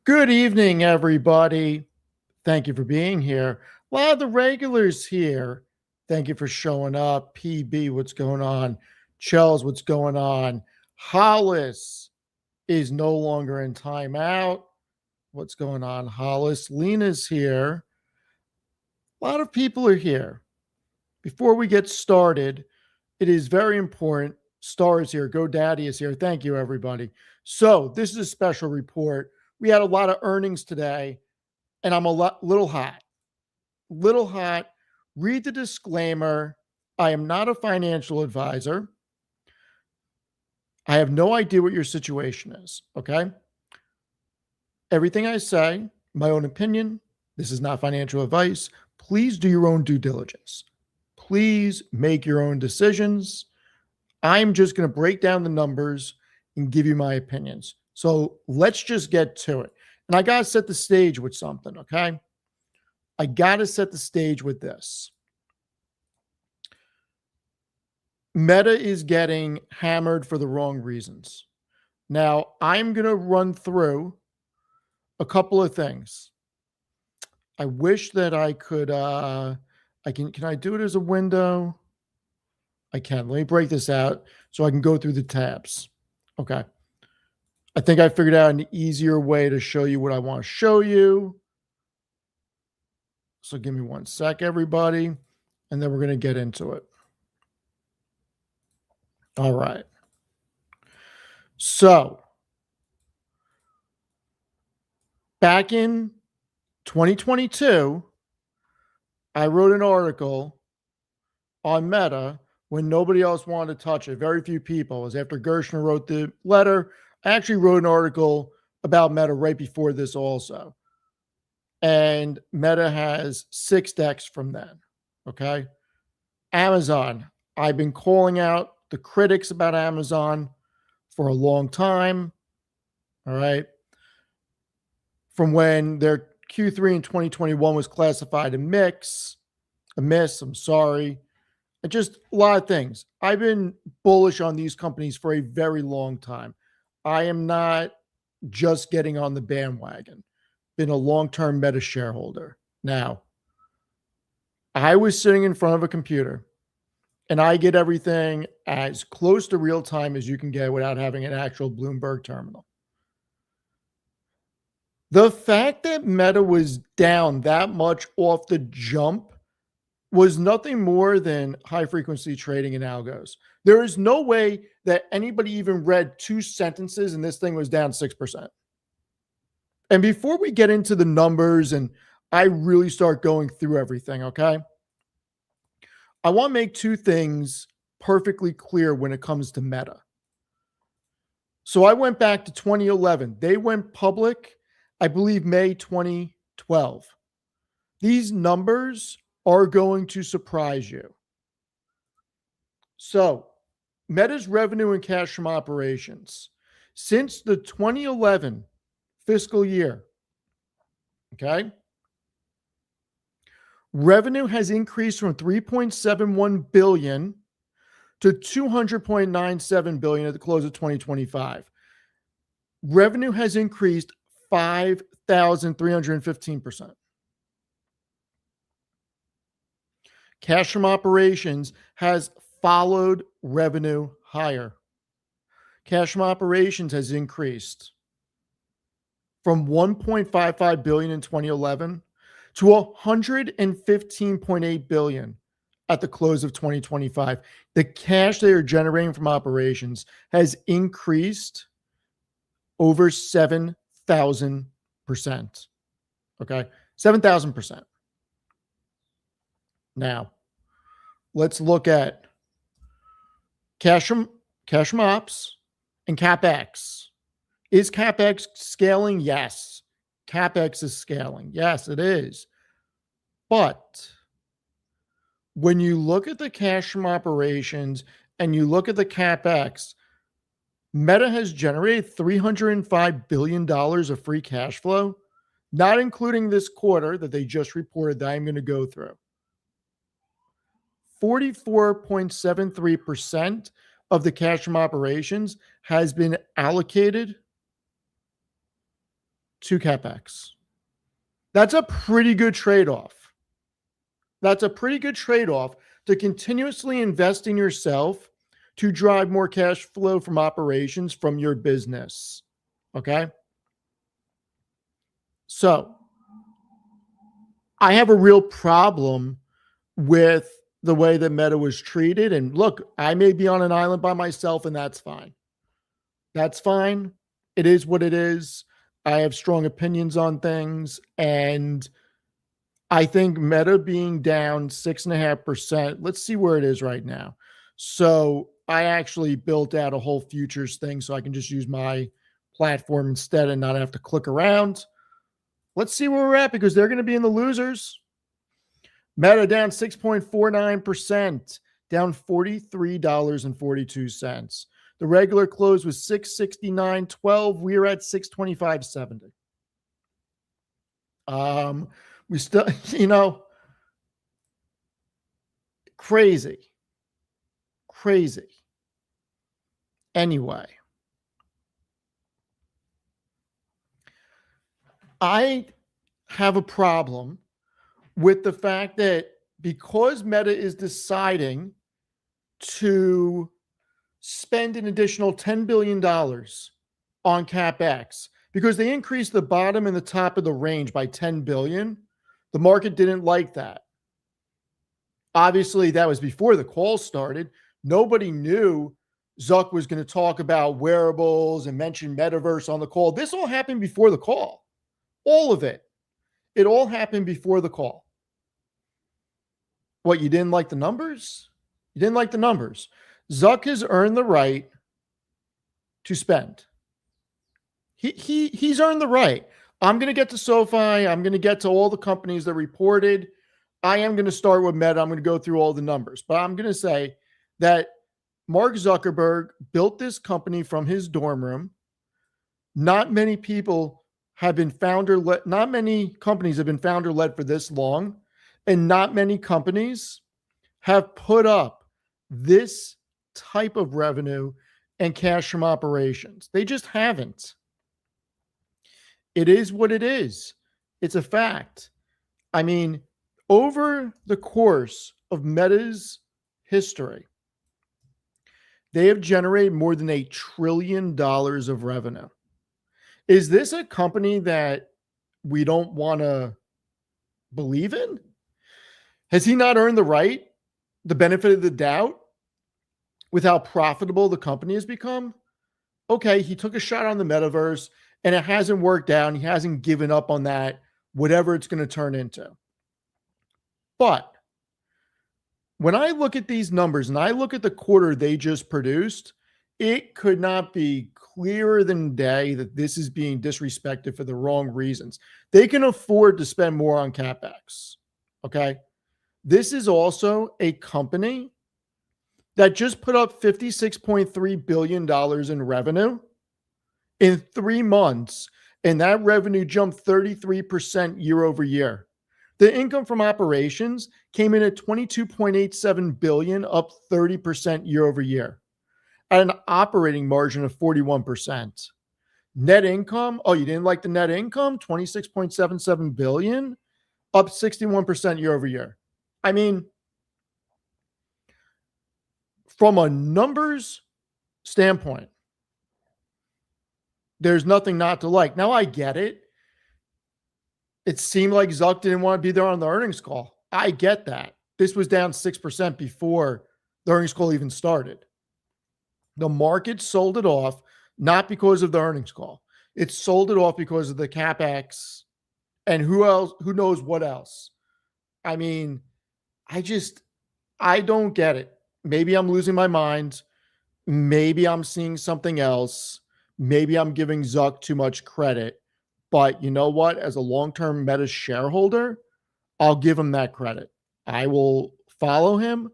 Good evening, everybody. Thank you for being here. A lot of the regulars here. Thank you for showing up. PB, what's going on? Chels, what's going on? Hollis is no longer in timeout. What's going on, Hollis? Lena's here. A lot of people are here. Before we get started, it is very important. Star is here. GoDaddy is here. Thank you, everybody. So this is a special report. We had a lot of earnings today, and I'm little hot. Little hot. Read the disclaimer. I am not a financial advisor. I have no idea what your situation is, okay? Everything I say, my own opinion. This is not financial advice. Please do your own due diligence. Please make your own decisions. I'm just going to break down the numbers and give you my opinions. So let's just get to it. And I got to set the stage with something, okay? I got to set the stage with this. Meta is getting hammered for the wrong reasons. Now, I'm going to run through a couple of things. I wish that I could, can I do it as a window? I can. Let me break this out so I can go through the tabs. Okay. I think I figured out an easier way to show you what I want to show you. So give me one sec, everybody, and then we're going to get into it. All right. So back in 2022, I wrote an article on Meta when nobody else wanted to touch it. Very few people. It was after Gershner wrote the letter. I actually wrote an article about Meta right before this also. And Meta has 6 decks from then. Okay. Amazon. I've been calling out the critics about Amazon for a long time. All right. From when their Q3 in 2021 was classified a miss. I'm sorry. Just a lot of things. I've been bullish on these companies for a very long time. I am not just getting on the bandwagon. Been a long-term Meta shareholder. Now, I was sitting in front of a computer and I get everything as close to real time as you can get without having an actual Bloomberg terminal. The fact that Meta was down that much off the jump was nothing more than high-frequency trading in algos. There is no way that anybody even read 2 sentences and this thing was down 6%. And before we get into the numbers and I really start going through everything, okay, I want to make 2 things perfectly clear when it comes to Meta. So I went back to 2011. They went public, I believe, May 2012. These numbers are going to surprise you. So Meta's revenue and cash from operations since the 2011 fiscal year, okay, revenue has increased from 3.71 billion to 200.97 billion at the close of 2025. Revenue has increased 5,315%. Cash from operations has followed revenue higher. Cash from operations has increased from 1.55 billion in 2011 to 115.8 billion at the close of 2025. The cash they are generating from operations has increased over 7,000%. Okay, 7,000%. Now, let's look at cash from ops and CapEx. Is CapEx scaling? Yes. CapEx is scaling. Yes, it is. But when you look at the cash from operations and you look at the CapEx, Meta has generated $305 billion of free cash flow, not including this quarter that they just reported that I'm going to go through. 44.73% of the cash from operations has been allocated to CapEx. That's a pretty good trade-off. That's a pretty good trade-off to continuously invest in yourself to drive more cash flow from operations from your business. Okay? So I have a real problem with the way that Meta was treated. And look, I may be on an island by myself, and that's fine. That's fine. It is what it is. I have strong opinions on things. And I think Meta being down 6.5%, let's see where it is right now. So I actually built out a whole futures thing so I can just use my platform instead and not have to click around. Let's see where we're at because they're going to be in the losers. Meta down 6.49%, down $43.42. The regular close was $669.12. We are at $625.70. We still, crazy. Anyway, I have a problem with the fact that because Meta is deciding to spend an additional $10 billion on CapEx, because they increased the bottom and the top of the range by 10 billion, the market didn't like that. Obviously, that was before the call started. Nobody knew Zuck was going to talk about wearables and mention metaverse on the call. This all happened before the call. All of it. It all happened before the call. What, you didn't like the numbers? You didn't like the numbers. Zuck has earned the right to spend. He's earned the right. I'm going to get to SoFi. I'm going to get to all the companies that reported. I am going to start with Meta. I'm going to go through all the numbers. But I'm going to say that Mark Zuckerberg built this company from his dorm room. Not many people have been founder-led. Not many companies have been founder-led for this long. And not many companies have put up this type of revenue and cash from operations. They just haven't. It is what it is. It's a fact. I mean, over the course of Meta's history, they have generated more than $1 trillion of revenue. Is this a company that we don't want to believe in? Has he not earned the right, the benefit of the doubt, with how profitable the company has become? Okay, he took a shot on the metaverse, and it hasn't worked out, and he hasn't given up on that, whatever it's going to turn into. But when I look at these numbers, and I look at the quarter they just produced, it could not be clearer than day that this is being disrespected for the wrong reasons. They can afford to spend more on CapEx, okay? This is also a company that just put up $56.3 billion in revenue in 3 months, and that revenue jumped 33% year over year. The income from operations came in at $22.87 billion, up 30% year over year, at an operating margin of 41%. Net income, oh, you didn't like the net income? $26.77 billion, up 61% year over year. I mean, from a numbers standpoint, there's nothing not to like. Now, I get it. It seemed like Zuck didn't want to be there on the earnings call. I get that. This was down 6% before the earnings call even started. The market sold it off, not because of the earnings call. It sold it off because of the CapEx and who knows what else. I mean, I don't get it. Maybe I'm losing my mind. Maybe I'm seeing something else. Maybe I'm giving Zuck too much credit. But you know what? As a long-term Meta shareholder, I'll give him that credit. I will follow him,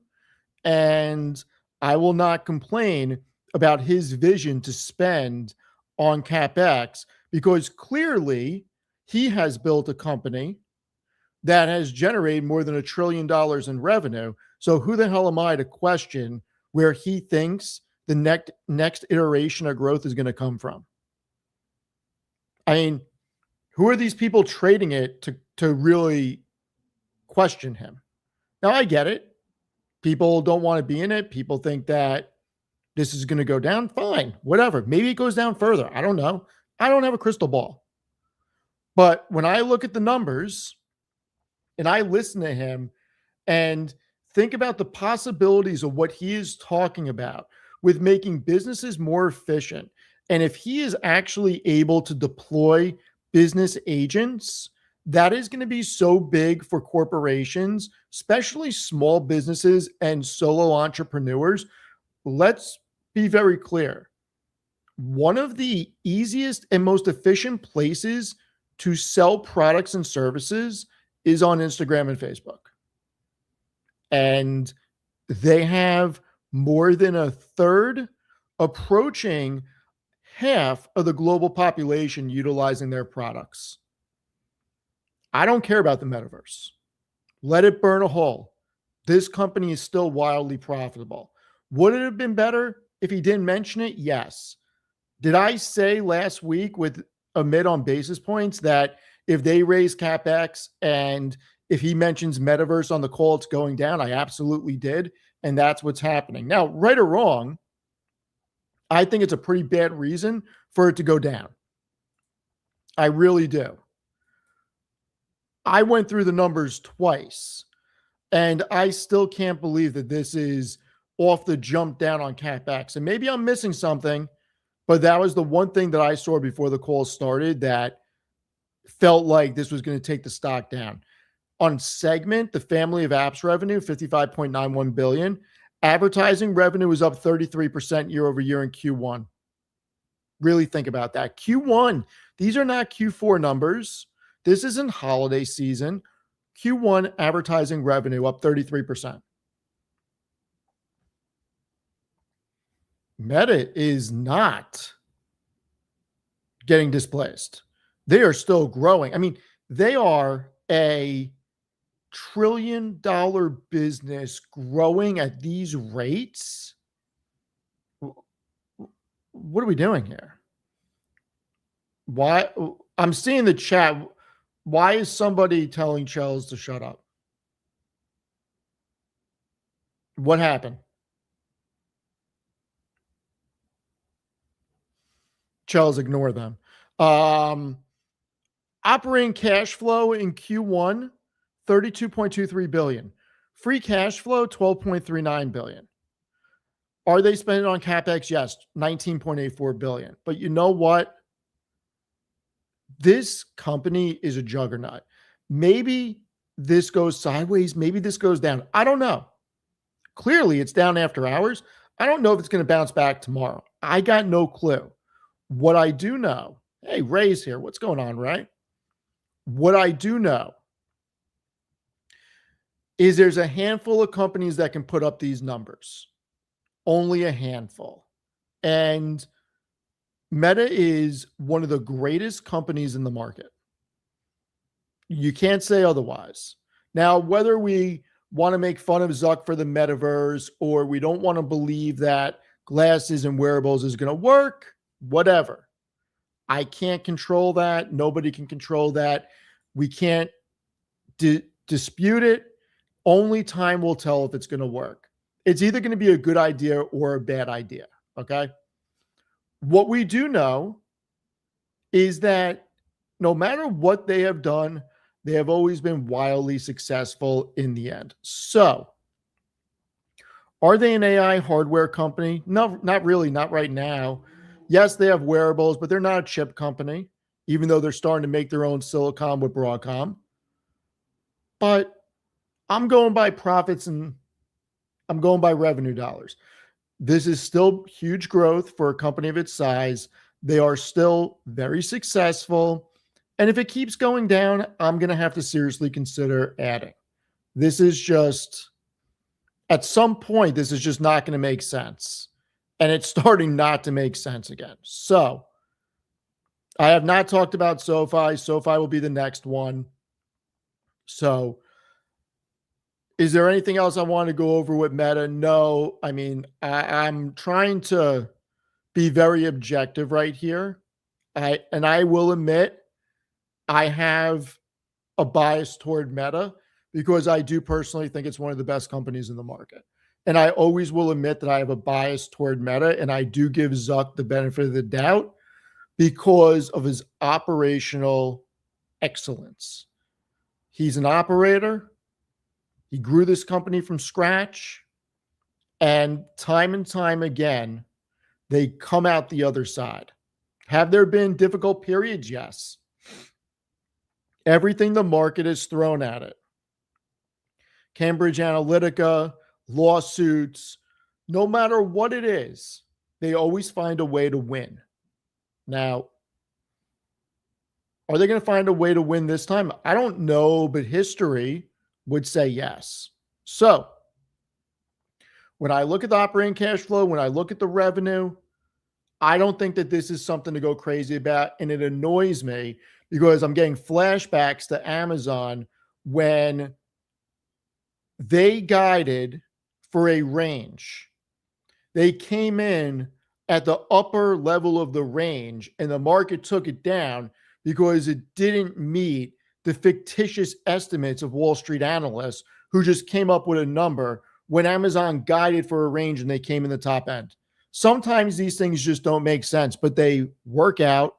and I will not complain about his vision to spend on CapEx, because clearly he has built a company that has generated more than $1 trillion in revenue. So who the hell am I to question where he thinks the next iteration of growth is going to come from? I mean, Who are these people trading it to really question him? Now, I get it. People don't want to be in it. People think that this is going to go down. Fine, whatever. Maybe it goes down further. I don't know. I don't have a crystal ball. But when I look at the numbers and I listen to him and think about the possibilities of what he is talking about with making businesses more efficient, and if he is actually able to deploy business agents, that is going to be so big for corporations, especially small businesses and solo entrepreneurs. Let's be very clear. One of the easiest and most efficient places to sell products and services is on Instagram and Facebook. And they have more than a third, approaching half of the global population utilizing their products. I don't care about the metaverse. Let it burn a hole. This company is still wildly profitable. Would it have been better if he didn't mention it? Yes. Did I say last week with Amit on basis points that if they raise CapEx and if he mentions metaverse on the call, it's going down? I absolutely did. And that's what's happening. Now, right or wrong, I think it's a pretty bad reason for it to go down. I really do. I went through the numbers twice, and I still can't believe that this is off the jump down on CapEx. And maybe I'm missing something, but that was the one thing that I saw before the call started that felt like this was going to take the stock down. On segment, the family of apps revenue, 55.91 billion. Advertising revenue was up 33% year over year in Q1. Really think about that. Q1, these are not Q4 numbers. This isn't holiday season. Q1 advertising revenue up 33%. Meta is not getting displaced. They are still growing. I mean, they are a trillion-dollar business growing at these rates. What are we doing here? Why? I'm seeing the chat. Why is somebody telling Charles to shut up? What happened? Charles, ignore them. Operating cash flow in Q1, 32.23 billion. Free cash flow, 12.39 billion. Are they spending on CapEx? Yes, 19.84 billion. But you know what? This company is a juggernaut. Maybe this goes sideways. Maybe this goes down. I don't know. Clearly, it's down after hours. I don't know if it's going to bounce back tomorrow. I got no clue. What I do know, hey, Ray's here. What's going on, Ray? What I do know is there's a handful of companies that can put up these numbers. Only a handful. And Meta is one of the greatest companies in the market. You can't say otherwise. Now, whether we want to make fun of Zuck for the metaverse or we don't want to believe that glasses and wearables is going to work, whatever. I can't control that. Nobody can control that. We can't dispute it. Only time will tell if it's going to work. It's either going to be a good idea or a bad idea. Okay. What we do know is that no matter what they have done, they have always been wildly successful in the end. So, are they an AI hardware company? No, not really, not right now. Yes, they have wearables, but they're not a chip company, even though they're starting to make their own silicon with Broadcom. But I'm going by profits and I'm going by revenue dollars. This is still huge growth for a company of its size. They are still very successful. And if it keeps going down, I'm going to have to seriously consider adding. This is just, at some point, this is just not going to make sense. And it's starting not to make sense again. So I have not talked about SoFi. SoFi will be the next one. So is there anything else I want to go over with Meta? No. I mean, I'm trying to be very objective right here. I will admit I have a bias toward Meta because I do personally think it's one of the best companies in the market. And I always will admit that I have a bias toward Meta, and I do give Zuck the benefit of the doubt because of his operational excellence. He's an operator. He grew this company from scratch. And time again, they come out the other side. Have there been difficult periods? Yes. Everything the market has thrown at it, Cambridge Analytica, lawsuits, no matter what it is, they always find a way to win. Now, are they going to find a way to win this time? I don't know, but history would say yes. So, when I look at the operating cash flow, when I look at the revenue, I don't think that this is something to go crazy about. And it annoys me because I'm getting flashbacks to Amazon when they guided for a range. They came in at the upper level of the range and the market took it down because it didn't meet the fictitious estimates of Wall Street analysts who just came up with a number when Amazon guided for a range and they came in the top end. Sometimes these things just don't make sense, but they work out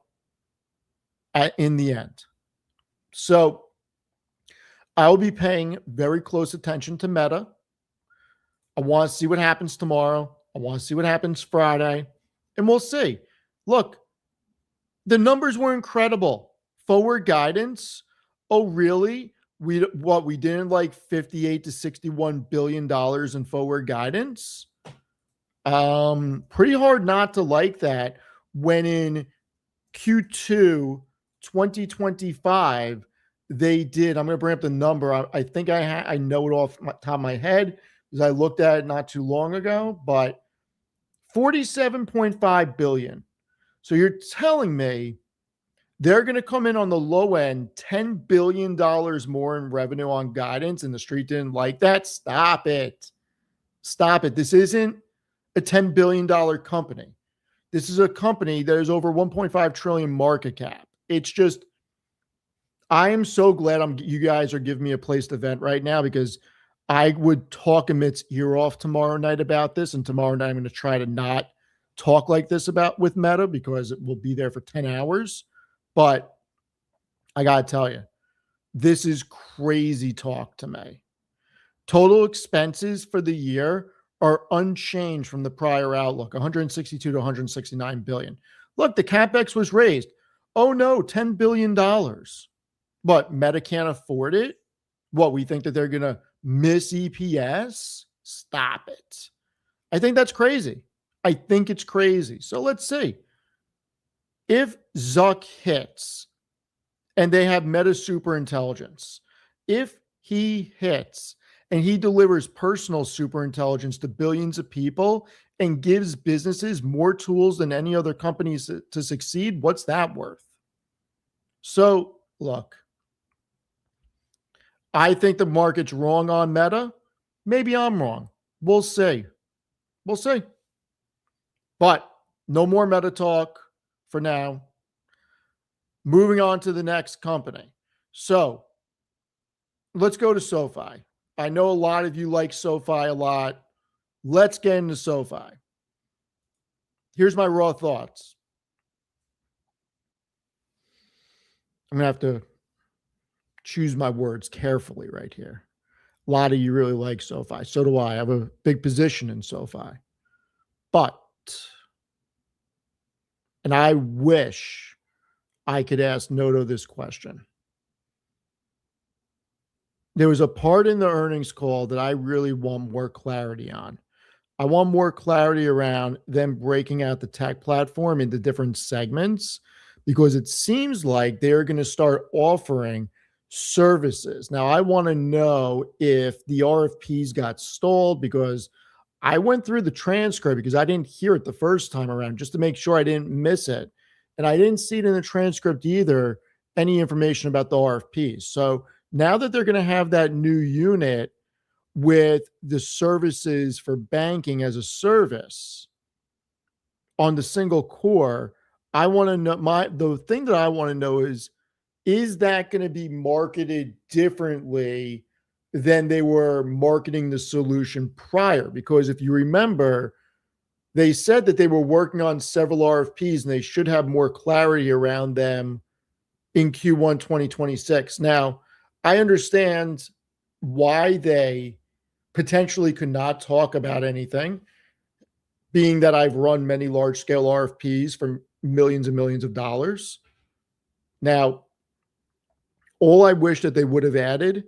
in the end. So I'll be paying very close attention to Meta. I want to see what happens tomorrow. I want to see what happens Friday, and we'll see. Look, the numbers were incredible. Forward guidance. Oh, really? We didn't like 58 to 61 billion dollars in forward guidance. Pretty hard not to like that when in Q2 2025 they did. I'm going to bring up the number. I think I know it off the top of my head because I looked at it not too long ago, but 47.5 billion. So you're telling me they're going to come in on the low end, $10 billion more in revenue on guidance, and the street didn't like that? Stop it. Stop it. This isn't a $10 billion company. This is a company that is over 1.5 trillion market cap. It's just, I am so glad you guys are giving me a place to vent right now because I would talk Amit's ear off tomorrow night about this. And tomorrow night, I'm going to try to not talk like this with Meta because it will be there for 10 hours. But I got to tell you, this is crazy talk to me. Total expenses for the year are unchanged from the prior outlook, 162 to 169 billion. Look, the capex was raised. Oh no, $10 billion. But Meta can't afford it? What, we think that they're going to miss EPS? Stop it. I think that's crazy. I think it's crazy. So let's see. If Zuck hits and they have Meta super intelligence, if he hits and he delivers personal super intelligence to billions of people and gives businesses more tools than any other companies to succeed, what's that worth? So look, I think the market's wrong on Meta. Maybe I'm wrong. We'll see. We'll see. But no more Meta talk for now. Moving on to the next company. So let's go to SoFi. I know a lot of you like SoFi a lot. Let's get into SoFi. Here's my raw thoughts. I'm going to have to choose my words carefully right here. A lot of you really like SoFi. So do I. I have a big position in SoFi. But, and I wish I could ask Noto this question. There was a part in the earnings call that I really want more clarity on. I want more clarity around them breaking out the tech platform into different segments because it seems like they're going to start offering services. Now, I want to know if the RFPs got stalled because I went through the transcript because I didn't hear it the first time around just to make sure I didn't miss it. And I didn't see it in the transcript either, any information about the RFPs. So now that they're going to have that new unit with the services for banking as a service on the single core, I want to know the thing that I want to know is is that going to be marketed differently than they were marketing the solution prior? Because if you remember, they said that they were working on several RFPs and they should have more clarity around them in Q1 2026. Now, I understand why they potentially could not talk about anything, being that I've run many large scale RFPs for millions and millions of dollars. Now, all I wish that they would have added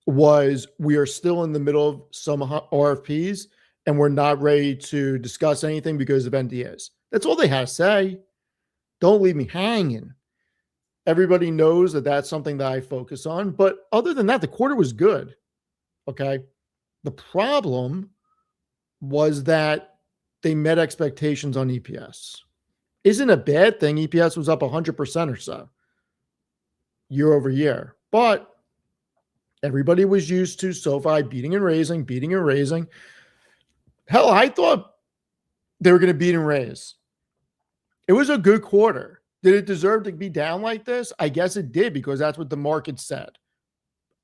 was we are still in the middle of some RFPs and we're not ready to discuss anything because of NDAs. That's all they had to say. Don't leave me hanging. Everybody knows that that's something that I focus on. But other than that, the quarter was good. Okay. The problem was that they met expectations on EPS. Isn't a bad thing. EPS was up 100% or so year over year. But everybody was used to SoFi beating and raising, beating and raising. Hell, I thought they were going to beat and raise. It was a good quarter. Did it deserve to be down like this? I guess it did because that's what the market said.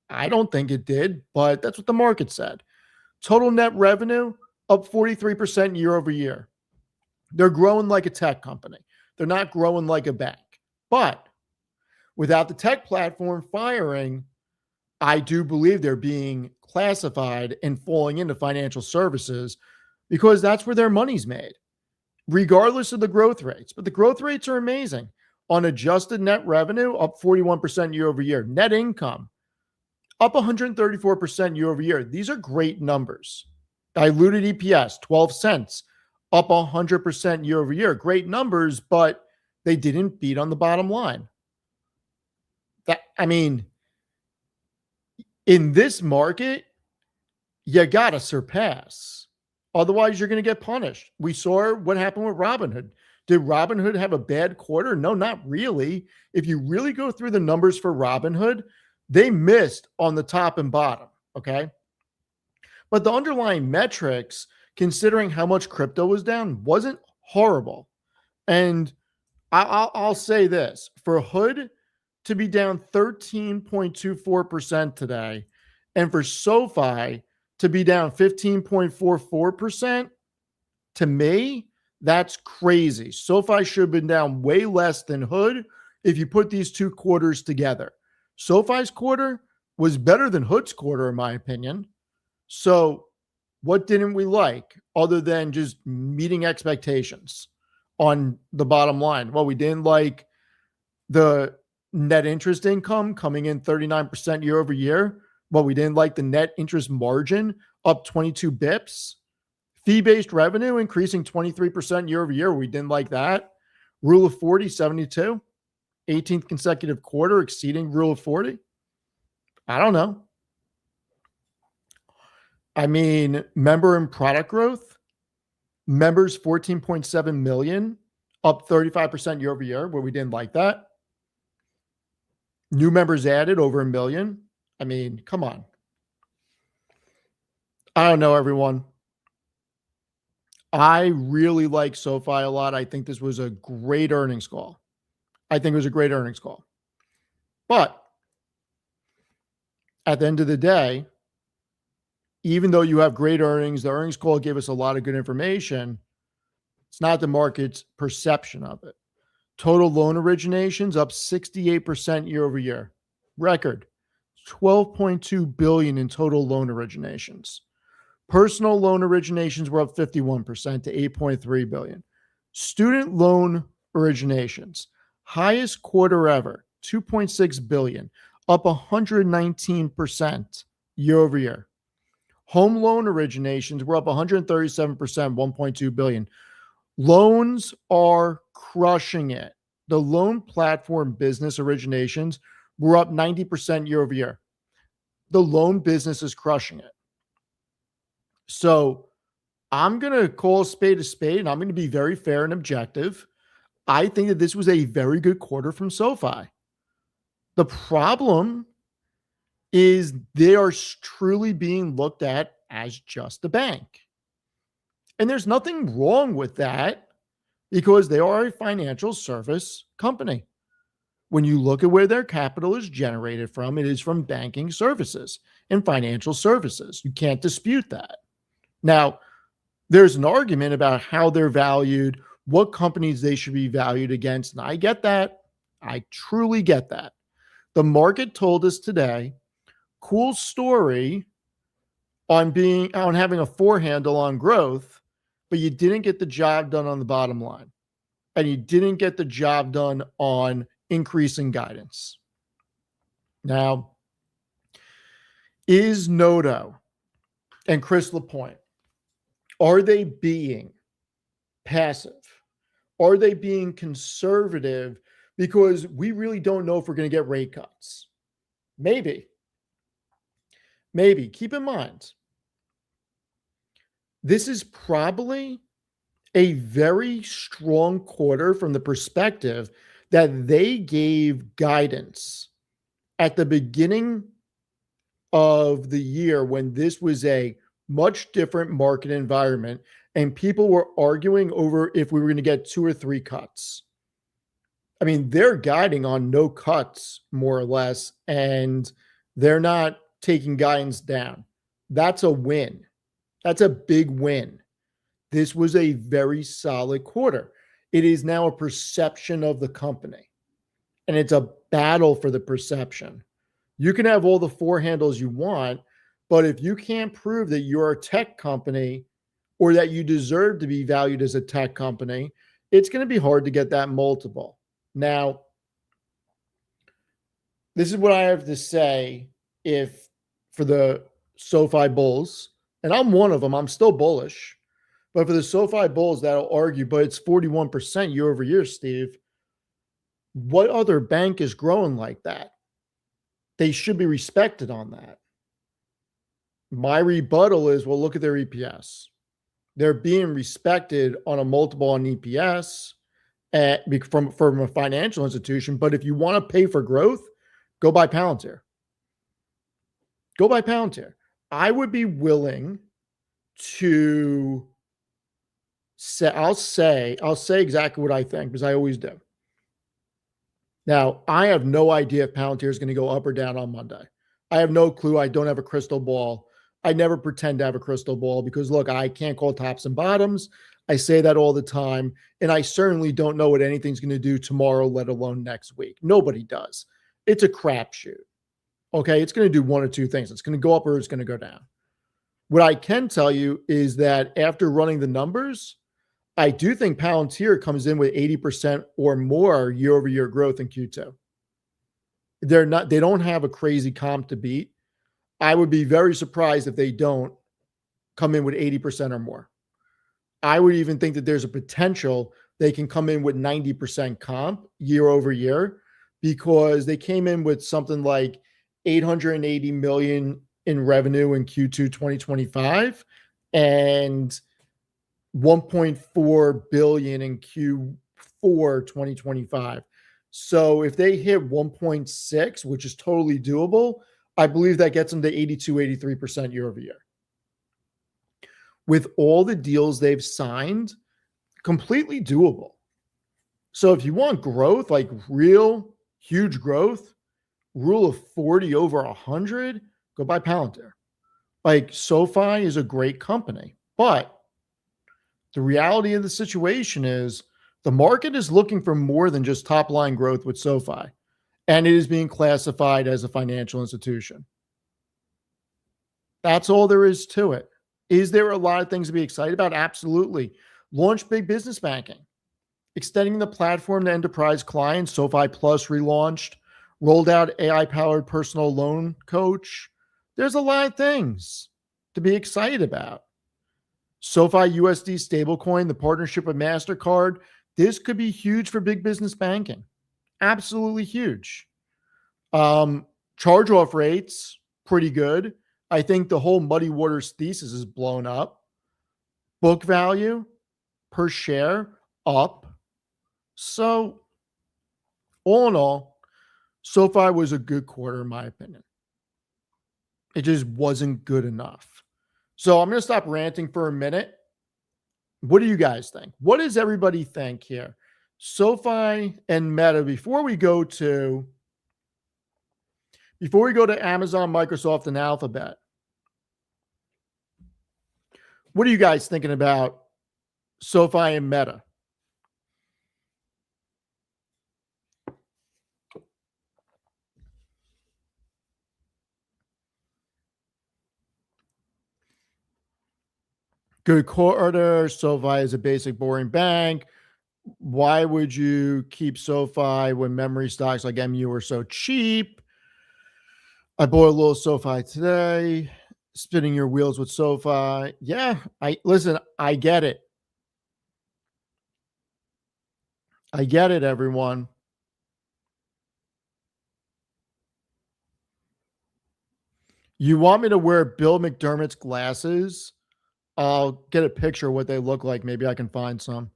I don't think it did, but that's what the market said. Total net revenue up 43% year over year. They're growing like a tech company. They're not growing like a bank. But without the tech platform firing, I do believe they're being classified and falling into financial services because that's where their money's made, regardless of the growth rates. But the growth rates are amazing. On adjusted net revenue, up 41% year over year. Net income, up 134% year over year. These are great numbers. Diluted EPS, 12 cents, up 100% year over year. Great numbers, but they didn't beat on the bottom line. In this market, you got to surpass. Otherwise, you're going to get punished. We saw what happened with Robinhood. Did Robinhood have a bad quarter? No, not really. If you really go through the numbers for Robinhood, they missed on the top and bottom, okay? But the underlying metrics, considering how much crypto was down, wasn't horrible. And I'll say this. For Hood to be down 13.24% today, and for SoFi to be down 15.44%, to me, that's crazy. SoFi should have been down way less than Hood if you put these two quarters together. SoFi's quarter was better than Hood's quarter, in my opinion. So what didn't we like other than just meeting expectations on the bottom line? Well, we didn't like the net interest income coming in 39% year over year. Well, we didn't like the net interest margin up 22 bips. Fee-based revenue increasing 23% year over year. We didn't like that. Rule of 40, 72. 18th consecutive quarter exceeding rule of 40. I don't know. Member and product growth. Members 14.7 million, up 35% year over year, where we didn't like that. New members added over 1 million. Come on. I don't know, everyone. I really like SoFi a lot. I think this was a great earnings call. But at the end of the day, even though you have great earnings, the earnings call gave us a lot of good information. It's not the market's perception of it. Total loan originations up 68% year over year. Record. 12.2 billion in total loan originations. Personal loan originations were up 51% to 8.3 billion. Student loan originations, highest quarter ever, 2.6 billion, up 119% year over year. Home loan originations were up 137%, 1.2 billion. Loans are crushing it. The loan platform business originations were up 90% year over year. The loan business is crushing it. So I'm going to call a spade, and I'm going to be very fair and objective. I think that this was a very good quarter from SoFi. The problem is they are truly being looked at as just a bank. And there's nothing wrong with that because they are a financial service company. When you look at where their capital is generated from, it is from banking services and financial services. You can't dispute that. Now, there's an argument about how they're valued, what companies they should be valued against. And I get that. I truly get that. The market told us today, cool story on having a four handle on growth, but you didn't get the job done on the bottom line. And you didn't get the job done on increasing guidance. Now, is Noto and Chris Lapointe, are they being passive? Are they being conservative? Because we really don't know if we're going to get rate cuts. Maybe. Keep in mind, this is probably a very strong quarter from the perspective that they gave guidance at the beginning of the year when this was a much different market environment and people were arguing over if we were going to get 2 or 3 cuts. I mean, they're guiding on no cuts, more or less, and they're not taking guidance down. That's a win. That's a big win. This was a very solid quarter. It is now a perception of the company, and it's a battle for the perception. You can have all the four handles you want, but if you can't prove that you're a tech company or that you deserve to be valued as a tech company, it's going to be hard to get that multiple. Now, this is what I have to say for the SoFi bulls, and I'm one of them, I'm still bullish, but for the SoFi bulls that'll argue, but it's 41% year over year, Steve. What other bank is growing like that? They should be respected on that. My rebuttal is, well, look at their EPS. They're being respected on a multiple on EPS from a financial institution. But if you want to pay for growth, go buy Palantir. Go buy Palantir. I would be willing to say, I'll say exactly what I think, because I always do. Now, I have no idea if Palantir is going to go up or down on Monday. I have no clue. I don't have a crystal ball. I never pretend to have a crystal ball because, look, I can't call tops and bottoms. I say that all the time. And I certainly don't know what anything's going to do tomorrow, let alone next week. Nobody does. It's a crapshoot. Okay, it's going to do one or two things. It's going to go up or it's going to go down. What I can tell you is that after running the numbers, I do think Palantir comes in with 80% or more year-over-year growth in Q2. They don't have a crazy comp to beat. I would be very surprised if they don't come in with 80% or more. I would even think that there's a potential they can come in with 90% comp year over year, because they came in with something like 880 million in revenue in Q2 2025 and 1.4 billion in Q4 2025. So if they hit 1.6, which is totally doable, I believe that gets them to 82, 83% year over year. With all the deals they've signed, completely doable. So if you want growth, like real huge growth, rule of 40 over 100, go buy Palantir. Like, SoFi is a great company, but the reality of the situation is the market is looking for more than just top line growth with SoFi, and it is being classified as a financial institution. That's all there is to it. Is there a lot of things to be excited about? Absolutely. Launch big business banking, extending the platform to enterprise clients. SoFi Plus relaunched, rolled out AI-powered personal loan coach. There's a lot of things to be excited about. SoFi USD stablecoin, the partnership with MasterCard. This could be huge for big business banking. Absolutely huge. Charge-off rates, pretty good. I think the whole Muddy Waters thesis is blown up. Book value per share up. So all in all, SoFi was a good quarter in my opinion. It just wasn't good enough. So I'm going to stop ranting for a minute. What do you guys think? What does everybody think here? SoFi and Meta, before we go to Amazon, Microsoft, and Alphabet, what are you guys thinking about SoFi and Meta? Good quarter. SoFi is a basic, boring bank. Why would you keep SoFi when memory stocks like MU are so cheap? I bought a little SoFi today. Spinning your wheels with SoFi. Yeah, I get it. I get it, everyone. You want me to wear Bill McDermott's glasses? I'll get a picture of what they look like. Maybe I can find some.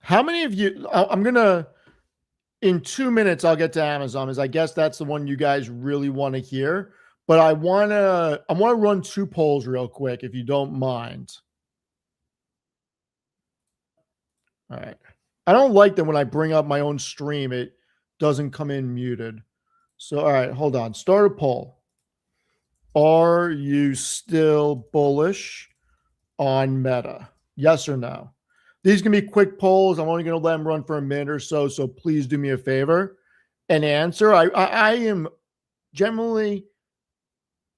How many of you? I'm gonna in 2 minutes. I'll get to Amazon, as I guess that's the one you guys really want to hear. But I wanna run two polls real quick, if you don't mind. All right. I don't like that when I bring up my own stream, it doesn't come in muted. So, all right, hold on. Start a poll. Are you still bullish on Meta? Yes or no? These can be quick polls. I'm only going to let them run for a minute or so. So please do me a favor and answer. I am generally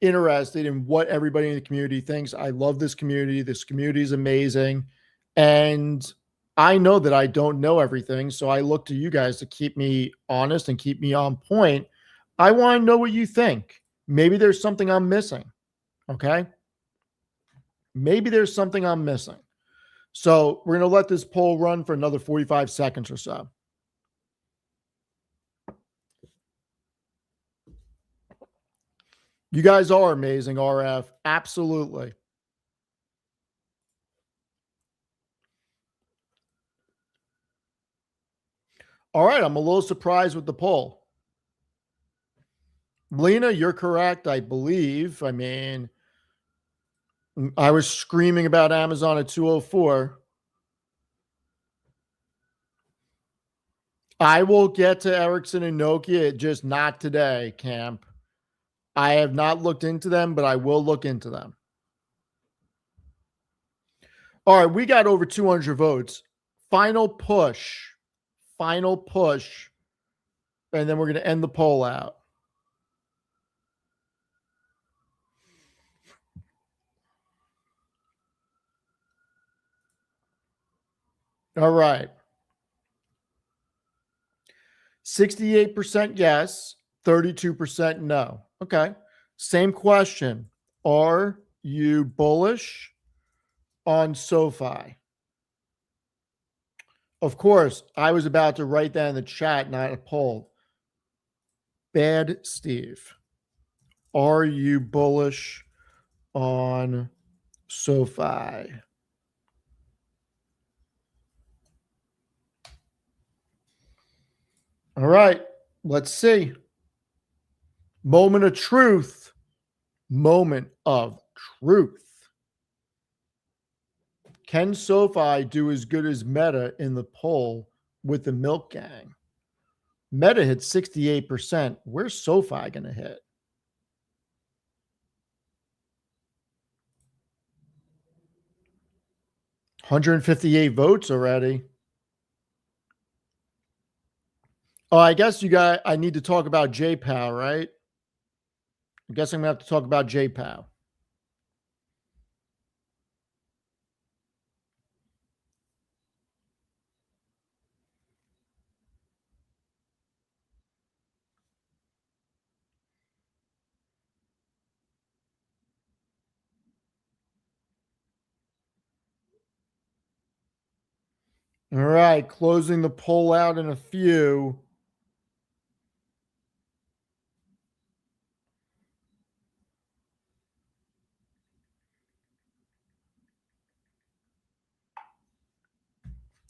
interested in what everybody in the community thinks. I love this community. This community is amazing. And I know that I don't know everything. So I look to you guys to keep me honest and keep me on point. I want to know what you think. Maybe there's something I'm missing. Okay. Maybe there's something I'm missing. So we're going to let this poll run for another 45 seconds or so. You guys are amazing, RF. Absolutely. All right. I'm a little surprised with the poll. Lena, you're correct, I believe. I mean, I was screaming about Amazon at 204. I will get to Ericsson and Nokia, just not today, Camp. I have not looked into them, but I will look into them. All right, we got over 200 votes. Final push. Final push. And then we're going to end the poll out. All right. 68% yes, 32% no. Okay. Same question. Are you bullish on SoFi? Of course, I was about to write that in the chat, not a poll. Bad Steve. Are you bullish on SoFi? All right, let's see. Moment of truth. Moment of truth. Can SoFi do as good as Meta in the poll with the Milk Gang? Meta hit 68%. Where's SoFi going to hit? $158 votes already. Oh, I guess I need to talk about JPOW, right? I guess I'm going to have to talk about JPOW. All right, closing the poll out in a few.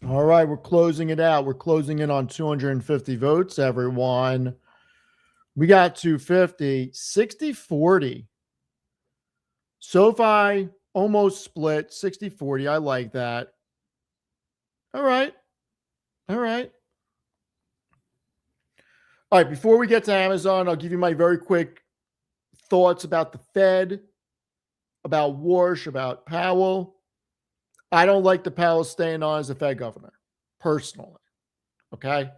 All right, we're closing it out. We're closing in on 250 votes, everyone. We got 250, 60-40. SoFi almost split 60-40. I like that. All right. All right. All right. Before we get to Amazon, I'll give you my very quick thoughts about the Fed, about Warsh, about Powell. I don't like the Powell staying on as the Fed governor, personally. Okay.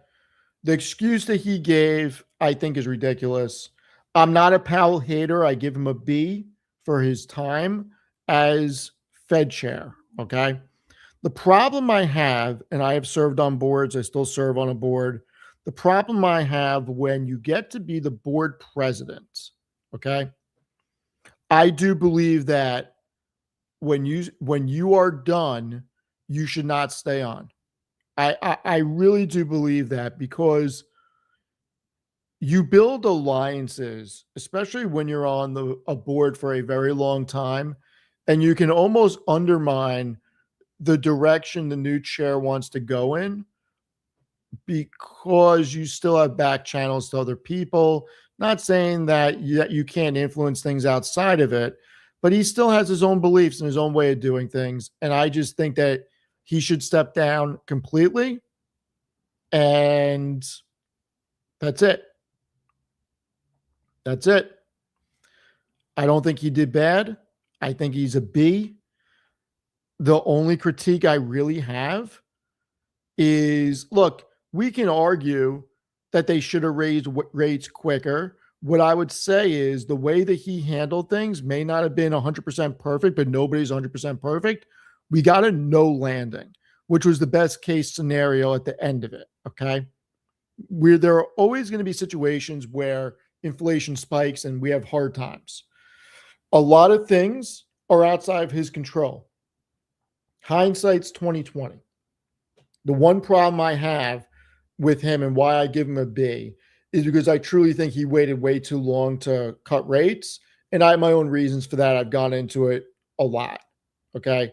The excuse that he gave, I think, is ridiculous. I'm not a Powell hater. I give him a B for his time as Fed chair. Okay. The problem I have, and I have served on boards, I still serve on a board. The problem I have when you get to be the board president, okay, I do believe that when you are done, you should not stay on. I really do believe that because you build alliances, especially when you're on a board for a very long time, and you can almost undermine the direction the new chair wants to go in because you still have back channels to other people. Not saying that you can't influence things outside of it, but he still has his own beliefs and his own way of doing things. And I just think that he should step down completely. And that's it. That's it. I don't think he did bad. I think he's a B. The only critique I really have is, look, we can argue that they should have raised rates quicker. What I would say is the way that he handled things may not have been 100% perfect, but nobody's 100% perfect. We got a no landing, which was the best case scenario at the end of it. Okay. There are always going to be situations where inflation spikes and we have hard times. A lot of things are outside of his control. Hindsight's 2020. The one problem I have with him and why I give him a B is because I truly think he waited way too long to cut rates. And I have my own reasons for that. I've gone into it a lot. Okay.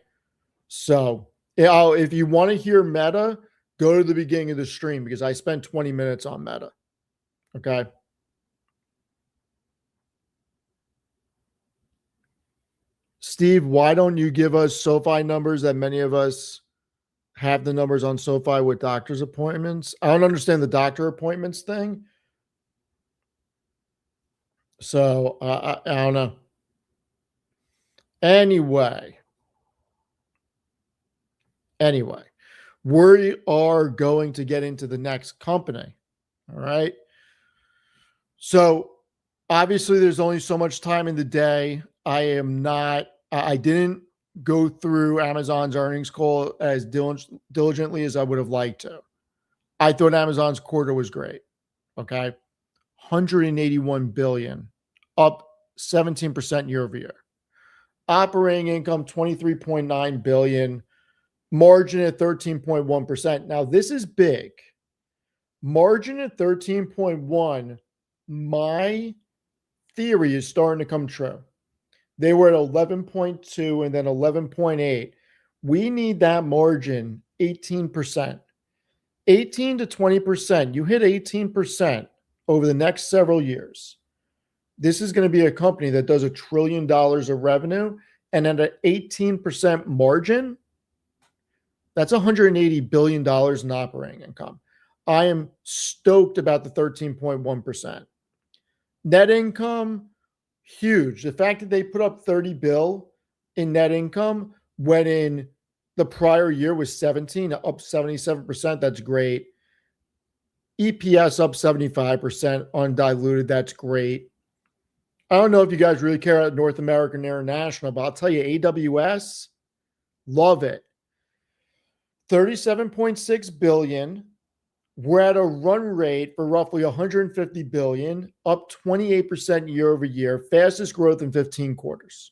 So if you want to hear Meta, go to the beginning of the stream because I spent 20 minutes on Meta. Okay. Steve, why don't you give us SoFi numbers that many of us have the numbers on SoFi with doctor's appointments? I don't understand the doctor appointments thing. So I don't know. Anyway, we are going to get into the next company. All right. So obviously there's only so much time in the day. I didn't go through Amazon's earnings call as diligently as I would have liked to. I thought Amazon's quarter was great. Okay. 181 billion, up 17% year over year. Operating income 23.9 billion, margin at 13.1%. Now this is big. Margin at 13.1, my theory is starting to come true. They were at 11.2 and then 11.8. We need that margin 18%. 18 to 20%. You hit 18% over the next several years. This is going to be a company that does $1 trillion of revenue, and at an 18% margin, that's $180 billion in operating income. I am stoked about the 13.1%. Net income, huge. The fact that they put up 30 bill in net income when in the prior year was 17, up 77%, that's great. EPS up 75%, undiluted, that's great. I don't know if you guys really care about North American International, but I'll tell you, AWS, love it. 37.6 billion. We're at a run rate for roughly 150 billion, up 28% year over year, fastest growth in 15 quarters.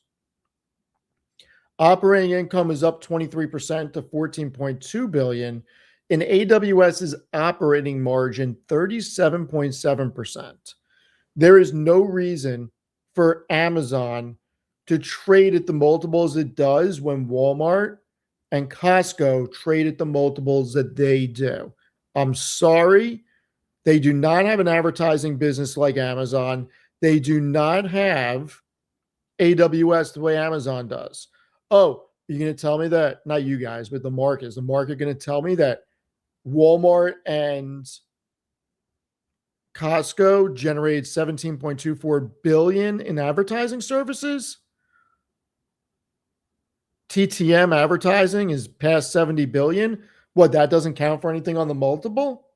Operating income is up 23% to 14.2 billion. In AWS's operating margin, 37.7%. There is no reason for Amazon to trade at the multiples it does when Walmart and Costco trade at the multiples that they do. I'm sorry. They do not have an advertising business like Amazon. They do not have AWS the way Amazon does. Oh, you're going to tell me that, not you guys, but the market, is the market going to tell me that Walmart and Costco generated 17.24 billion in advertising services? TTM advertising is past 70 billion. What, that doesn't count for anything on the multiple?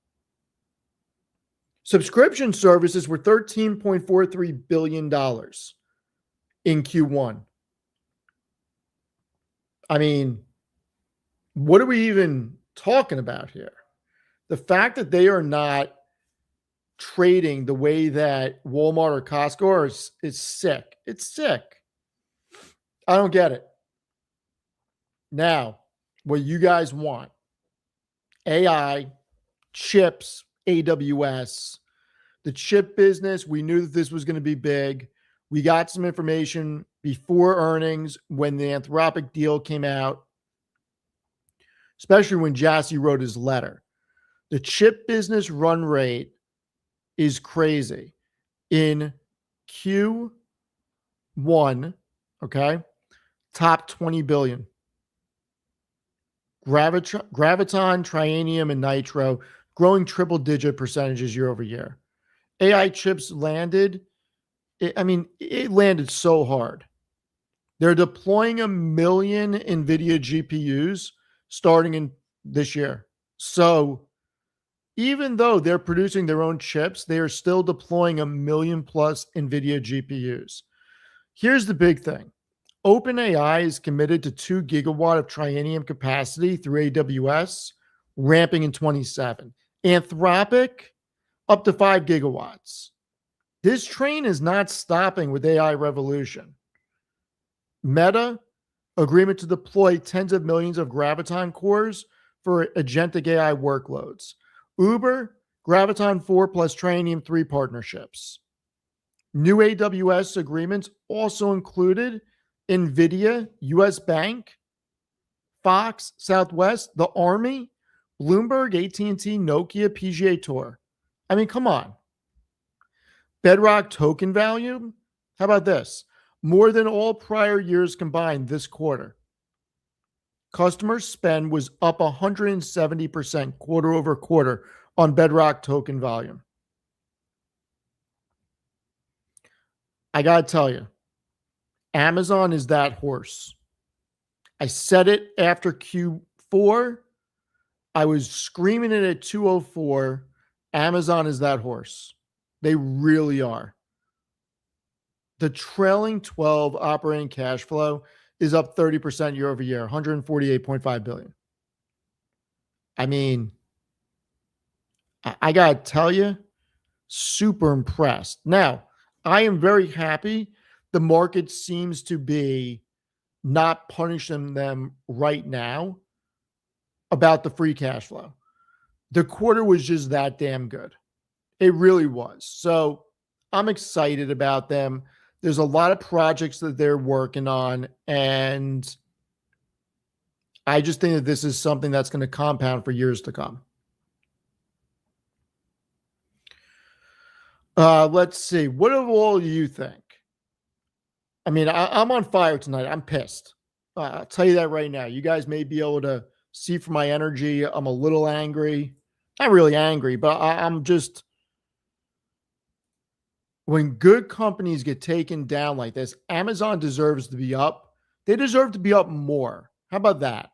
Subscription services were $13.43 billion in Q1. I mean, what are we even talking about here? The fact that they are not trading the way that Walmart or Costco are is sick. It's sick. I don't get it. Now, what you guys want, AI, chips, AWS, the chip business, we knew that this was going to be big. We got some information before earnings when the Anthropic deal came out, especially when Jassy wrote his letter. The chip business run rate is crazy. In Q1, okay, top 20 billion. Graviton, Trianium, and Nitro growing triple-digit percentages year over year. AI chips landed. It landed so hard. They're deploying 1 million NVIDIA GPUs starting in this year. So even though they're producing their own chips, they are still deploying 1 million plus NVIDIA GPUs. Here's the big thing. OpenAI is committed to 2 gigawatt of Trianium capacity through AWS, ramping in 27. Anthropic, up to 5 gigawatts. This train is not stopping with AI revolution. Meta, agreement to deploy tens of millions of Graviton cores for agentic AI workloads. Uber, Graviton 4 plus Trainium 3 partnerships. New AWS agreements also included NVIDIA, US Bank, Fox, Southwest, the Army, Bloomberg, AT&T, Nokia, PGA Tour. I mean, come on. Bedrock token value, how about this? More than all prior years combined this quarter. Customer spend was up 170% quarter over quarter on Bedrock token volume. I got to tell you, Amazon is that horse. I said it after Q4. I was screaming it at 204. Amazon is that horse. They really are. The trailing 12 operating cash flow is up 30% year over year, 148.5 billion. I mean, I got to tell you, super impressed. Now, I am very happy the market seems to be not punishing them right now about the free cash flow. The quarter was just that damn good. It really was. So I'm excited about them. There's a lot of projects that they're working on, and I just think that this is something that's going to compound for years to come. Let's see. What do all you think? I mean, I'm on fire tonight. I'm pissed. I'll tell you that right now. You guys may be able to see from my energy. I'm a little angry. Not really angry, but I'm just... When good companies get taken down like this, Amazon deserves to be up. They deserve to be up more. How about that?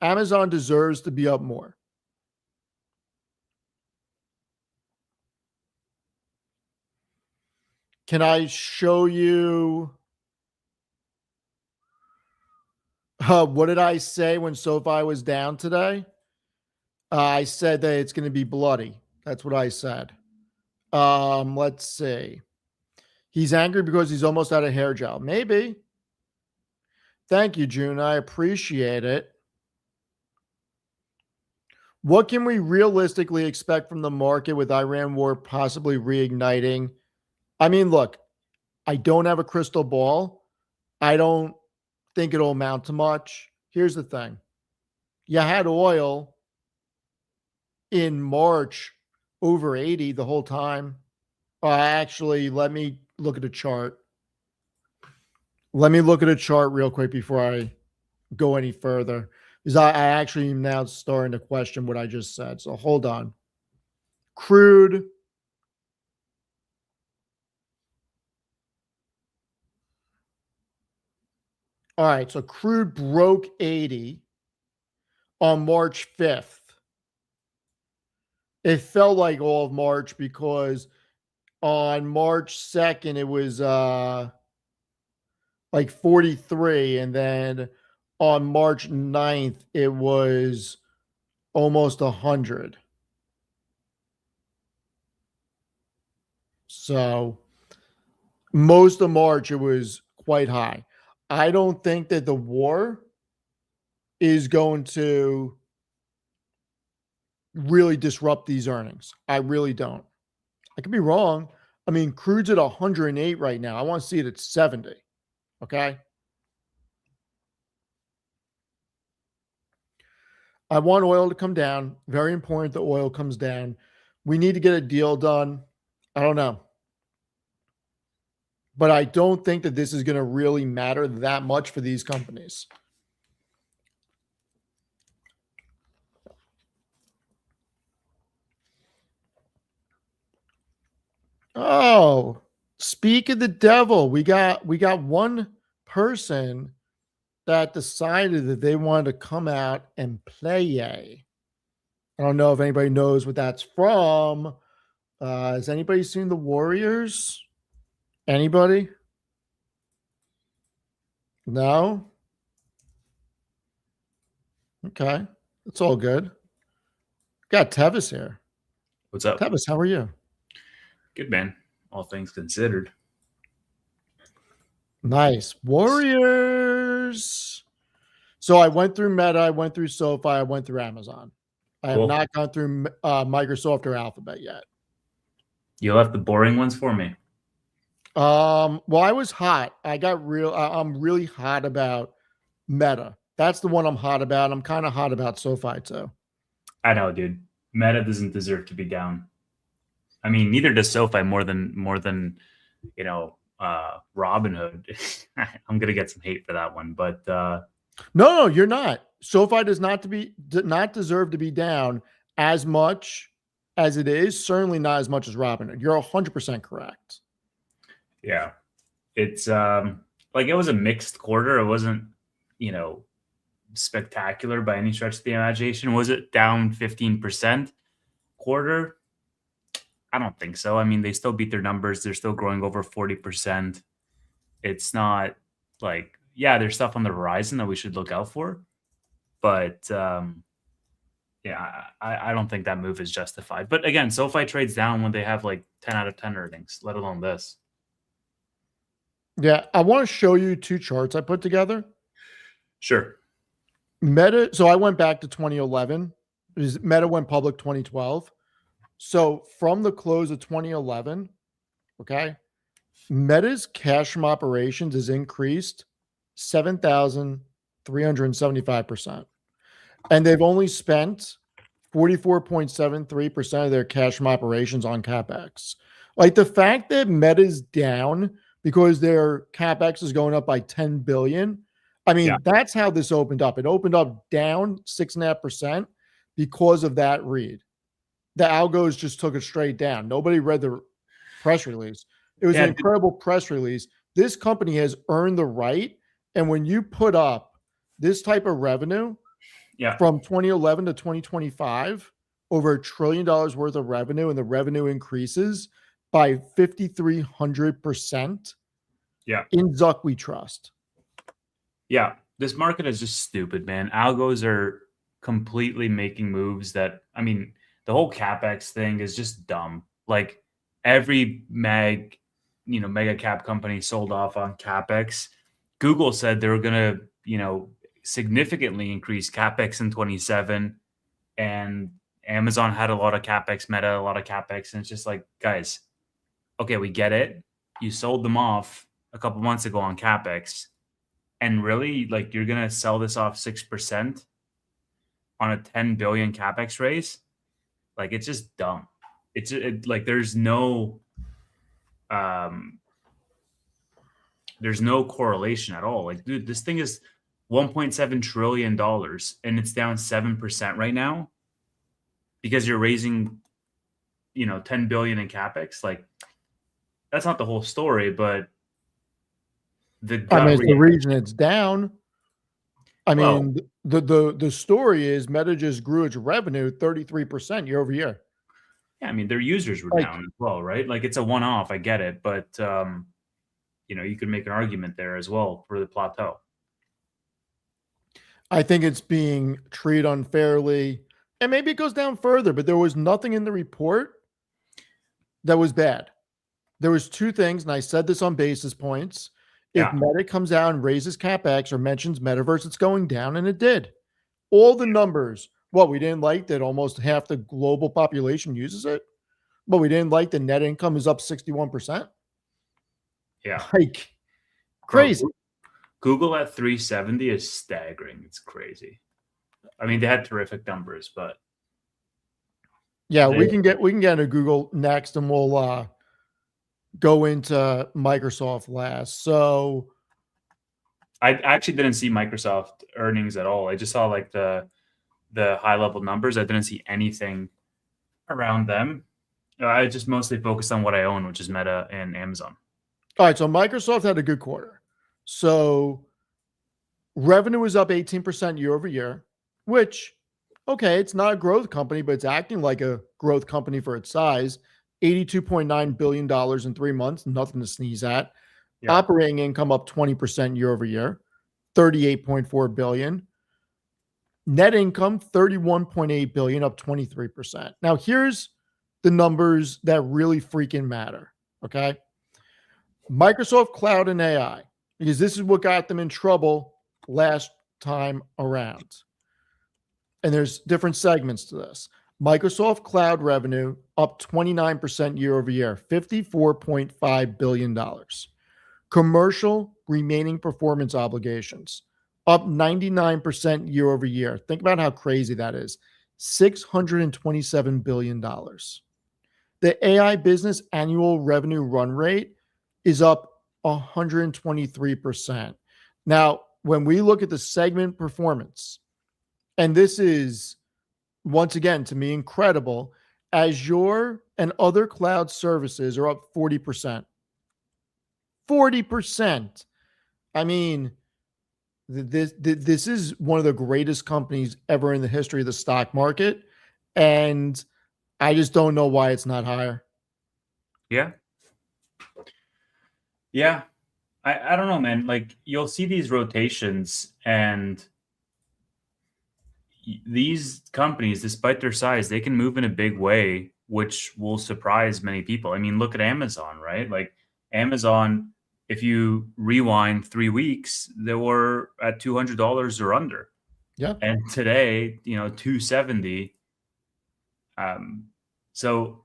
Amazon deserves to be up more. Can I show you? What did I say when SoFi was down today? I said that it's going to be bloody. That's what I said. Let's see. He's angry because he's almost out of hair gel. Maybe. Thank you, June. I appreciate it. What can we realistically expect from the market with Iran war possibly reigniting? I mean, look, I don't have a crystal ball. I don't think it'll amount to much. Here's the thing. You had oil in March over 80 the whole time. Actually, let me look at a chart. Let me look at a chart real quick before I go any further, because I actually am now starting to question what I just said. So hold on. Crude. All right. So crude broke 80 on March 5th. It felt like all of March because on March 2nd, it was like 43. And then on March 9th, it was almost 100. So most of March, it was quite high. I don't think that the war is going to really disrupt these earnings. I really don't. I could be wrong. I mean, crude's at 108 right now. I want to see it at 70. Okay. I want oil to come down. Very important that oil comes down. We need to get a deal done. I don't know. But I don't think that this is going to really matter that much for these companies. Oh, speak of the devil. We got one person that decided that they wanted to come out and play. I don't know if anybody knows what that's from. Has anybody seen the Warriors? Anybody? No? Okay. It's all good. Got Tevis here. What's up? Tevis, how are you? Good, man. All things considered. Nice. Warriors. So I went through Meta, I went through SoFi, I went through Amazon. I have Cool. not gone through Microsoft or Alphabet yet. You left the boring ones for me. Well, I was hot. I'm really hot about Meta. That's the one I'm hot about. I'm kind of hot about SoFi too. I know, dude. Meta doesn't deserve to be down. I mean, neither does SoFi more than Robinhood. I'm gonna get some hate for that one, but No, you're not. SoFi does not deserve to be down as much as it is. Certainly not as much as Robinhood. You're 100% correct. yeah, it's like it was a mixed quarter. It wasn't, spectacular by any stretch of the imagination. Was it down 15% quarter? I don't think so. I mean, they still beat their numbers. They're still growing over 40%. It's not like, yeah, there's stuff on the horizon that we should look out for. But yeah, I don't think that move is justified. But again, SoFi trades down when they have like 10 out of 10 earnings, let alone this. Yeah, I want to show you two charts I put together. Sure. Meta. So I went back to 2011. Meta went public 2012. So from the close of 2011, okay, Meta's cash from operations has increased 7,375%. And they've only spent 44.73% of their cash from operations on CapEx. Like the fact that Meta's down because their CapEx is going up by 10 billion. I mean, that's how this opened up. It opened up down 6.5% because of that read. The algos just took it straight down. Nobody read the press release. It was an incredible press release. This company has earned the right. And when you put up this type of revenue from 2011 to 2025, over $1 trillion worth of revenue, and the revenue increases by 5,300%. Yeah. In Zuck, we trust. Yeah. This market is just stupid, man. Algos are completely making moves that, I mean, the whole CapEx thing is just dumb. Like every mega cap company sold off on CapEx. Google said they were going to, significantly increase CapEx in 27, and Amazon had a lot of CapEx, Meta, a lot of CapEx. And it's just like, guys, okay, we get it. You sold them off a couple months ago on CapEx. And really, like, you're going to sell this off 6% on a 10 billion CapEx raise? Like, it's just dumb. Like, there's no there's no correlation at all. Like, dude, this thing is $1.7 trillion and it's down 7% right now because you're raising, 10 billion in capex. Like, that's not the whole story, but the I mean, gut it's the reaction. reason it's down. I Well, mean, the story is Meta just grew its revenue 33% year over year. yeah, I mean, their users were Like, down as well, right? Like, it's a one-off. I get it, but you could make an argument there as well for the plateau. I think it's being treated unfairly. And maybe it goes down further, but there was nothing in the report that was bad. There was two things, and I said this on basis points. If Yeah, Meta comes out and raises capex or mentions metaverse, it's going down, and it did. All the numbers. What we didn't like that almost half the global population uses it. But we didn't like the net income is up 61%. yeah, Like bro. crazy. Google at 370 is staggering. It's crazy. I mean, they had terrific numbers, but Yeah, they, we can get into Google next, and we'll go into Microsoft last. So I actually didn't see Microsoft earnings at all. I just saw like the high level numbers. I didn't see anything around them. I just mostly focused on what I own, which is Meta and Amazon. all right, so Microsoft had a good quarter. So revenue was up 18% year over year, which, okay, it's not a growth company, but it's acting like a growth company for its size. $82.9 billion in 3 months, nothing to sneeze at. Yeah, Operating income up 20% year over year, 38.4 billion. Net income 31.8 billion, up 23%. Now here's the numbers that really freaking matter. Okay. Microsoft Cloud and AI, because this is what got them in trouble last time around. And there's different segments to this. Microsoft Cloud revenue up 29% year over year, $54.5 billion. Commercial remaining performance obligations up 99% year over year. Think about how crazy that is. $627 billion. The AI business annual revenue run rate is up 123%. Now, when we look at the segment performance, and this is once again to me incredible, Azure and other cloud services are up 40%. 40%. I mean, this is one of the greatest companies ever in the history of the stock market. And I just don't know why it's not higher. yeah, yeah. I don't know, man. Like, you'll see these rotations, and these companies, despite their size, they can move in a big way, which will surprise many people. I mean, look at Amazon, right? Like, Amazon, if you rewind 3 weeks, they were at $200 or under, Yeah. and today, 270. So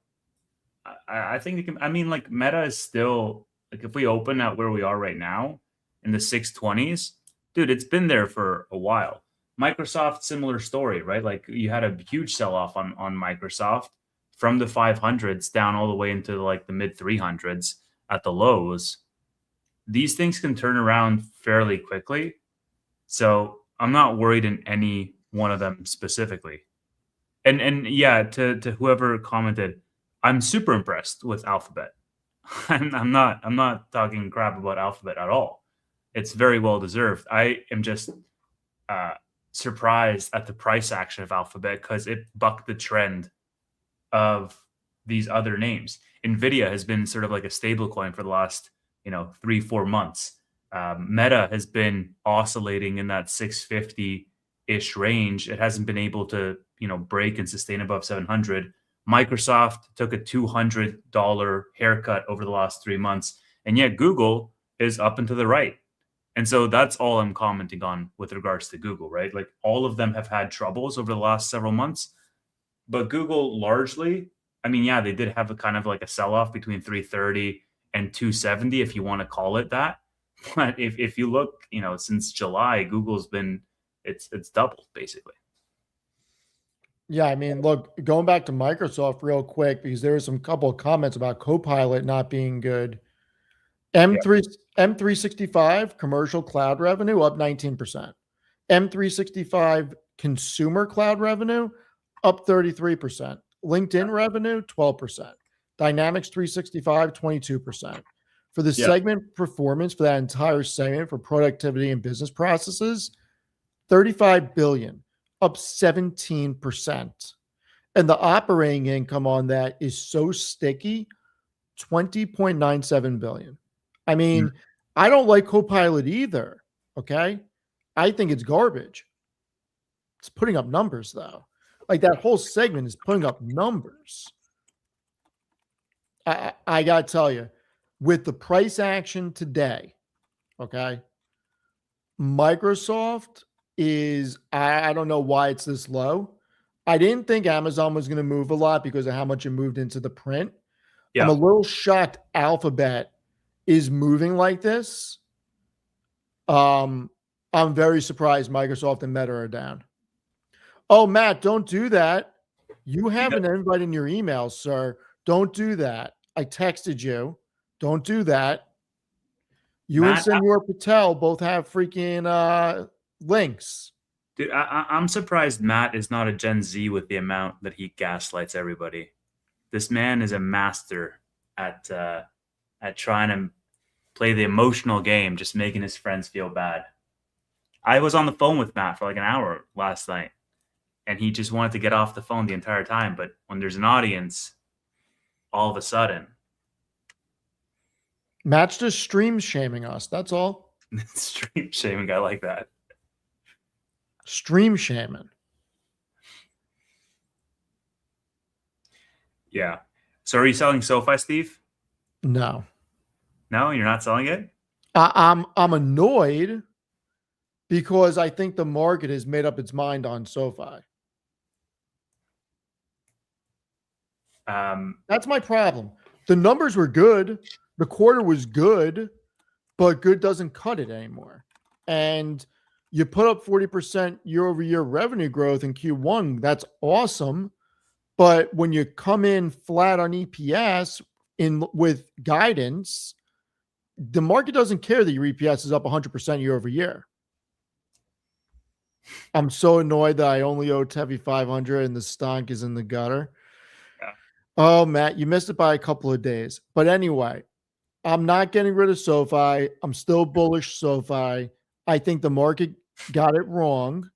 I think they can. I mean, like, Meta is still, like, if we open at where we are right now in the 620s, dude, it's been there for a while. Microsoft, similar story, right? Like, you had a huge sell off on Microsoft from the 500s down all the way into like the mid 300s at the lows. These things can turn around fairly quickly. So I'm not worried in any one of them specifically. And yeah, to whoever commented, I'm super impressed with Alphabet. I'm not talking crap about Alphabet at all. It's very well deserved. I am just uh, surprised at the price action of Alphabet because it bucked the trend of these other names. Nvidia has been sort of like a stable coin for the last 3-4 months. Meta has been oscillating in that 650-ish range. It hasn't been able to break and sustain above 700. Microsoft took a $200 haircut over the last 3 months, and yet Google is up and to the right. And so that's all I'm commenting on with regards to Google, right? Like, all of them have had troubles over the last several months, but Google largely, I mean, yeah, they did have a kind of like a sell off between 330 and 270, if you want to call it that. But if you look, since July, Google's been, it's doubled basically. Yeah, I mean, look, going back to Microsoft real quick, because there was some couple of comments about Copilot not being good. Yeah. M365 commercial cloud revenue up 19%. M365 consumer cloud revenue up 33%. LinkedIn revenue 12%. Dynamics 365 22%. For the Yeah. segment performance for that entire segment for productivity and business processes, 35 billion, up 17%. And the operating income on that is so sticky, 20.97 billion. I Mm. mean, I don't like Copilot either. Okay. I think it's garbage. It's putting up numbers though. Like that whole segment is putting up numbers. I got to tell you, with the price action today, okay, Microsoft is, I don't know why it's this low. I didn't think Amazon was going to move a lot because of how much it moved into the print. I'm a Yeah. little shocked Alphabet is moving like this. I'm very surprised Microsoft and Meta are down. Oh, Matt, don't do that. You have an invite in your email, sir. Don't do that. I texted you. Don't do that. You and Matt, Senor Patel both have freaking links. dude, I'm surprised Matt is not a Gen Z with the amount that he gaslights everybody. This man is a master at trying to play the emotional game, just making his friends feel bad. I was on the phone with Matt for like an hour last night, and he just wanted to get off the phone the entire time. But when there's an audience, all of a sudden, Matt's just stream shaming us. That's all. stream shaming, I like that. Stream shaming. Yeah. So are you selling SoFi, Steve? No. No, you're not selling it? I'm annoyed because I think the market has made up its mind on SoFi. That's my problem. The numbers were good. The quarter was good, but good doesn't cut it anymore. And you put up 40% year over year revenue growth in Q1. That's awesome. But when you come in flat on EPS in with guidance, the market doesn't care that your EPS is up 100% year over year. I'm so annoyed that I only owe Tevi 500 and the stonk is in the gutter. Yeah. Oh, Matt, you missed it by a couple of days. But anyway, I'm not getting rid of SoFi. I'm still bullish SoFi. I think the market got it wrong.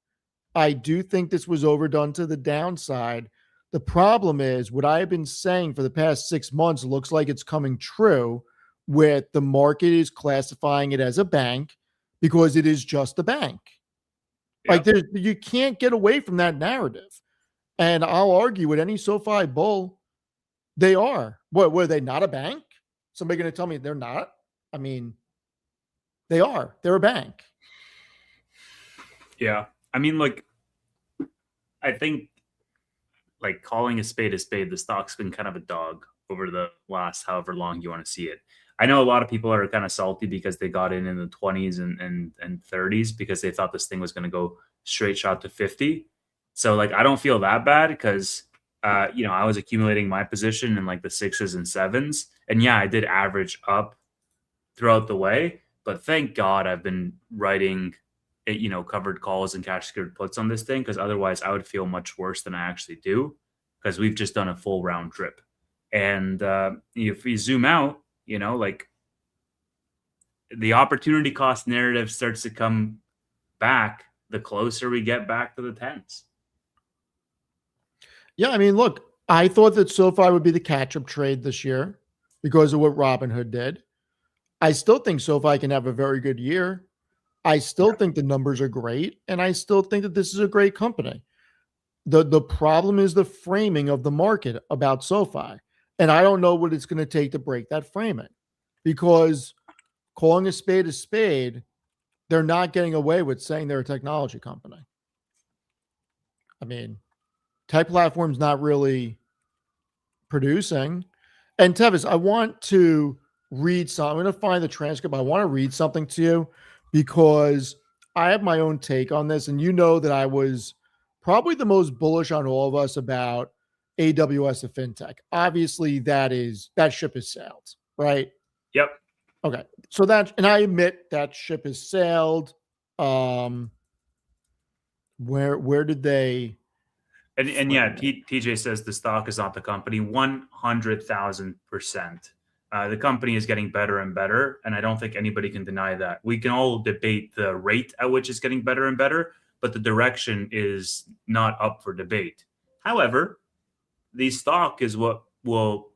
I do think this was overdone to the downside. The problem is what I have been saying for the past 6 months looks like it's coming true, with the market is classifying it as a bank because it is just a bank. Yeah. Like you can't get away from that narrative. And I'll argue with any SoFi bull, they are. What, were they not a bank? Somebody going to tell me they're not? I mean, they are. They're a bank. Yeah. I mean, like, I think like calling a spade, the stock's been kind of a dog over the last however long you want to see it. I know a lot of people are kind of salty because they got in the 20s and 30s because they thought this thing was going to go straight shot to 50. So like I don't feel that bad because I was accumulating my position in like the 6s and 7s, and yeah, I did average up throughout the way. But thank God I've been writing, covered calls and cash secured puts on this thing, because otherwise I would feel much worse than I actually do, because we've just done a full round trip. And if we zoom out, like the opportunity cost narrative starts to come back the closer we get back to the 10s. Yeah, I mean, look, I thought that SoFi would be the catch-up trade this year because of what Robinhood did. I still think SoFi can have a very good year. I still think the numbers are great, and I still think that this is a great company. The problem is the framing of the market about SoFi, and I don't know what it's going to take to break that framing, because calling a spade, they're not getting away with saying they're a technology company. I mean, tech platform's not really producing. And Tevis, I want to read some. I'm going to find the transcript. I want to read something to you because I have my own take on this. And you know that I was probably the most bullish on all of us about AWS of fintech. Obviously, that ship has sailed, right? Yep. Okay. So that, and I admit that ship has sailed. Um, where did they? And yeah, TJ says the stock is not the company. 100,000%. The company is getting better and better, and I don't think anybody can deny that. We can all debate the rate at which it's getting better and better, but the direction is not up for debate. However, the stock is what will,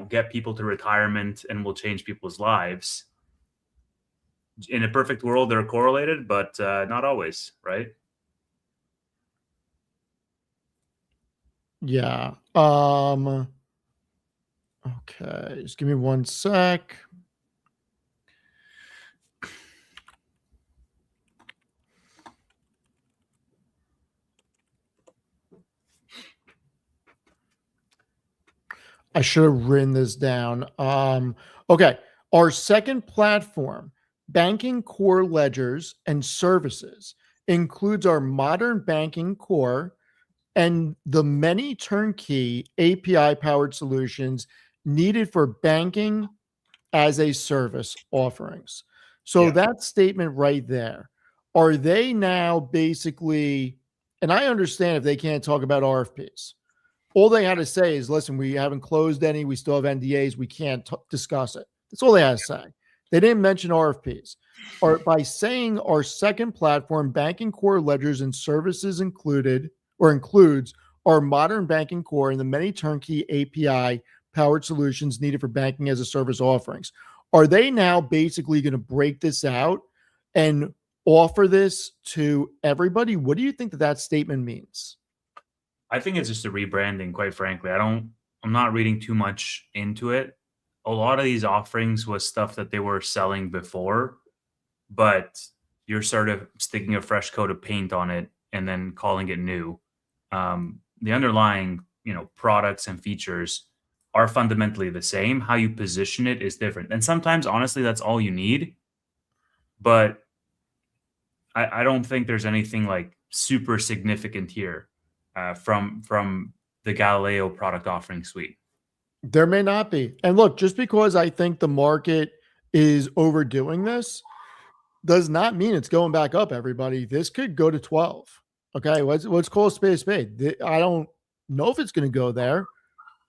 get people to retirement and will change people's lives. In a perfect world, they're correlated, but not always, right? Yeah. Okay. Just give me one sec. I should have written this down. Okay. Our second platform, banking core ledgers and services, includes our modern banking core and the many turnkey API powered solutions needed for banking as a service offerings. So Yeah. that statement right there, are they now basically, and I understand if they can't talk about RFPs, all they had to say is, listen, we haven't closed any. We still have NDAs. We can't discuss it. That's all they had to say. They didn't mention RFPs. Or by saying our second platform, banking core ledgers and services included or includes our modern banking core and the many turnkey API powered solutions needed for banking as a service offerings. Are they now basically going to break this out and offer this to everybody? What do you think that statement means? I think it's just a rebranding, quite frankly. I'm not reading too much into it. A lot of these offerings was stuff that they were selling before, but you're sort of sticking a fresh coat of paint on it and then calling it new. The underlying, products and features are fundamentally the same. How you position it is different. And sometimes, honestly, that's all you need. But I don't think there's anything like super significant here from the Galileo product offering suite. There may not be. And look, just because I think the market is overdoing this does not mean it's going back up, everybody. This could go to 12. Okay. Let's call a spade a spade. I don't know if it's going to go there,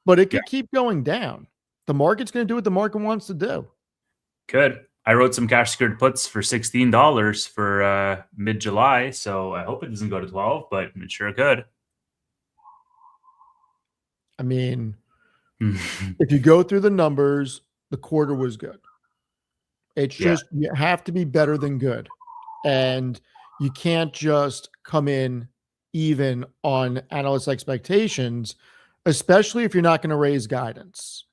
but it Yeah, could keep going down. The market's going to do what the market wants to do. could. I wrote some cash secured puts for $16 for mid July, so I hope it doesn't go to 12, but it sure could. I mean, if you go through the numbers, the quarter was good. It's Yeah, just you have to be better than good. And you can't just come in even on analyst expectations, especially if you're not going to raise guidance.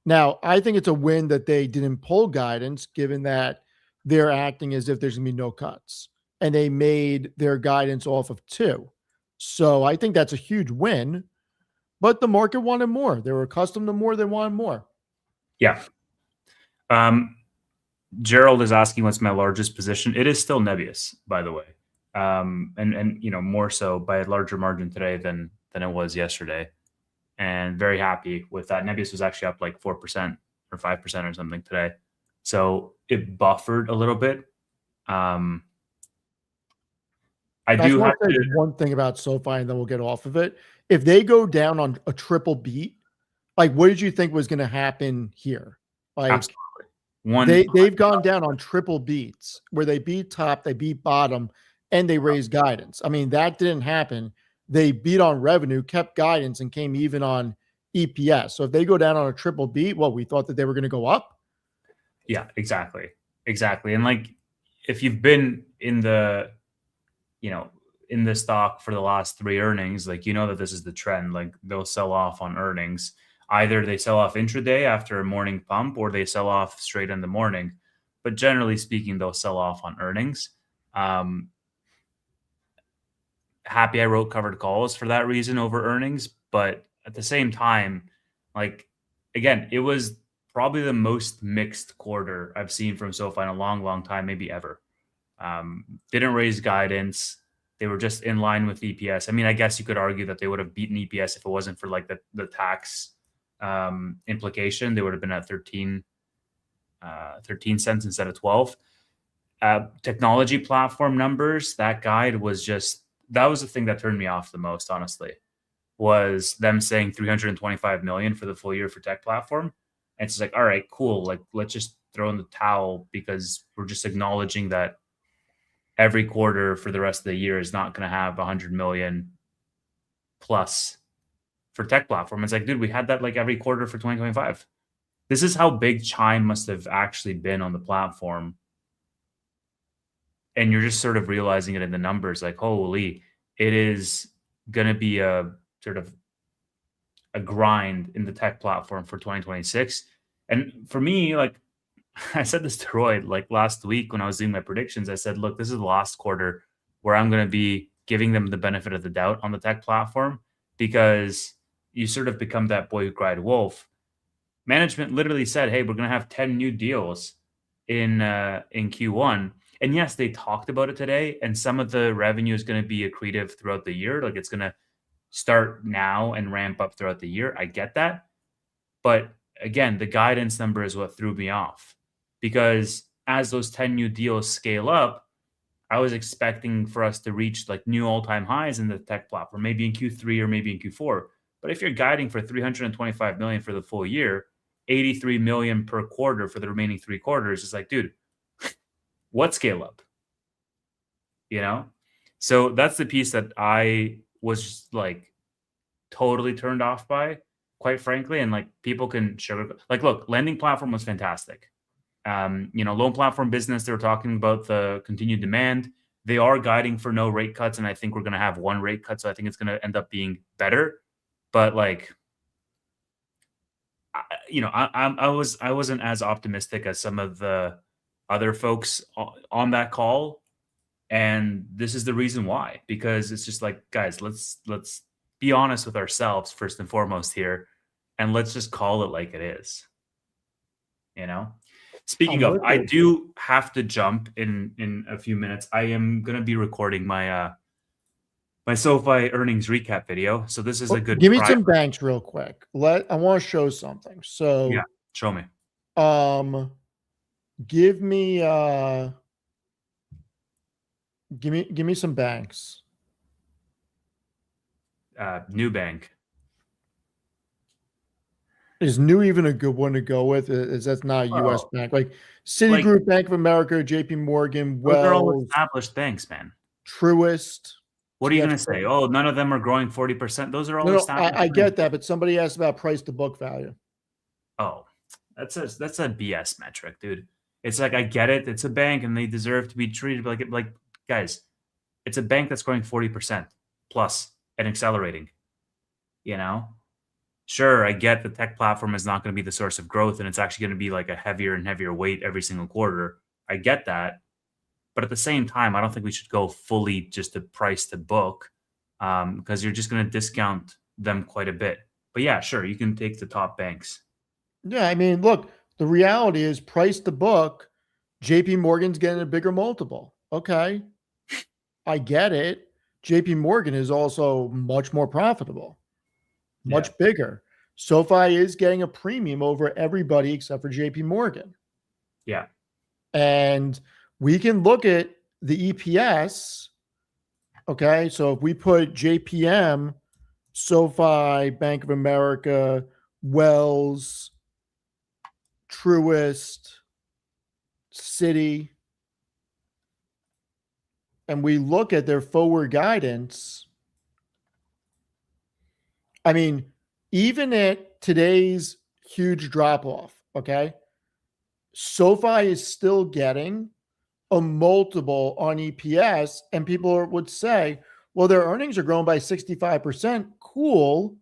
Now, I think it's a win that they didn't pull guidance, given that they're acting as if there's going to be no cuts and they made their guidance off of two. So I think that's a huge win, but the market wanted more. They were accustomed to more, they wanted more. yeah. Gerald is asking what's my largest position. It is still Nebius, by the way, and more so by a larger margin today than it was yesterday, and very happy with that. Nebius was actually up like 4% or 5% or something today, so it buffered a little bit. I I just do want have to say to one thing about SoFi and then we'll get off of it. If they go down on a triple beat, like what did you think was going to happen here? Like absolutely one. they've gone down on triple beats where they beat top, they beat bottom, and they raised guidance. I mean, that didn't happen. They beat on revenue, kept guidance, and came even on EPS. So if they go down on a triple beat, well, we thought that they were going to go up. Yeah, exactly, and like if you've been in the in the stock for the last three earnings, like that this is the trend. Like they'll sell off on earnings. Either they sell off intraday after a morning pump, or they sell off straight in the morning. But generally speaking, they'll sell off on earnings. Happy I wrote covered calls for that reason over earnings. But at the same time, like again, it was probably the most mixed quarter I've seen from SoFi in a long, long time, maybe ever. Didn't raise guidance. They were just in line with EPS. I mean, I guess you could argue that they would have beaten EPS if it wasn't for like the tax implication. They would have been at 13 13 cents instead of 12. Technology platform numbers, that guide was that was the thing that turned me off the most, honestly, was them saying 325 million for the full year for tech platform. And it's like, all right, cool. Like, let's just throw in the towel because we're just acknowledging that every quarter for the rest of the year is not going to have 100 million plus for tech platform. It's like, dude, we had that like every quarter for 2025. This is how big Chime must have actually been on the platform. And you're just sort of realizing it in the numbers, like, holy, it is going to be a sort of a grind in the tech platform for 2026. And for me, like, I said this to Roy like last week when I was doing my predictions. I said, look, this is the last quarter where I'm going to be giving them the benefit of the doubt on the tech platform, because you sort of become that boy who cried wolf. Management literally said, hey, we're going to have 10 new deals in Q1. And yes, they talked about it today, and some of the revenue is going to be accretive throughout the year. Like, it's going to start now and ramp up throughout the year. I get that. But again, the guidance number is what threw me off, because as those 10 new deals scale up, I was expecting for us to reach like new all-time highs in the tech platform, maybe in Q3 or maybe in Q4. But if you're guiding for 325 million for the full year, 83 million per quarter for the remaining 3 quarters, it's like, dude, what scale up? You know? So that's the piece that I was like totally turned off by, quite frankly. And like, people can sugarcoat. Like, look, lending platform was fantastic. Loan platform business, they were talking about the continued demand. They are guiding for no rate cuts, and I think we're going to have 1 rate cut. So I think it's going to end up being better. But like, I wasn't as optimistic as some of the other folks on that call, and this is the reason why. Because it's just like, guys, let's be honest with ourselves first and foremost here, and let's just call it like it is. Speaking of, I do have to jump in a few minutes. I am going to be recording my my SoFi earnings recap video. So this is a good. Give me some banks real quick. I want to show something. So yeah, show me. Give me some banks. New bank. Is New even a good one to go with? Is that's not a U.S. bank? Like Citigroup, like, Bank of America, J.P. Morgan, Wells. Those are all established banks, man. Truist. What are you going to say? Oh, none of them are growing 40%. Those are all established. I get that, but somebody asked about price to book value. Oh, that's a BS metric, dude. It's like, I get it. It's a bank, and they deserve to be treated like guys. It's a bank that's growing 40% plus and accelerating. Sure, I get the tech platform is not going to be the source of growth, and it's actually going to be like a heavier and heavier weight every single quarter. I get that. But at the same time, I don't think we should go fully just to price to book, because you're just going to discount them quite a bit. But yeah, sure, you can take the top banks. Yeah, I mean, look, the reality is price to book, JP Morgan's getting a bigger multiple. Okay, I get it. JP Morgan is also much more profitable, much bigger. SoFi is getting a premium over everybody except for JP Morgan. Yeah. And we can look at the EPS. Okay, so if we put JPM, SoFi, Bank of America, Wells, Truist, Citi, and we look at their forward guidance, I mean, even at today's huge drop-off, okay, SoFi is still getting a multiple on EPS, and people would say, well, their earnings are growing by 65%. Cool.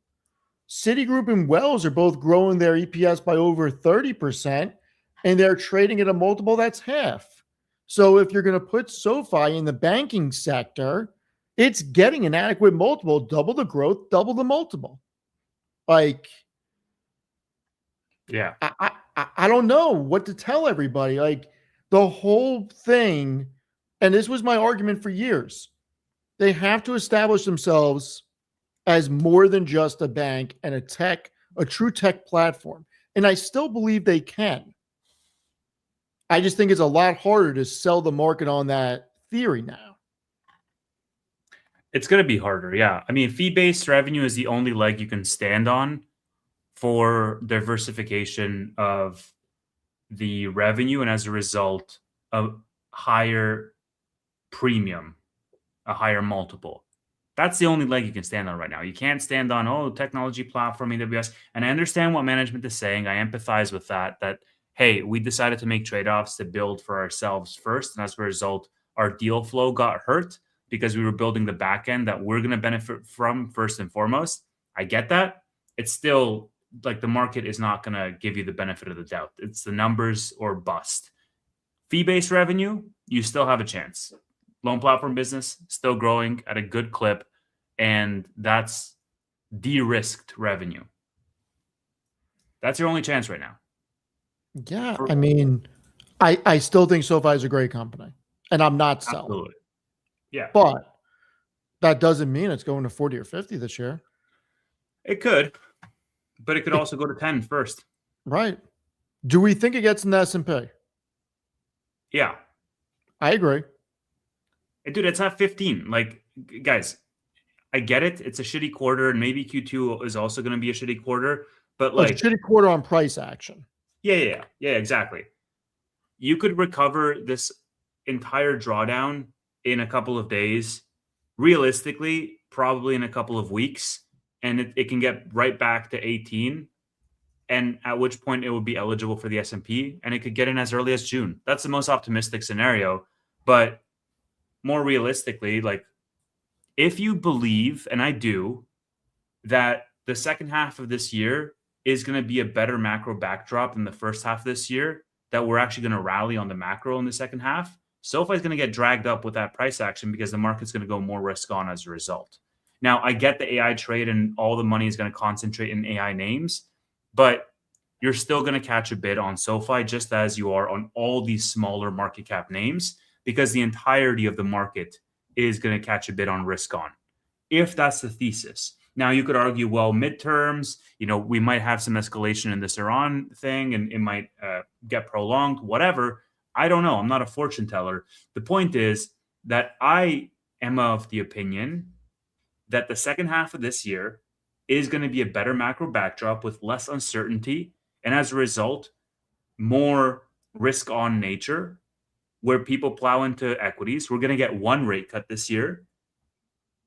Citigroup and Wells are both growing their EPS by over 30%, and they're trading at a multiple that's half. So if you're going to put SoFi in the banking sector, it's getting an adequate multiple, double the growth, double the multiple. Like, yeah, I don't know what to tell everybody. Like, the whole thing, and this was my argument for years, they have to establish themselves as more than just a bank and a true tech platform. And I still believe they can. I just think it's a lot harder to sell the market on that theory now. It's going to be harder. Yeah. I mean, fee-based revenue is the only leg you can stand on for diversification of the revenue. And as a result, a higher premium, a higher multiple. That's the only leg you can stand on right now. You can't stand on, oh, technology platform, AWS. And I understand what management is saying. I empathize with that, hey, we decided to make trade-offs to build for ourselves first. And as a result, our deal flow got hurt because we were building the back end that we're going to benefit from first and foremost. I get that. It's still like the market is not going to give you the benefit of the doubt. It's the numbers or bust. Fee-based revenue, you still have a chance. Loan platform business still growing at a good clip, and that's de-risked revenue. That's your only chance right now. Yeah, I mean, I still think SoFi is a great company, and I'm not selling. Absolutely. Yeah. But that doesn't mean it's going to 40 or 50 this year. It could, but it could also go to 10 first. Right. Do we think it gets in the S&P? Yeah. I agree. Dude, it's at 15. Like, guys, I get it. It's a shitty quarter, and maybe Q2 is also going to be a shitty quarter. But like, a shitty quarter on price action. Yeah, exactly. You could recover this entire drawdown in a couple of days. Realistically, probably in a couple of weeks, and it can get right back to 18. And at which point it would be eligible for the S&P, and it could get in as early as June. That's the most optimistic scenario. But more realistically, like, if you believe, and I do, that the second half of this year is going to be a better macro backdrop than the first half of this year, that we're actually going to rally on the macro in the second half, SoFi is going to get dragged up with that price action because the market's going to go more risk on as a result. Now, I get the AI trade and all the money is going to concentrate in AI names, but you're still going to catch a bid on SoFi just as you are on all these smaller market cap names, because the entirety of the market is going to catch a bid on risk on, if that's the thesis. Now, you could argue, well, midterms, we might have some escalation in this Iran thing and it might get prolonged, whatever. I don't know. I'm not a fortune teller. The point is that I am of the opinion that the second half of this year is going to be a better macro backdrop with less uncertainty. And as a result, more risk on nature, where people plow into equities. We're going to get one rate cut this year,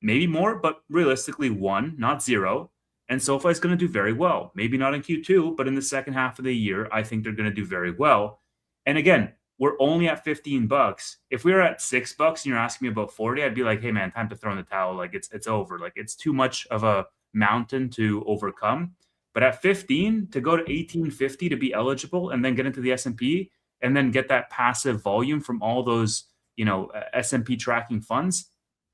maybe more, but realistically one, not zero. And SoFi is going to do very well. Maybe not in Q2, but in the second half of the year, I think they're going to do very well. And again, we're only at $15. If we were at $6 and you're asking me about 40, I'd be like, hey man, time to throw in the towel. Like it's over. Like it's too much of a mountain to overcome. But at 15, to go to 1850 to be eligible and then get into the S&P and then get that passive volume from all those, S&P tracking funds,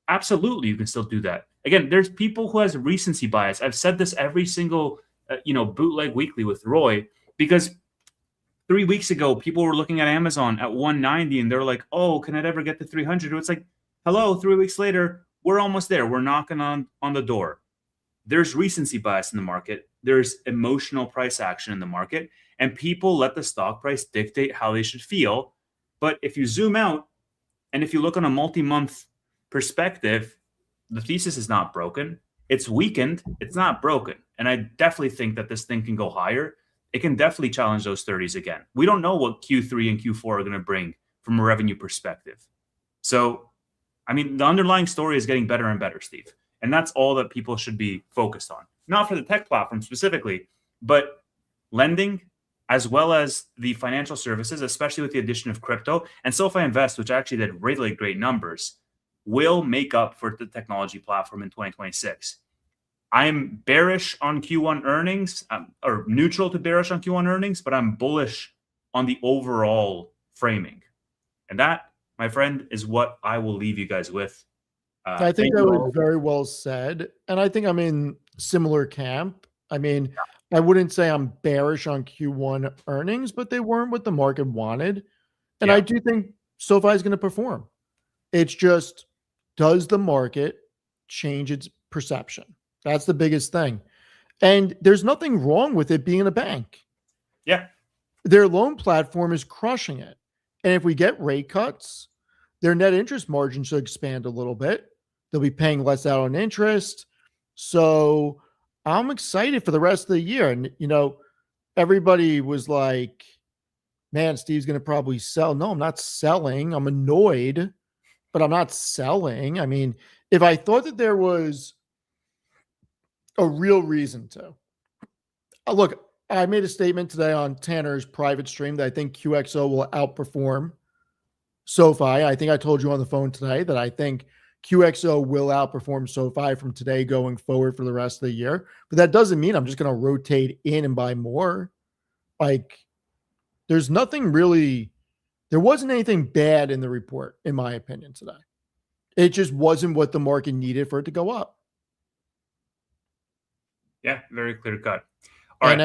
absolutely, you can still do that. Again, there's people who has recency bias. I've said this every single, bootleg weekly with Roy, because 3 weeks ago, people were looking at Amazon at 190 and they're like, oh, can it ever get to 300? It's like, hello, 3 weeks later, we're almost there. We're knocking on the door. There's recency bias in the market. There's emotional price action in the market, and people let the stock price dictate how they should feel. But if you zoom out and if you look on a multi-month perspective, the thesis is not broken. It's weakened. It's not broken. And I definitely think that this thing can go higher. It can definitely challenge those 30s again. We don't know what Q3 and Q4 are going to bring from a revenue perspective. So, I mean, the underlying story is getting better and better, Steve. And that's all that people should be focused on. Not for the tech platform specifically, but lending as well as the financial services, especially with the addition of crypto. And SoFi Invest, which actually did really great numbers, will make up for the technology platform in 2026. I'm bearish on Q1 earnings, or neutral to bearish on Q1 earnings, but I'm bullish on the overall framing. And that, my friend, is what I will leave you guys with. I think that was very well said. And I think I'm in similar camp. I mean, I wouldn't say I'm bearish on Q1 earnings, but they weren't what the market wanted. And I do think SoFi is going to perform. It's just, does the market change its perception? That's the biggest thing. And there's nothing wrong with it being a bank. Yeah. Their loan platform is crushing it. And if we get rate cuts, their net interest margin should expand a little bit. They'll be paying less out on interest. So I'm excited for the rest of the year. And, everybody was like, man, Steve's going to probably sell. No, I'm not selling. I'm annoyed, but I'm not selling. I mean, if I thought that there was a real reason to, look, I made a statement today on Tanner's private stream that I think QXO will outperform SoFi. I think I told you on the phone today that I think QXO will outperform SoFi from today going forward for the rest of the year. But that doesn't mean I'm just going to rotate in and buy more. Like, there wasn't anything bad in the report, in my opinion, today. It just wasn't what the market needed for it to go up. Yeah, very clear cut. All right,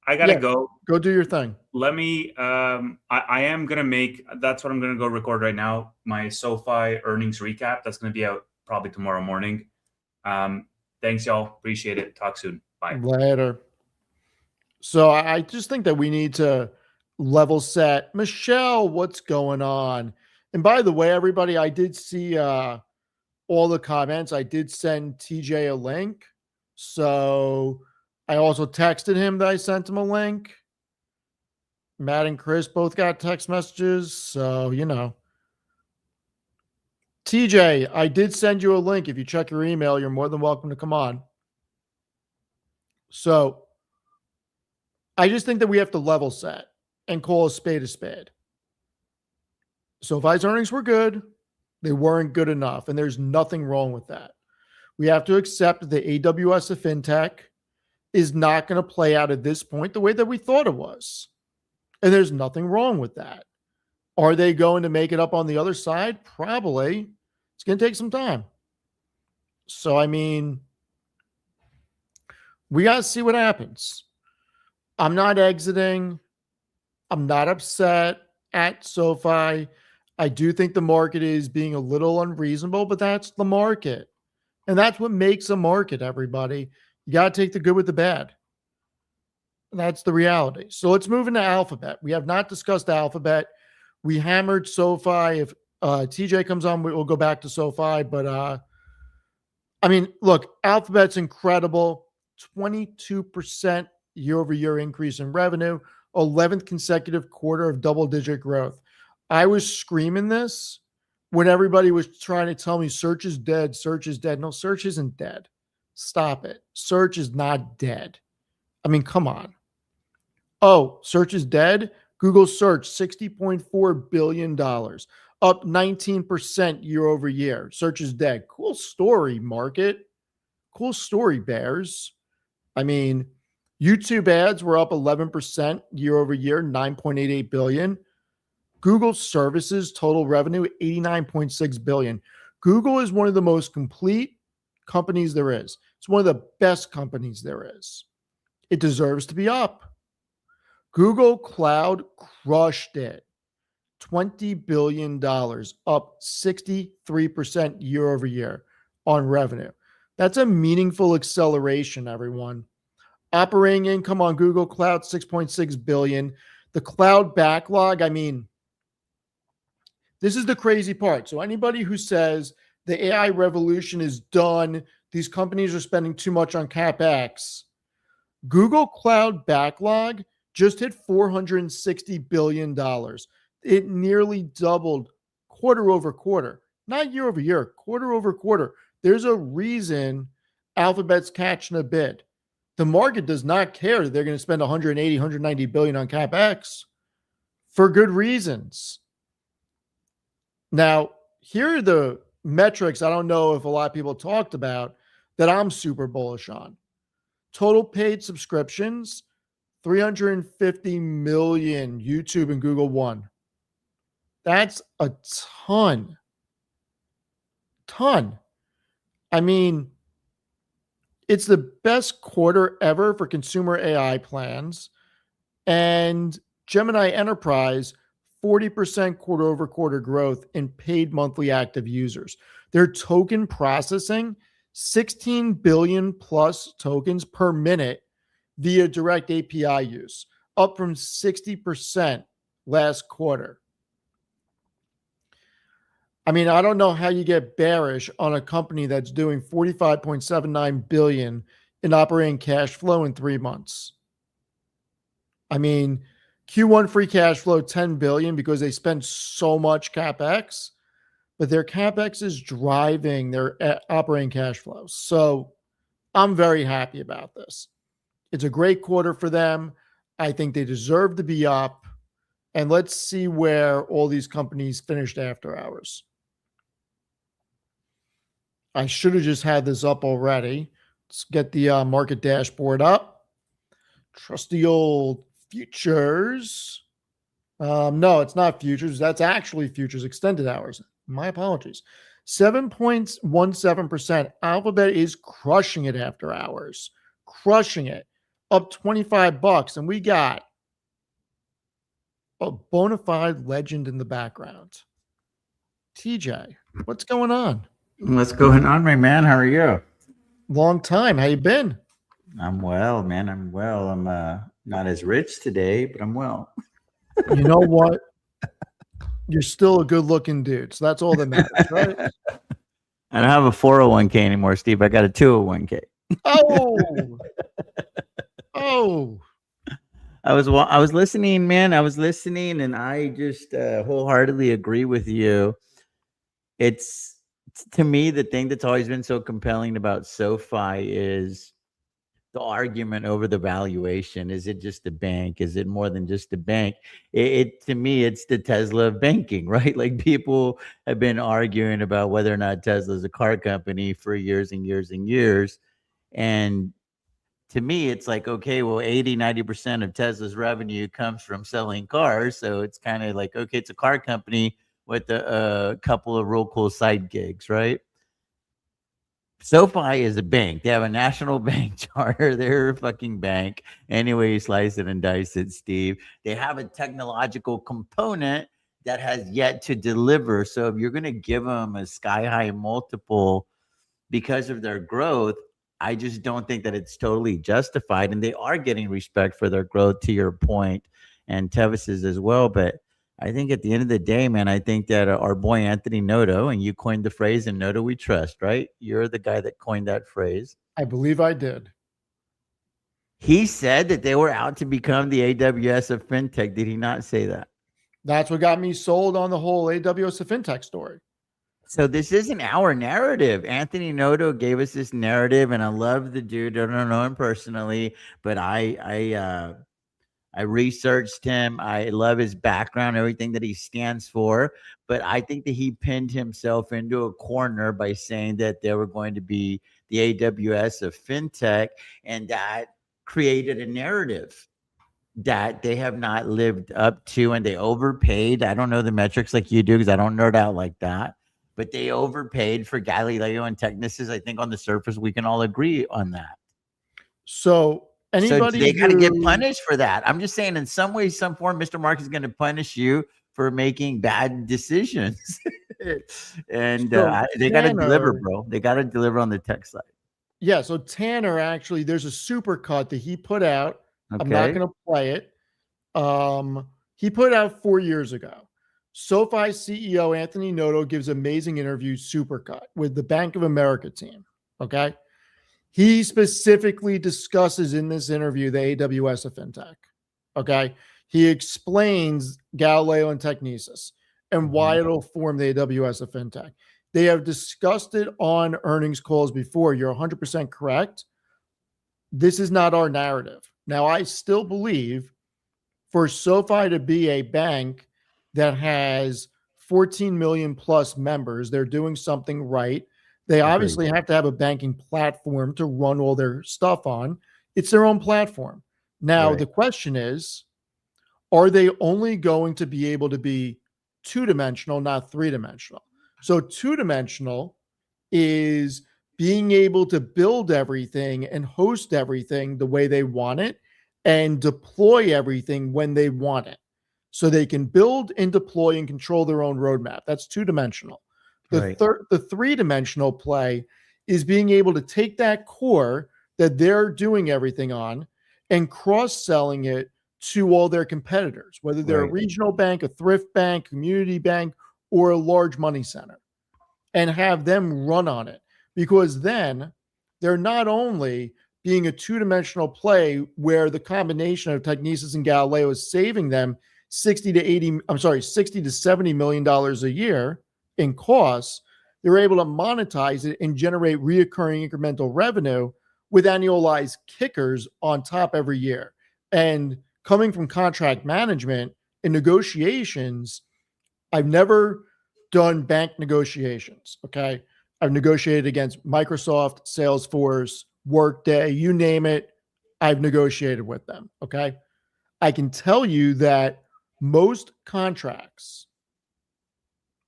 I gotta go. Go do your thing. Let me. I am gonna make. That's what I'm gonna go record right now. My SoFi earnings recap. That's gonna be out probably tomorrow morning. Thanks, y'all. Appreciate it. Talk soon. Bye. Later. So I just think that we need to level set. Michelle, what's going on? And by the way, everybody, I did see all the comments. I did send TJ a link. So I also texted him that I sent him a link. Matt and Chris both got text messages. So, TJ, I did send you a link. If you check your email, you're more than welcome to come on. So I just think that we have to level set and call a spade a spade. SoFi's earnings were good. They weren't good enough, and there's nothing wrong with that. We have to accept that the AWS of fintech is not going to play out at this point the way that we thought it was. And there's nothing wrong with that. Are they going to make it up on the other side? Probably. It's going to take some time. So, I mean, we got to see what happens. I'm not exiting. I'm not upset at SoFi. I do think the market is being a little unreasonable, but that's the market. And that's what makes a market, everybody. You got to take the good with the bad. And that's the reality. So let's move into Alphabet. We have not discussed Alphabet. We hammered SoFi. If TJ comes on, we'll go back to SoFi. But, I mean, look, Alphabet's incredible. 22% year-over-year increase in revenue. 11th consecutive quarter of double-digit growth. I was screaming this when everybody was trying to tell me search is dead, search is dead. No, search isn't dead. Stop it. Search is not dead. I mean, come on. Oh, search is dead? Google search, $60.4 billion, up 19% year over year. Search is dead. Cool story, market. Cool story, bears. I mean, YouTube ads were up 11% year over year, 9.88 billion. Google services total revenue, 89.6 billion. Google is one of the most complete companies there is. It's one of the best companies there is. It deserves to be up. Google Cloud crushed it. $20 billion, up 63% year over year on revenue. That's a meaningful acceleration, everyone. Operating income on Google Cloud, 6.6 billion. The cloud backlog, I mean, this is the crazy part. So anybody who says the AI revolution is done, these companies are spending too much on CapEx, Google Cloud backlog just hit $460 billion. It nearly doubled quarter over quarter, not year over year, quarter over quarter. There's a reason Alphabet's catching a bid. The market does not care that they're going to spend 180, 190 billion on CapEx for good reasons. Now, here are the metrics I don't know if a lot of people talked about that I'm super bullish on. Total paid subscriptions, 350 million YouTube and Google One. That's a ton. I mean, it's the best quarter ever for consumer AI plans. And Gemini Enterprise, 40% quarter over quarter growth in paid monthly active users. Their token processing, 16 billion plus tokens per minute via direct API use, up from 60% last quarter. I mean, I don't know how you get bearish on a company that's doing 45.79 billion in operating cash flow in 3 months. I mean, Q1 free cash flow 10 billion because they spent so much capex, but their capex is driving their operating cash flow. So I'm very happy about this. It's a great quarter for them. I think they deserve to be up. And let's see where all these companies finished after hours. I should have just had this up already. Let's get the market dashboard up. Trusty old futures. No, it's not futures. That's actually futures extended hours. My apologies. 7.17%. Alphabet is crushing it after hours. Crushing it. Up $25. And we got a bona fide legend in the background. TJ, what's going on? What's going on, my man? How are you? Long time. How you been? I'm well, man. I'm well. I'm not as rich today, but I'm well. You know what? You're still a good-looking dude, so that's all that matters, right? I don't have a 401k anymore, Steve. I got a 201k. Oh, oh. I was listening, man. I was listening, and I just wholeheartedly agree with you. It's to me the thing that's always been so compelling about SoFi is the argument over the valuation. Is it just a bank? Is it more than just a bank? It to me, it's the Tesla of banking, right? Like people have been arguing about whether or not Tesla is a car company for years and years and years. And to me, it's like, okay, well, 80-90% of Tesla's revenue comes from selling cars. So it's kind of like, okay, it's a car company with a couple of real cool side gigs, right? SoFi is a bank. They have a national bank charter. They're a fucking bank. Anyway, you slice it and dice it, Steve. They have a technological component that has yet to deliver. So if you're going to give them a sky-high multiple because of their growth, I just don't think that it's totally justified. And they are getting respect for their growth, to your point, and Tevis's as well. But I think at the end of the day, man, I think that our boy Anthony Noto, and you coined the phrase, and Noto we trust, right? You're the guy that coined that phrase. I believe I did. He said that they were out to become the AWS of fintech. Did he not say that? That's what got me sold on the whole AWS of fintech story. So this isn't our narrative. Anthony Noto gave us this narrative, and I love the dude. I don't know him personally, but I researched him. I love his background, everything that he stands for. But I think that he pinned himself into a corner by saying that they were going to be the AWS of fintech, and that created a narrative that they have not lived up to, and they overpaid. I don't know the metrics like you do because I don't nerd out like that. But they overpaid for Galileo and Technisys. I think on the surface, we can all agree on that. So anybody they got to get punished for that. I'm just saying, in some way, some form, Mr. Mark is going to punish you for making bad decisions. And they got to deliver, bro. They got to deliver on the tech side. Yeah. So Tanner, actually, there's a super cut that he put out. Okay. I'm not going to play it. He put out 4 years ago. SoFi CEO Anthony Noto gives amazing interview supercut with the Bank of America team. Okay. He specifically discusses in this interview the AWS of fintech. Okay. He explains Galileo and Technisys and why it'll form the AWS of fintech. They have discussed it on earnings calls before. You're 100% correct. This is not our narrative. Now, I still believe for SoFi to be a bank that has 14 million plus members, they're doing something right. They obviously have to have a banking platform to run all their stuff on. It's their own platform. Now, the question is, are they only going to be able to be two-dimensional, not three-dimensional? So two-dimensional is being able to build everything and host everything the way they want it and deploy everything when they want it. So they can build and deploy and control their own roadmap. That's two-dimensional. The three-dimensional play is being able to take that core that they're doing everything on and cross-selling it to all their competitors, whether they're a regional bank, a thrift bank, community bank, or a large money center and have them run on it, because then they're not only being a two-dimensional play where the combination of Technesis and Galileo is saving them 60 to 70 million dollars a year in costs, they're able to monetize it and generate reoccurring incremental revenue with annualized kickers on top every year. And coming from contract management and negotiations, I've never done bank negotiations. Okay. I've negotiated against Microsoft, Salesforce, Workday, you name it. I've negotiated with them. Okay. I can tell you that most contracts,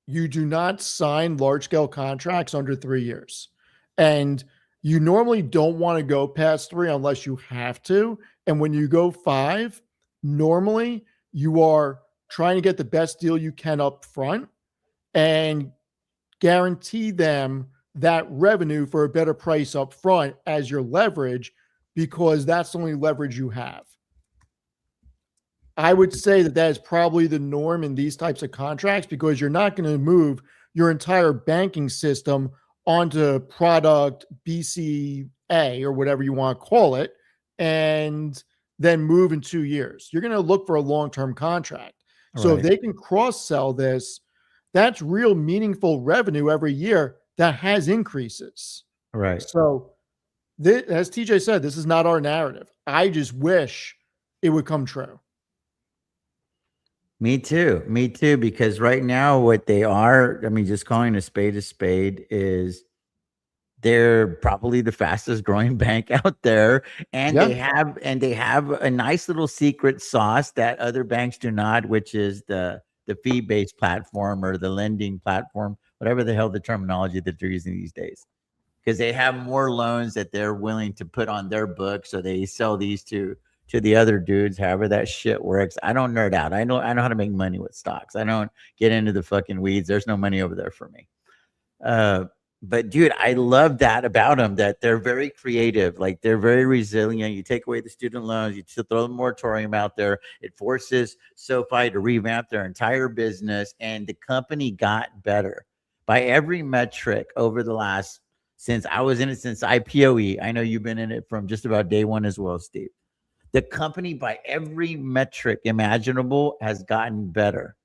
you do not sign large scale contracts under 3 years. And you normally don't want to go past 3 unless you have to. And when you go 5, normally you are trying to get the best deal you can up front and guarantee them that revenue for a better price up front as your leverage, because that's the only leverage you have. I would say that is probably the norm in these types of contracts, because you're not going to move your entire banking system onto product BCA or whatever you want to call it, and then move in 2 years. You're going to look for a long-term contract. So if they can cross-sell this, that's real meaningful revenue every year that has increases. Right. So this, as TJ said, this is not our narrative. I just wish it would come true. Me too, because right now what they are, I mean, just calling a spade is they're probably the fastest growing bank out there. And they have a nice little secret sauce that other banks do not, which is the fee-based platform or the lending platform, whatever the hell the terminology that they're using these days. Because they have more loans that they're willing to put on their book, so they sell these to the other dudes, however that shit works. I don't nerd out. I know how to make money with stocks. I don't get into the fucking weeds. There's no money over there for me. But dude, I love that about them, that they're very creative. Like, they're very resilient. You take away the student loans, you throw the moratorium out there. It forces SoFi to revamp their entire business, and the company got better by every metric over the last, since I was in it since IPOE. I know you've been in it from just about day one as well, Steve. The company, by every metric imaginable, has gotten better.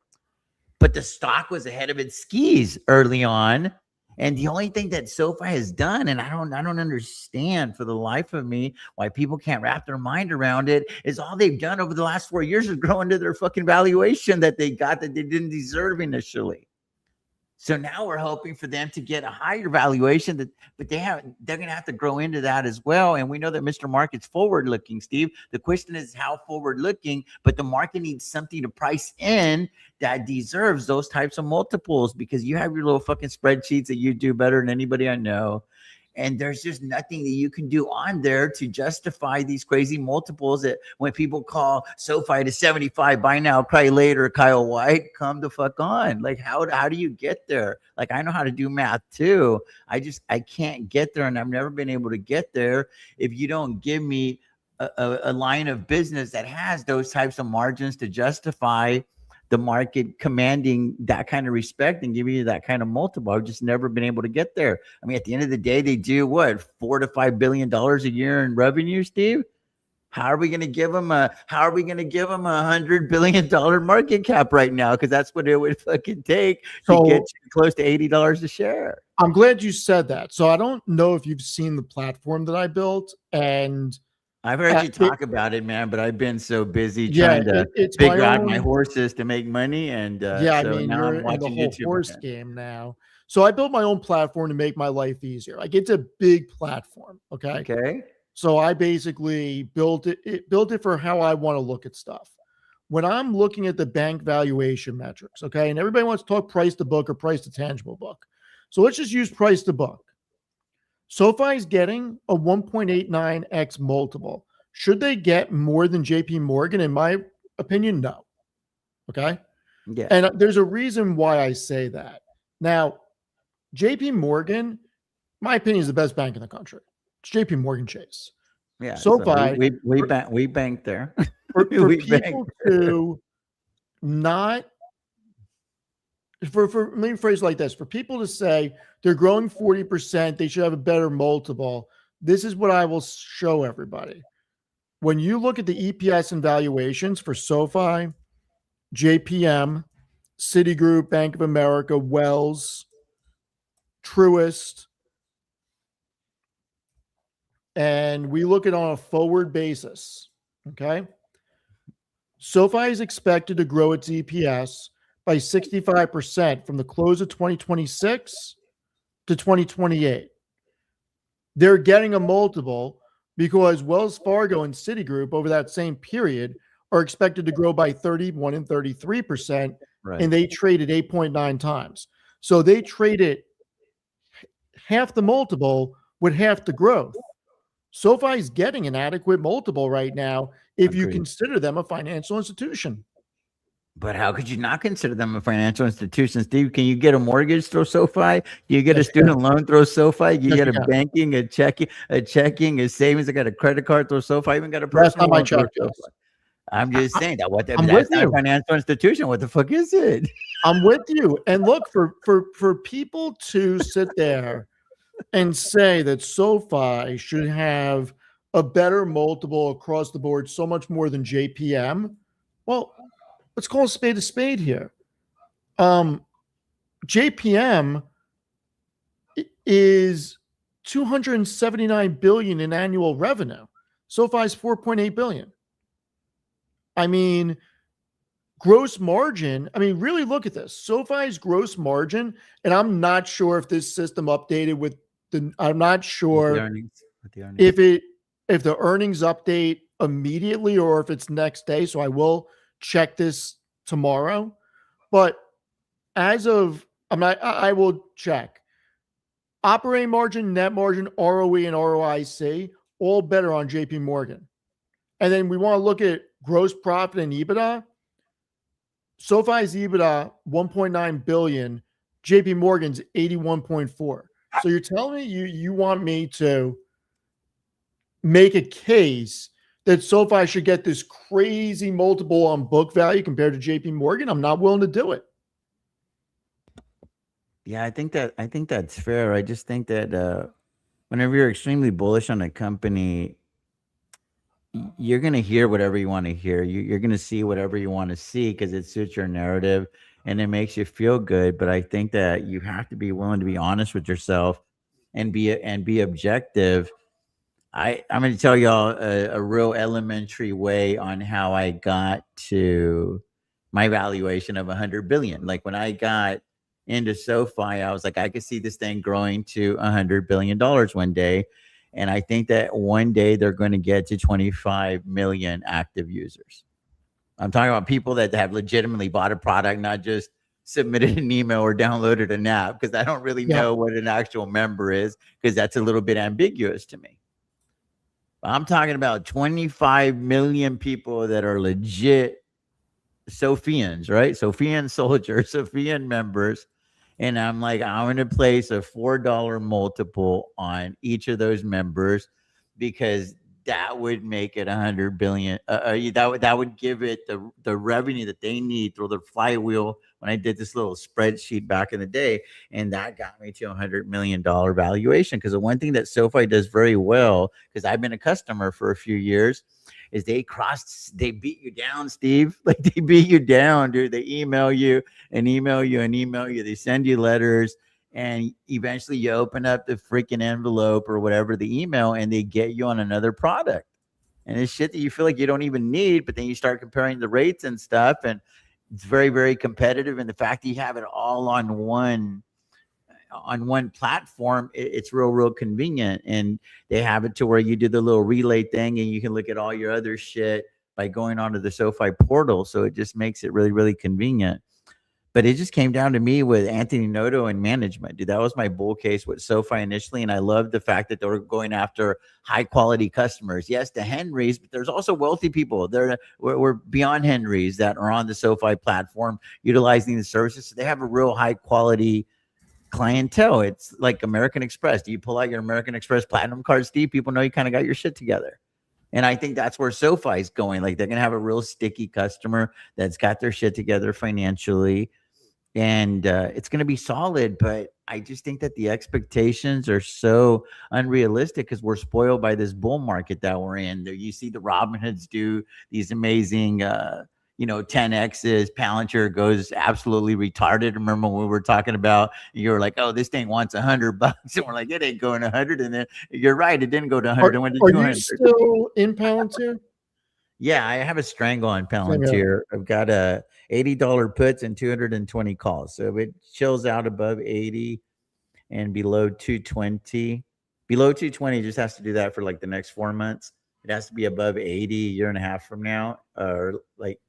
But the stock was ahead of its skis early on. And the only thing that SoFi has done, and I don't understand for the life of me why people can't wrap their mind around it, is all they've done over the last 4 years is grow into their fucking valuation that they got that they didn't deserve initially. So now we're hoping for them to get a higher valuation, but they're going to have to grow into that as well. And we know that Mr. Market's forward looking, Steve. The question is how forward looking, but the market needs something to price in that deserves those types of multiples, because you have your little fucking spreadsheets that you do better than anybody I know. And there's just nothing that you can do on there to justify these crazy multiples that when people call SoFi to 75, buy now, cry later, Kyle White, come the fuck on. Like, how do you get there? Like, I know how to do math too. I can't get there, and I've never been able to get there if you don't give me a line of business that has those types of margins to justify the market commanding that kind of respect and giving you that kind of multiple. I've just never been able to get there. I mean, at the end of the day, they do what, $4 to $5 billion a year in revenue, Steve? How are we going to give them a $100 billion market cap right now? Because that's what it would fucking take to get you close to $80 a share. I'm glad you said that. So I don't know if you've seen the platform that I built, and I've heard you talk about it, man, but I've been so busy trying to figure out my horses to make money. And I mean, now you're in the whole YouTube horse game now. So I built my own platform to make my life easier. Like, it's a big platform. Okay. So I basically built it for how I want to look at stuff. When I'm looking at the bank valuation metrics, okay, and everybody wants to talk price to book or price to tangible book. So let's just use price to book. SoFi is getting a 1.89x multiple. Should they get more than JP Morgan? In my opinion, no. Okay. Yeah. And there's a reason why I say that. Now, JP Morgan, my opinion, is the best bank in the country. It's JP Morgan Chase. Yeah. SoFi, so we bank there. For people to not let me phrase it like this: for people to say they're growing 40%, they should have a better multiple. This is what I will show everybody. When you look at the EPS and valuations for SoFi, JPM, Citigroup, Bank of America, Wells, Truist, and we look at it on a forward basis, okay? SoFi is expected to grow its EPS by 65% from the close of 2026 to 2028. They're getting a multiple because Wells Fargo and Citigroup over that same period are expected to grow by 31 and 33%, Right. and they traded 8.9 times. So they traded half the multiple with half the growth. SoFi is getting an adequate multiple right now if you Agreed. consider them a financial institution. But how could you not consider them a financial institution, Steve? Can you get a mortgage through SoFi? Do you get a student loan through SoFi? You Yes, get you a can. banking, a checking, a savings. I got a credit card through SoFi. Even got a Last personal time I loan through checked, SoFi. yes. I'm just saying that I'm that's with not a you. financial institution. What the fuck is it? I'm with you. And look, for people to sit there and say that SoFi should have a better multiple across the board, so much more than JPM, well, let's call a spade here. JPM is 279 billion in annual revenue. SoFi is 4.8 billion. I mean, gross margin, I mean, really look at this. SoFi's gross margin, and I'm not sure if this system updated with I'm not sure if the earnings update immediately or if it's next day. So I will check this tomorrow. But as of I will check. Operating margin, net margin, ROE, and ROIC, all better on JP Morgan. And then we want to look at gross profit and EBITDA. SoFi's EBITDA 1.9 billion, JP Morgan's 81.4. So you're telling me you want me to make a case that SoFi should get this crazy multiple on book value compared to JP Morgan? I'm not willing to do it. Yeah, I think that's fair. I just think that whenever you're extremely bullish on a company, you're going to hear whatever you want to hear. You're going to see whatever you want to see because it suits your narrative and it makes you feel good. But I think that you have to be willing to be honest with yourself and be objective. I'm going to tell y'all a real elementary way on how I got to my valuation of 100 billion. Like when I got into SoFi, I was like, I could see this thing growing to $100 billion one day. And I think that one day they're going to get to 25 million active users. I'm talking about people that have legitimately bought a product, not just submitted an email or downloaded an app, because I don't really know what an actual member is, because that's a little bit ambiguous to me. I'm talking about 25 million people that are legit Sofians, right? Sofian soldiers, Sofian members. And I'm like, I'm going to place a $4 multiple on each of those members because that would make it 100 billion. That would give it the revenue that they need through the flywheel. When I did this little spreadsheet back in the day, and that got me to $100 million valuation. Because the one thing that SoFi does very well, because I've been a customer for a few years, is they beat you down, Steve. Like they beat you down, dude. They email you and email you and email you. They send you letters, and eventually you open up the freaking envelope or whatever, the email, and they get you on another product. And it's shit that you feel like you don't even need, but then you start comparing the rates and stuff, and it's very, very competitive. And the fact that you have it all on one platform, it's real convenient. And they have it to where you do the little relay thing and you can look at all your other shit by going onto the SoFi portal. So it just makes it really convenient. But it just came down to me with Anthony Noto and management. Dude, that was my bull case with SoFi initially. And I love the fact that they were going after high quality customers. Yes, the Henrys, but there's also wealthy people. We're beyond Henrys that are on the SoFi platform utilizing the services. So they have a real high quality clientele. It's like American Express. Do you pull out your American Express Platinum card, Steve? People know you kind of got your shit together. And I think that's where SoFi is going. Like they're going to have a real sticky customer that's got their shit together financially. and it's going to be solid. But I just think that the expectations are so unrealistic because we're spoiled by this bull market that we're in. You see the Robinhoods do these amazing, 10x's. Palantir goes absolutely retarded. Remember when we were talking about, you were like, oh, this thing wants $100, and we're like, it ain't going 100. And then you're right, it didn't go to 100. It went to Are 200. you still in Palantir? Yeah, I have a strangle on Same here. Palantir. I've got a $80 puts and 220 calls. So it chills out above 80 and below 220. Below 220 just has to do that for like the next 4 months. It has to be above 80 a year and a half from now, or like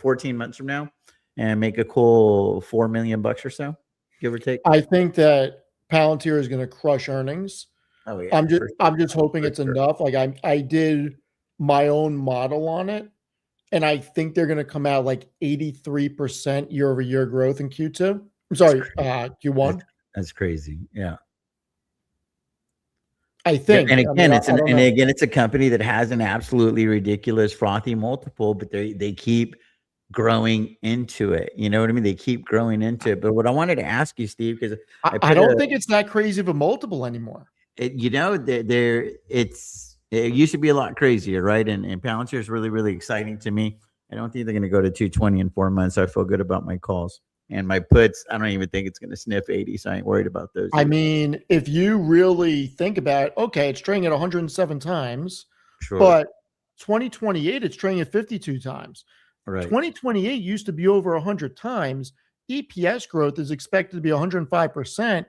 14 months from now, and make a cool $4 million or so, give or take. I think that Palantir is going to crush earnings. Oh yeah, I'm just hoping it's enough. Like I did my own model on it, and I think they're going to come out like 83% year-over-year growth in Q2. I'm sorry, Q1. That's crazy. Yeah. I think. And again, it's a company that has an absolutely ridiculous frothy multiple, but they keep growing into it. You know what I mean? They keep growing into it. But what I wanted to ask you, Steve, because I don't think it's that crazy of a multiple anymore. It used to be a lot crazier, right? And Palantir is really, really exciting to me. I don't think they're going to go to 220 in 4 months. I feel good about my calls. And my puts, I don't even think it's going to sniff 80, so I ain't worried about those. I mean, if you really think about it, okay, it's trading at 107 times, sure, but 2028, it's trading at 52 times. Right. 2028 used to be over 100 times. EPS growth is expected to be 105%.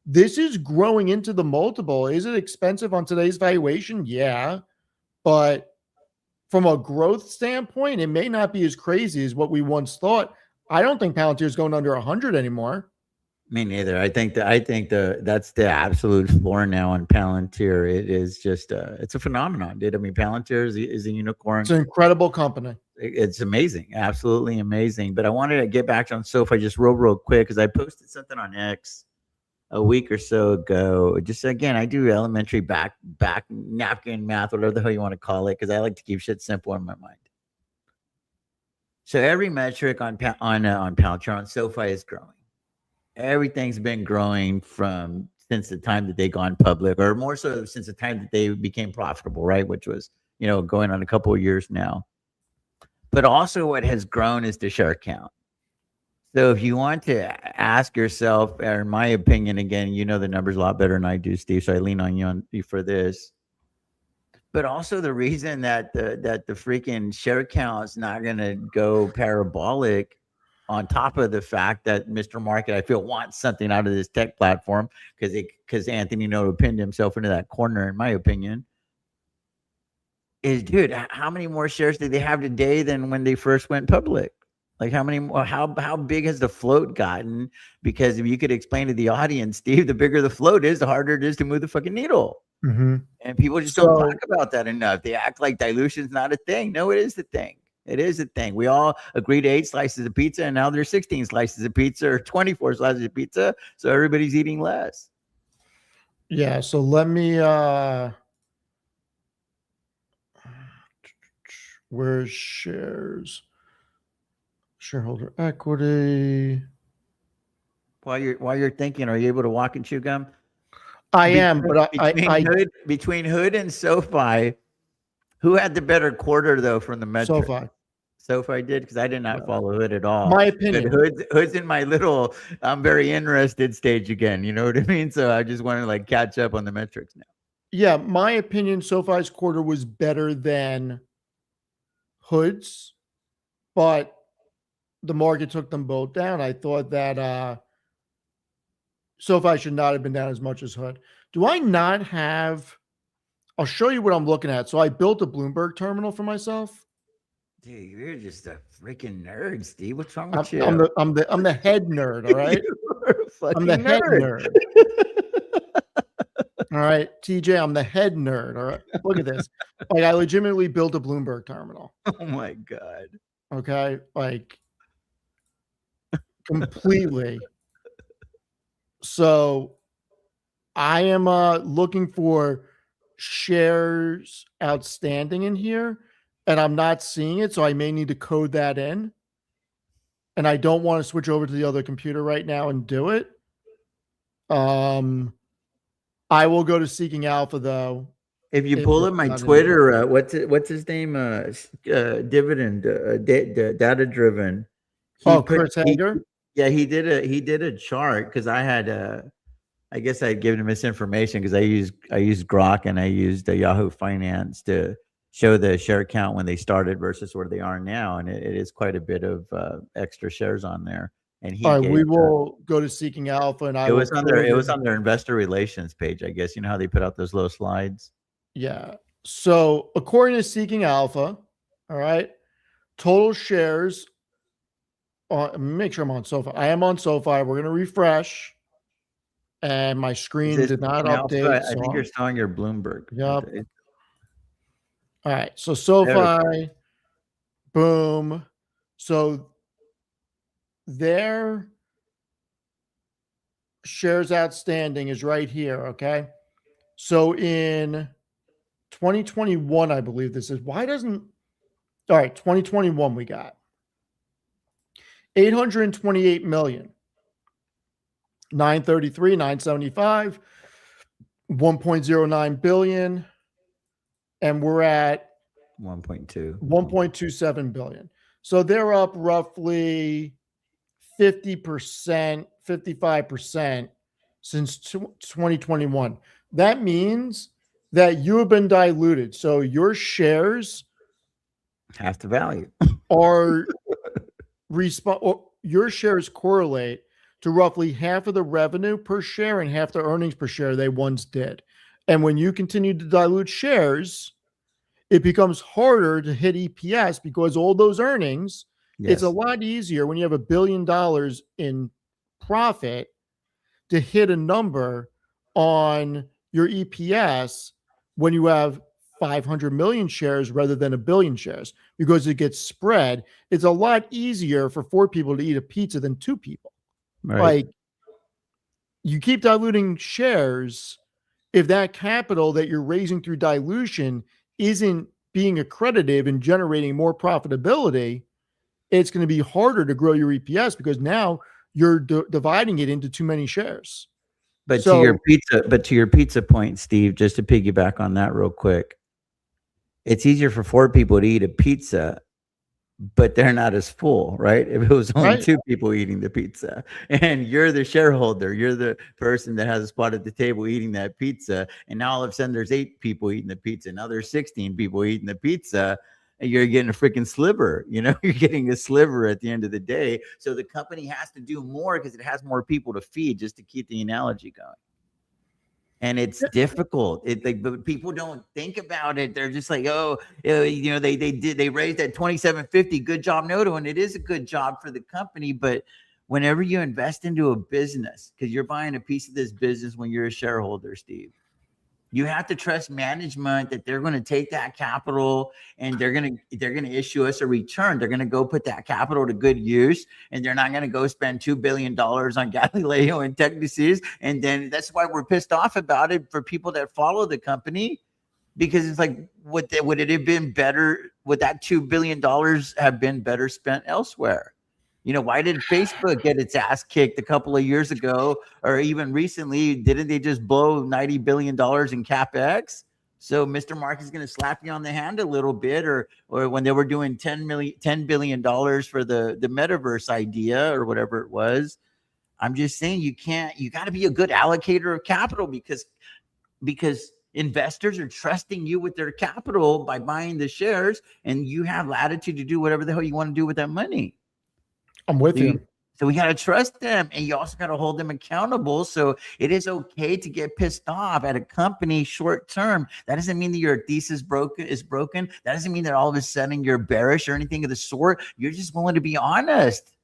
This is growing into the multiple. Is it expensive on today's valuation? Yeah. But from a growth standpoint, it may not be as crazy as what we once thought. I don't think Palantir is going under 100 anymore. Me neither. I think that's the absolute floor now on Palantir. It is just it's a phenomenon, dude. I mean, Palantir is a unicorn. It's an incredible company. It's amazing, absolutely amazing. But I wanted to get back on SoFi just real quick because I posted something on X a week or so ago. Just again, I do elementary back napkin math, whatever the hell you want to call it, because I like to keep shit simple in my mind. So every metric on Palantir, on SoFi is growing. Everything's been growing since the time that they gone public, or more so since the time that they became profitable, right? Which was, going on a couple of years now. But also what has grown is the share count. So if you want to ask yourself, or in my opinion, again, you know the numbers a lot better than I do, Steve, so I lean on you for this. But also the reason that the freaking share count is not going to go parabolic, on top of the fact that Mr. Market, I feel, wants something out of this tech platform because Anthony Noto pinned himself into that corner, in my opinion, is, dude, how many more shares do they have today than when they first went public? Like how big has the float gotten? Because if you could explain to the audience, Steve, the bigger the float is, the harder it is to move the fucking needle. Mm-hmm. And people just don't talk about that enough. They act like dilution's not a thing. No, it is the thing. It is a thing. We all agree to 8 slices of pizza, and now there's 16 slices of pizza or 24 slices of pizza. So everybody's eating less. Yeah. So let me, where's shares? Shareholder equity. While you're thinking, are you able to walk and chew gum? I am, but between Hood and SoFi, who had the better quarter though from the metric? SoFi did, because I did not follow Hood at all. My opinion. Hood's in my little I'm very interested stage again. You know what I mean? So I just want to catch up on the metrics now. Yeah, my opinion, SoFi's quarter was better than Hood's, but the market took them both down. I thought that SoFi should not have been down as much as Hood. Do I not have? I'll show you what I'm looking at. So I built a Bloomberg terminal for myself. Dude, you're just a freaking nerd, Steve. What's wrong with you? I'm the head nerd. All right, I'm the head nerd. All right, TJ, I'm the head nerd. All right, look at this. I legitimately built a Bloomberg terminal. Oh my god. Okay, completely. So I am looking for shares outstanding in here, and I'm not seeing it, so I may need to code that in. and I don't want to switch over to the other computer right now and do it. I will go to Seeking Alpha though. If you If pull it's up my not in Twitter, what's his name? Dividend, data driven. Oh, Chris Hager? Yeah, he did a chart because I had I guess I had given him misinformation because I used Grok and I used Yahoo Finance to show the share count when they started versus where they are now, and it is quite a bit of extra shares on there. And he All right, gave we will go to Seeking Alpha, and I it will was on their quote it was him. on their investor relations page, I guess. You know how they put out those little slides. Yeah. So according to Seeking Alpha, all right, total shares. Make sure I'm on SoFi. I am on SoFi. We're going to refresh, and my Is screen this did not Alpha? update. I think you're showing your Bloomberg. Yep. Okay. All right. So There we go. SoFi, boom. So their shares outstanding is right here. Okay. So in 2021, I believe this is. Why doesn't. All right. 2021, we got 828 million. 933, 975, 1.09 billion, and we're at 1.2. 1.27 billion. So they're up roughly 50%, 55% since 2021. That means that you have been diluted. So your shares Half the value. are your shares correlate to roughly half of the revenue per share and half the earnings per share they once did. And when you continue to dilute shares, it becomes harder to hit EPS because all those earnings, it's a lot easier when you have $1 billion in profit to hit a number on your EPS when you have 500 million shares rather than 1 billion shares because it gets spread. It's a lot easier for 4 people to eat a pizza than 2 people. Right. Like, you keep diluting shares. If that capital that you're raising through dilution isn't being accretive and generating more profitability, it's going to be harder to grow your EPS because now you're dividing it into too many shares. But So, to your pizza point, Steve, just to piggyback on that real quick, it's easier for 4 people to eat a pizza, but they're not as full, right? If it was only right. 2 people eating the pizza and you're the shareholder, you're the person that has a spot at the table eating that pizza, and now all of a sudden there's 8 people eating the pizza, now there's 16 people eating the pizza, and you're getting a freaking sliver. You're getting a sliver at the end of the day. So the company has to do more because it has more people to feed, just to keep the analogy going. And it's difficult. But people don't think about it. They're just like, oh, they raised that 2750. Good job, Noto, and it is a good job for the company. But whenever you invest into a business, because you're buying a piece of this business when you're a shareholder, Steve, you have to trust management that they're going to take that capital and they're going to issue us a return. They're going to go put that capital to good use, and they're not going to go spend $2 billion on Galileo and Technicis. And then that's why we're pissed off about it for people that follow the company, because it's like, would it have been better? Would that $2 billion have been better spent elsewhere? Why did Facebook get its ass kicked a couple of years ago, or even recently? Didn't they just blow $90 billion in CapEx? So Mr. Mark is going to slap you on the hand a little bit, or when they were doing $10 billion for the metaverse idea or whatever it was. I'm just saying you got to be a good allocator of capital because investors are trusting you with their capital by buying the shares, and you have latitude to do whatever the hell you want to do with that money. I'm with you. So we got to trust them, and you also got to hold them accountable. So it is okay to get pissed off at a company short term. That doesn't mean that your thesis is broken. That doesn't mean that all of a sudden you're bearish or anything of the sort. You're just willing to be honest.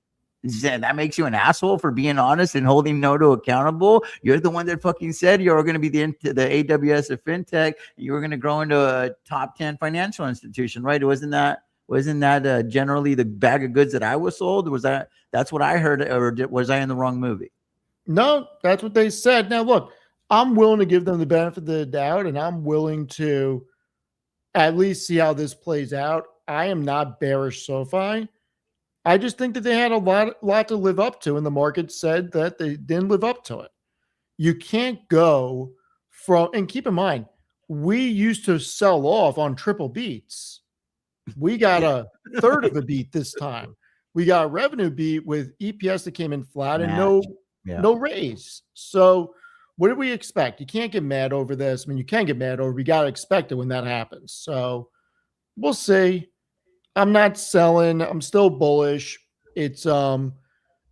That makes you an asshole for being honest and holding Noto accountable. You're the one that fucking said you were going to be the AWS of fintech, and you were going to grow into a top 10 financial institution, right? Wasn't that generally the bag of goods that I was sold? That's what I heard, or was I in the wrong movie? No, that's what they said. Now, look, I'm willing to give them the benefit of the doubt, and I'm willing to at least see how this plays out. I am not bearish SoFi. I just think that they had a lot to live up to, and the market said that they didn't live up to it. You can't go from, and keep in mind, we used to sell off on triple beats. We got a third of a beat this time. We got a revenue beat with EPS that came in flat and no raise. So what do we expect? You can't get mad over this. I mean, you can get mad over. We got to expect it when that happens. So we'll see. I'm not selling. I'm still bullish. It's a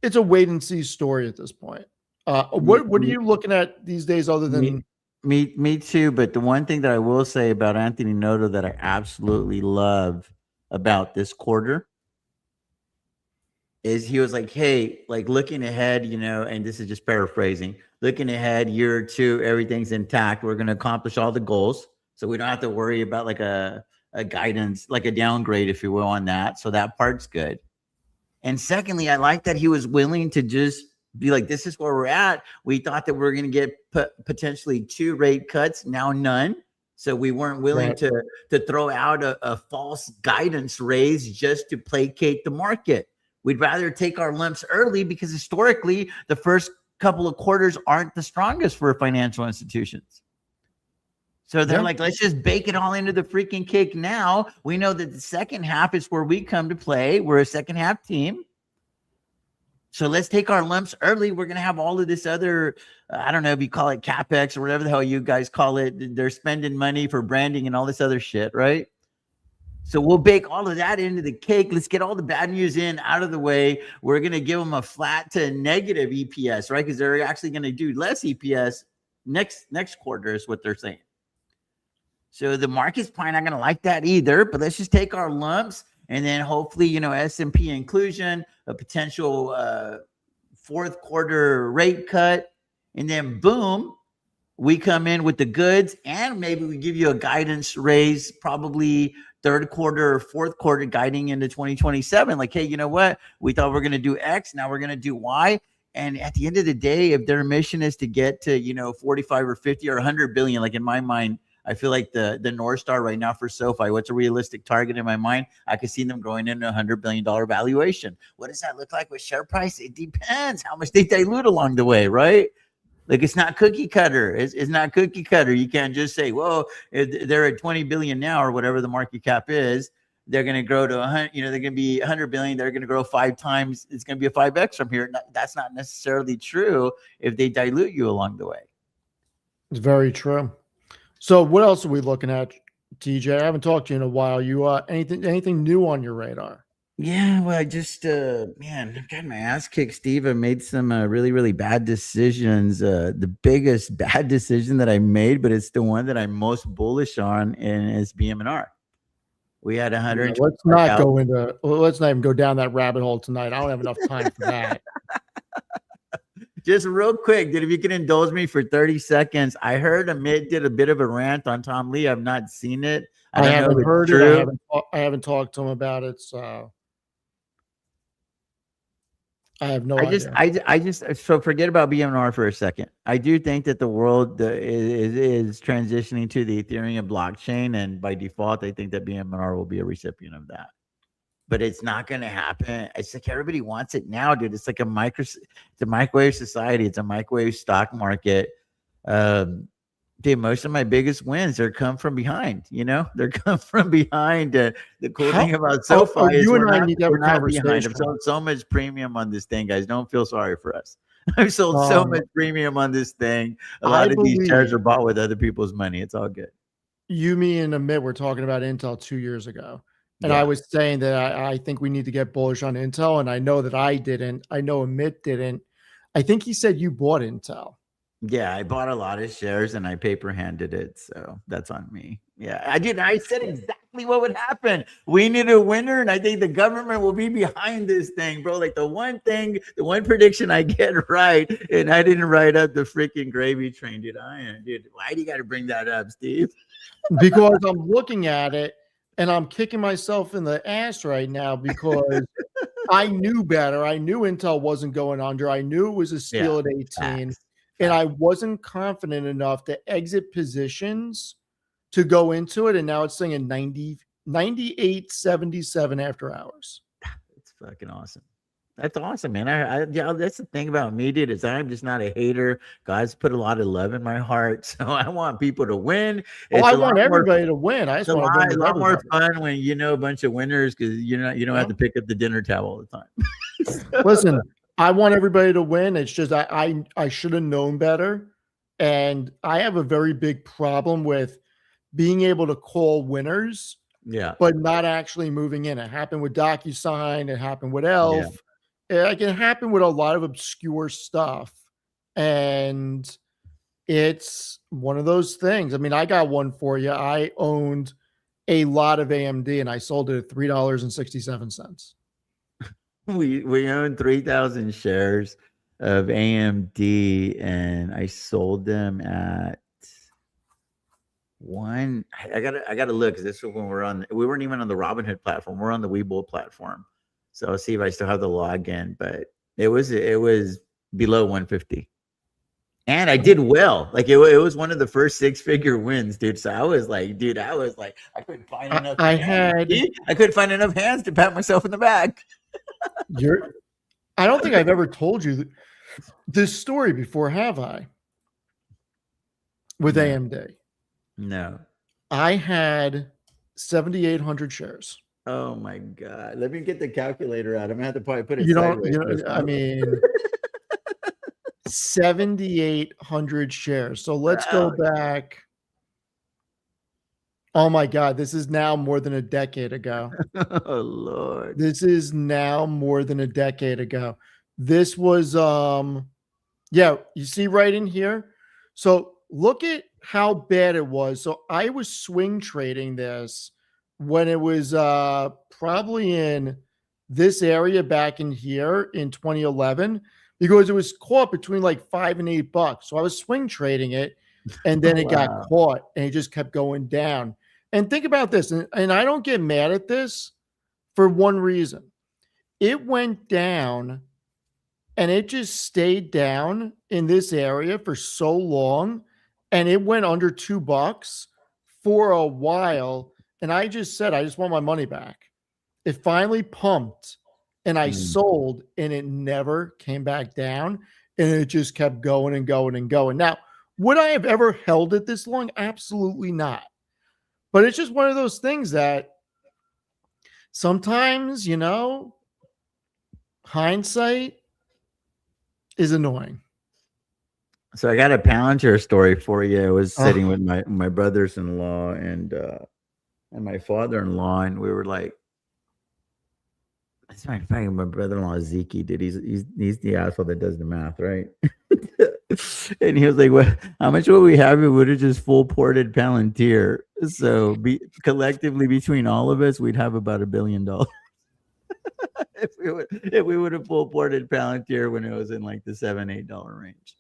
wait and see story at this point. What are you looking at these days other than me too? But the one thing that I will say about Anthony Noto that I absolutely love about this quarter is he was like, hey, like looking ahead, and this is just paraphrasing, looking ahead, year or two, everything's intact. We're going to accomplish all the goals. So we don't have to worry about like a guidance, like a downgrade, if you will, on that. So that part's good. And secondly, I like that he was willing to just be like, this is where we're at. We thought that we were going to get potentially 2 rate cuts, now none. So we weren't willing to throw out a false guidance raise just to placate the market. We'd rather take our lumps early because historically the first couple of quarters aren't the strongest for financial institutions. So they're like, let's just bake it all into the freaking cake now. We know that the second half is where we come to play. We're a second half team. So let's take our lumps early. We're going to have all of this other, I don't know if you call it CapEx or whatever the hell you guys call it. They're spending money for branding and all this other shit, right? So we'll bake all of that into the cake. Let's get all the bad news out of the way. We're going to give them a flat to negative EPS, right? Because they're actually going to do less EPS next quarter is what they're saying. So the market's probably not going to like that either, but let's just take our lumps and then hopefully, S&P inclusion, a potential fourth quarter rate cut, and then boom, we come in with the goods and maybe we give you a guidance raise, probably third quarter or fourth quarter guiding into 2027. Like, hey, you know what? We thought we were going to do X. Now we're going to do Y. And at the end of the day, if their mission is to get to, 45 or 50 or 100 billion, like in my mind, I feel like the North Star right now for SoFi, what's a realistic target in my mind? I could see them growing into a $100 billion valuation. What does that look like with share price? It depends how much they dilute along the way, right? Like it's not cookie cutter. It's not cookie cutter. You can't just say, whoa, they're at 20 billion now or whatever the market cap is. They're going to grow to 100, they're going to be 100 billion. They're going to grow 5 times. It's going to be a 5X from here. That's not necessarily true if they dilute you along the way. It's very true. So what else are we looking at, TJ? I haven't talked to you in a while. You anything new on your radar? Yeah, well, I just man, I've gotten my ass kicked, Steve. I made some really, really bad decisions. The biggest bad decision that I made, but it's the one that I'm most bullish on, and is BM&R. We had 100. Let's not even go down that rabbit hole tonight. I don't have enough time for that. Just real quick, if you can indulge me for 30 seconds. I heard Amit did a bit of a rant on Tom Lee. I've not seen it. I haven't heard it. I haven't talked to him about it. So I have no idea. I just so forget about BM&R for a second. I do think that the world is transitioning to the Ethereum blockchain, and by default, I think that BM&R will be a recipient of that. But it's not going to happen. It's like everybody wants it now, dude. It's like it's a microwave society. It's a microwave stock market. Dude, most of my biggest wins come from behind. They're come from behind. The cool thing about SoFi is we're not behind. I've sold so much premium on this thing, guys. Don't feel sorry for us. I've sold so much premium on this thing. A lot of these shares are bought with other people's money. It's all good. You, me, and Amit were talking about Intel 2 years ago. And I was saying that I think we need to get bullish on Intel. And I know that I didn't. I know Amit didn't. I think he said you bought Intel. Yeah, I bought a lot of shares and I paper handed it. So that's on me. Yeah, I did. I said exactly what would happen. We need a winner. And I think the government will be behind this thing, bro. Like the one prediction I get right. And I didn't write up the freaking gravy train, dude. Why do you got to bring that up, Steve? Because I'm looking at it. And I'm kicking myself in the ass right now because I knew better. I knew Intel wasn't going under. I knew it was a steal at 18. Facts. And I wasn't confident enough to exit positions to go into it. And now it's saying a 98.77 after hours. It's fucking awesome. That's awesome, man. Yeah, that's the thing about me, dude, is I'm just not a hater. God's put a lot of love in my heart, so I want people to win. Oh, It's I a lot want more. everybody to win. I It's just want to win a with lot more everybody. fun when you know a bunch of winners because you don't have to pick up the dinner towel all the time. Listen, I want everybody to win. It's just I should have known better, and I have a very big problem with being able to call winners, Yeah, but not actually moving in. It happened with DocuSign. It happened with yeah. Elf. It can happen with a lot of obscure stuff, and it's one of those things. I mean, I got one for you. I owned a lot of AMD, and I sold it at $3.67. We own 3,000 shares of AMD, and I sold them at one. I gotta look because this is when we weren't even on the Robinhood platform. We're on the Webull platform. So I'll see if I still have the login, but it was below 150. And I did well. Like it was one of the first 6-figure wins, dude. So I was like, I couldn't find enough. I couldn't find enough hands to pat myself in the back. I don't think I've ever told you this story before, have I? With AMD. No. I had 7,800 shares. Oh my God. Let me get the calculator out. I'm gonna have to probably put it I mean 7,800 shares. So let's go back. Oh my God, this is now more than a decade ago. Oh Lord. This is now more than a decade ago. This was yeah, you see right in here. So look at how bad it was. So I was swing trading this when it was probably in this area back in here in 2011 because it was caught between like $5 and $8. So I was swing trading it, and then it got caught and it just kept going down. And think about this, and I don't get mad at this for one reason. It went down and it just stayed down in this area for so long, and it went under $2 for a while. And I just said, I just want my money back. It finally pumped and I sold, and it never came back down, and it just kept going and going and going. Now, would I have ever held it this long? Absolutely not. But it's just one of those things that sometimes, hindsight is annoying. So I got a Palantir story for you. I was sitting with my brothers-in-law and my father-in-law, and we were like, "That's my brother-in-law Zeke, dude. He's the asshole that does the math, right?" And he was like, "Well, how much would we have if we would have just full ported Palantir? So collectively between all of us, we'd have about $1 billion if we would have full ported Palantir when it was in like the $7-8 range."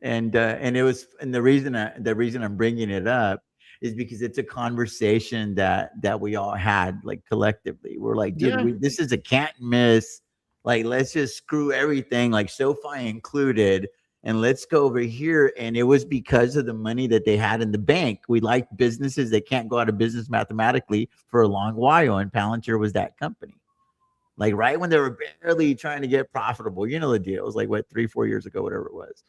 And the reason I'm bringing it up is because it's a conversation that we all had like collectively. We're like, dude, this is a can't miss. Like, let's just screw everything, like SoFi included, and let's go over here. And it was because of the money that they had in the bank. We like businesses that can't go out of business mathematically for a long while, and Palantir was that company. Like right when they were barely trying to get profitable, you know the deal. It was like 3-4 years ago, whatever it was.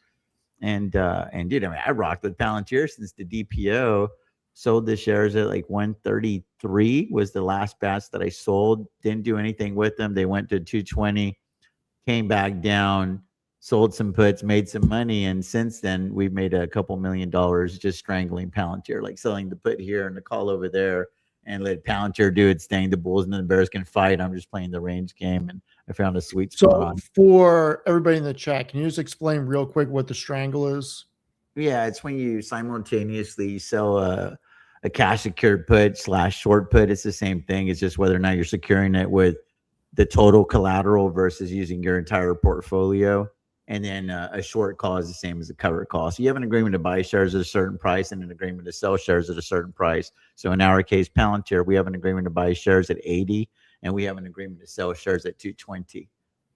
And dude, I mean, I rocked with Palantir since the DPO. Sold the shares at like 133 was the last batch that I sold. Didn't do anything with them. They went to 220, came back down, sold some puts, made some money. And since then, we've made a couple $1 million just strangling Palantir, like selling the put here and the call over there, and let Palantir do its thing. The Bulls and the Bears can fight. I'm just playing the range game, and I found a sweet spot. So for everybody in the chat, can you just explain real quick what the strangle is? Yeah, it's when you simultaneously sell a cash secured put / short put. It's the same thing. It's just whether or not you're securing it with the total collateral versus using your entire portfolio. And then a short call is the same as a covered call. So you have an agreement to buy shares at a certain price and an agreement to sell shares at a certain price. So in our case, Palantir, we have an agreement to buy shares at 80, and we have an agreement to sell shares at 220.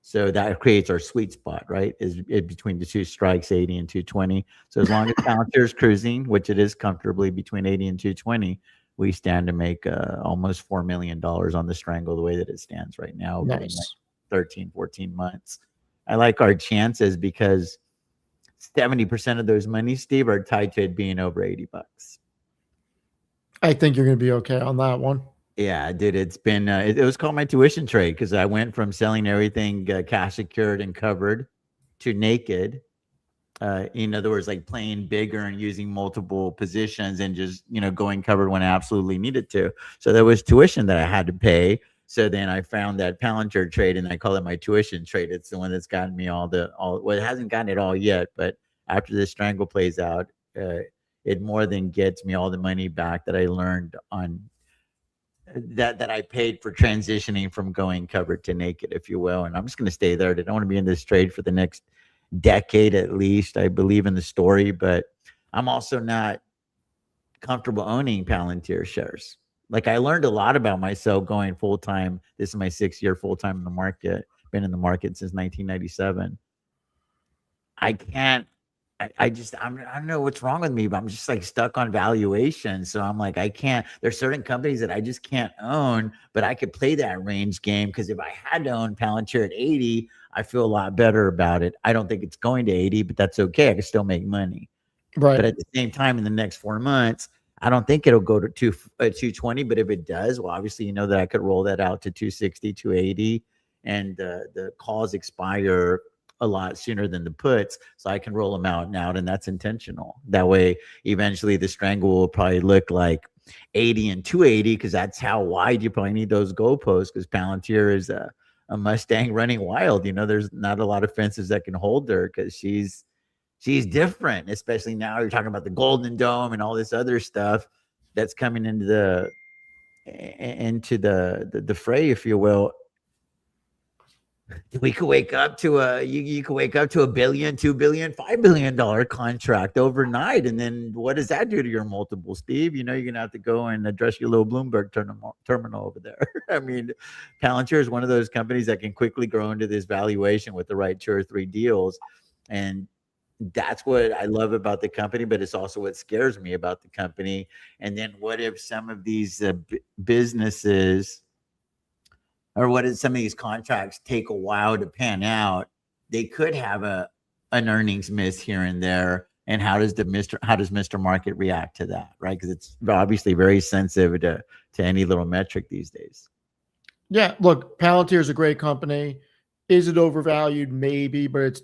So that creates our sweet spot, right? Is between the two strikes, 80 and 220. So as long as Palantir is cruising, which it is comfortably between 80 and 220, we stand to make almost $4 million on the strangle the way that it stands right now over the next Nice. 13, 14 months. I like our chances because 70% of those monies, Steve, are tied to it being over $80. I think you're going to be okay on that one. Yeah, dude, it's been it was called my tuition trade because I went from selling everything cash secured and covered to naked. In other words, like playing bigger and using multiple positions and just going covered when I absolutely needed to. So there was tuition that I had to pay. So then I found that Palantir trade and I call it my tuition trade. It's the one that's gotten me all. Well, it hasn't gotten it all yet, but after this strangle plays out, it more than gets me all the money back that I learned on that I paid for transitioning from going covered to naked, if you will. And I'm just going to stay there. I don't want to be in this trade for the next decade at least. I believe in the story, but I'm also not comfortable owning Palantir shares. Like I learned a lot about myself going full time. This is my 6th year full time in the market. Been in the market since 1997. I can't. I don't know what's wrong with me, but I'm just like stuck on valuation. So I'm like, I can't. There's certain companies that I just can't own, but I could play that range game because if I had to own Palantir at 80, I feel a lot better about it. I don't think it's going to 80, but that's okay. I can still make money. Right. But at the same time, in the next 4 months, I don't think it'll go to 220. But if it does, well, obviously, that I could roll that out to 260, 280, and the calls expire a lot sooner than the puts, so I can roll them out and out, and that's intentional. That way, eventually, the strangle will probably look like 80 and 280 because that's how wide you probably need those goalposts. Because Palantir is a Mustang running wild. There's not a lot of fences that can hold her because she's different. Especially now, you're talking about the Golden Dome and all this other stuff that's coming into the fray, if you will. We could wake up to you could wake up to $1 billion, $2 billion, $5 billion contract overnight, and then what does that do to your multiple, Steve? You're gonna have to go and address your little Bloomberg terminal over there. I mean, Palantir is one of those companies that can quickly grow into this valuation with the right 2 or 3 deals, and that's what I love about the company. But it's also what scares me about the company. And then what if some of these businesses, or what if some of these contracts take a while to pan out? They could have an earnings miss here and there. And how does Mr. Market react to that? Right. Because it's obviously very sensitive to any little metric these days. Yeah. Look, Palantir is a great company. Is it overvalued? Maybe, but it's,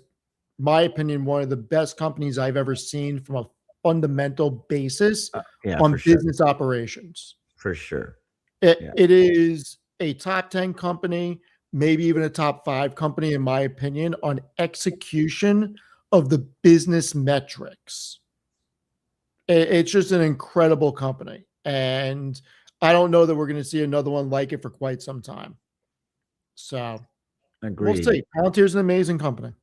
my opinion, one of the best companies I've ever seen from a fundamental basis on business operations. For sure. It is a top 10 company, maybe even a top 5 company, in my opinion, on execution of the business metrics. It's just an incredible company. And I don't know that we're going to see another one like it for quite some time. So agreed. We'll see. Palantir is an amazing company.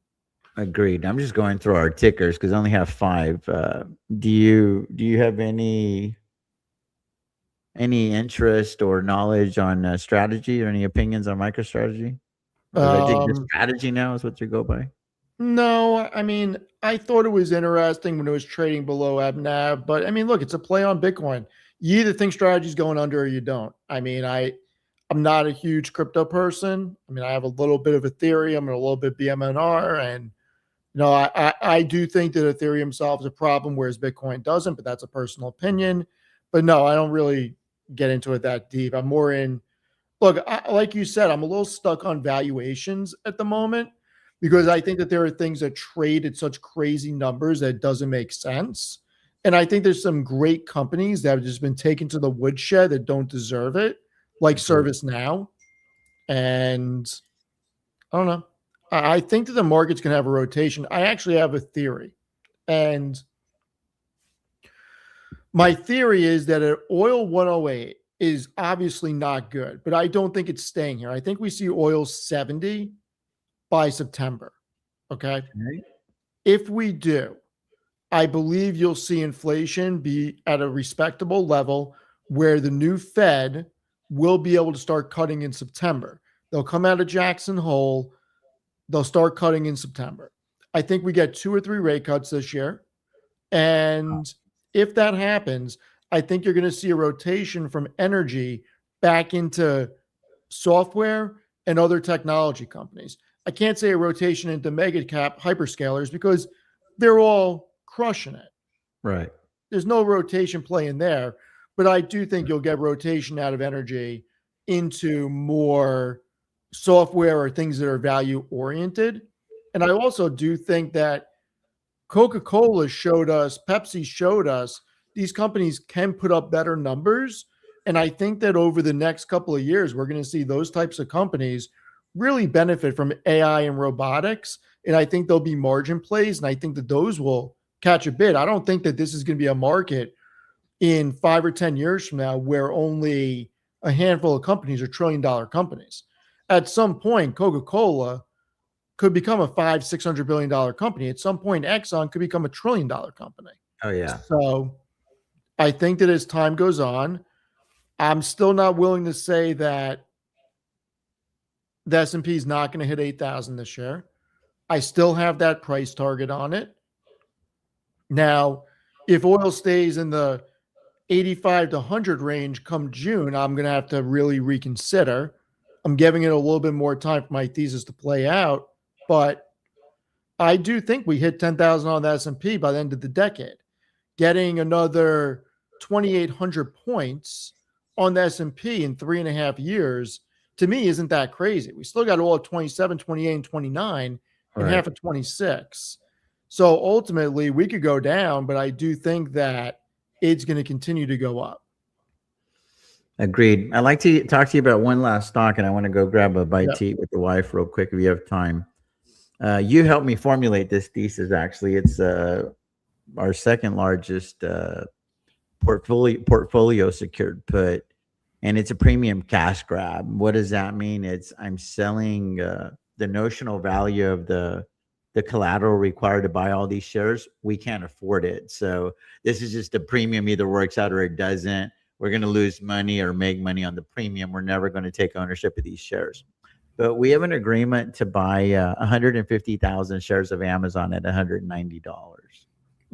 Agreed. I'm just going through our tickers because I only have 5. Do you have any interest or knowledge on strategy or any opinions on MicroStrategy? I think the strategy now is what you go by. No, I mean, I thought it was interesting when it was trading below ABNAV, but I mean, look, it's a play on Bitcoin. You either think strategy is going under or you don't. I mean, I'm not a huge crypto person. I mean, I have a little bit of Ethereum and a little bit BMNR, and I do think that Ethereum solves a problem, whereas Bitcoin doesn't, but that's a personal opinion. But no, I don't really get into it that deep. I'm more in, look, like you said, I'm a little stuck on valuations at the moment because I think that there are things that trade at such crazy numbers that it doesn't make sense. And I think there's some great companies that have just been taken to the woodshed that don't deserve it, like ServiceNow. And I don't know. I think that the market's going to have a rotation. I actually have a theory. And my theory is that an oil 108 is obviously not good, but I don't think it's staying here. I think we see oil 70 by September. Okay. If we do, I believe you'll see inflation be at a respectable level where the new Fed will be able to start cutting in September. They'll come out of Jackson Hole. They'll start cutting in September. I think we get 2 or 3 rate cuts this year. And if that happens, I think you're going to see a rotation from energy back into software and other technology companies. I can't say a rotation into mega cap hyperscalers because they're all crushing it. Right. There's no rotation play in there, but I do think you'll get rotation out of energy into more software or things that are value oriented. And I also do think that Coca-Cola showed us, Pepsi showed us these companies can put up better numbers. And I think that over the next couple of years, we're going to see those types of companies really benefit from AI and robotics. And I think there'll be margin plays. And I think that those will catch a bid. I don't think that this is going to be a market in 5 or 10 years from now where only a handful of companies are $1 trillion companies. At some point, Coca-Cola could become a $500-600 billion company. At some point, Exxon could become $1 trillion company. Oh yeah. So I think that as time goes on, I'm still not willing to say that the S&P is not going to hit 8,000 this year. I still have that price target on it. Now, if oil stays in the 85 to 100 range come June, I'm going to have to really reconsider. I'm giving it a little bit more time for my thesis to play out, but I do think we hit 10,000 on the S&P by the end of the decade. Getting another 2,800 points on the S&P in 3.5 years, to me, isn't that crazy. We still got all of 27, 28, and 29 and half of 26. So ultimately, we could go down, but I do think that it's going to continue to go up. Agreed. I'd like to talk to you about one last stock, and I want to go grab a bite to eat with the wife real quick if you have time. You helped me formulate this thesis, actually. It's our second largest portfolio secured put, and it's a premium cash grab. What does that mean? It's I'm selling the notional value of the collateral required to buy all these shares. We can't afford it. So this is just a premium, either works out or it doesn't. We're going to lose money or make money on the premium. We're never going to take ownership of these shares. But we have an agreement to buy 150,000 shares of Amazon at $190.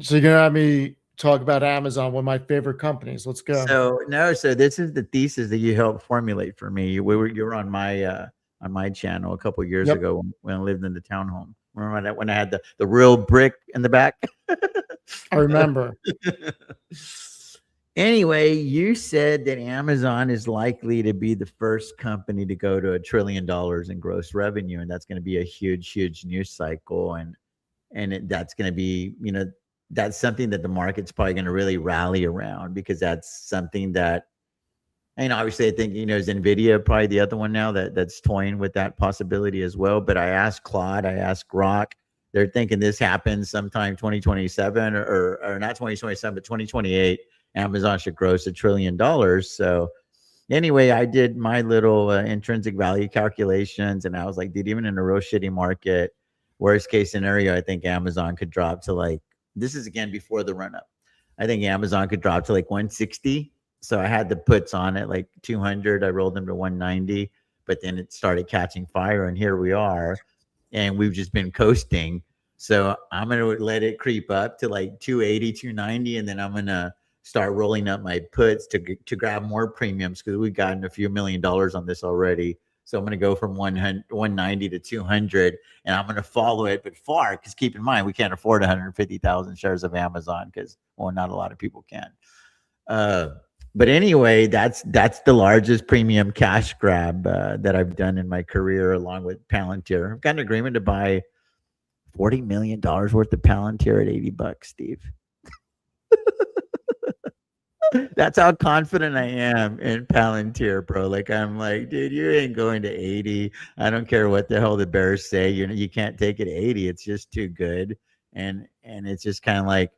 So you're going to have me talk about Amazon, one of my favorite companies. Let's go. So this is the thesis that you helped formulate for me. You were on my channel a couple of years ago when I lived in the townhome. Remember when I had the real brick in the back? I remember. Anyway, you said that Amazon is likely to be the first company to go to $1 trillion in gross revenue, and that's going to be a huge news cycle, and that's going to be, that's something that the market's probably going to really rally around, because that's something that, obviously I think, is NVIDIA probably the other one now that's toying with that possibility as well. But I asked Claude, I asked Grok, they're thinking this happens sometime 2027 or not 2027, but 2028. Amazon should gross $1 trillion. So anyway, I did my little intrinsic value calculations, and I was like, dude, even in a real shitty market, worst case scenario, I think Amazon could drop to this is again before the run up. I think Amazon could drop to 160. So I had the puts on it 200. I rolled them to 190, but then it started catching fire, and here we are, and we've just been coasting. So I'm going to let it creep up to 280, 290, and then I'm going to start rolling up my puts to grab more premiums, because we've gotten a few $1 million on this already. So I'm going to go from 190 to 200, and I'm going to follow it, but far, because keep in mind, we can't afford 150,000 shares of Amazon, because, not a lot of people can. But anyway, that's the largest premium cash grab that I've done in my career, along with Palantir. I've got an agreement to buy $40 million worth of Palantir at $80, Steve. That's how confident I am in Palantir, bro. I'm like, dude, you ain't going to 80. I don't care what the hell the bears say. You can't take it 80. It's just too good. And it's just kind of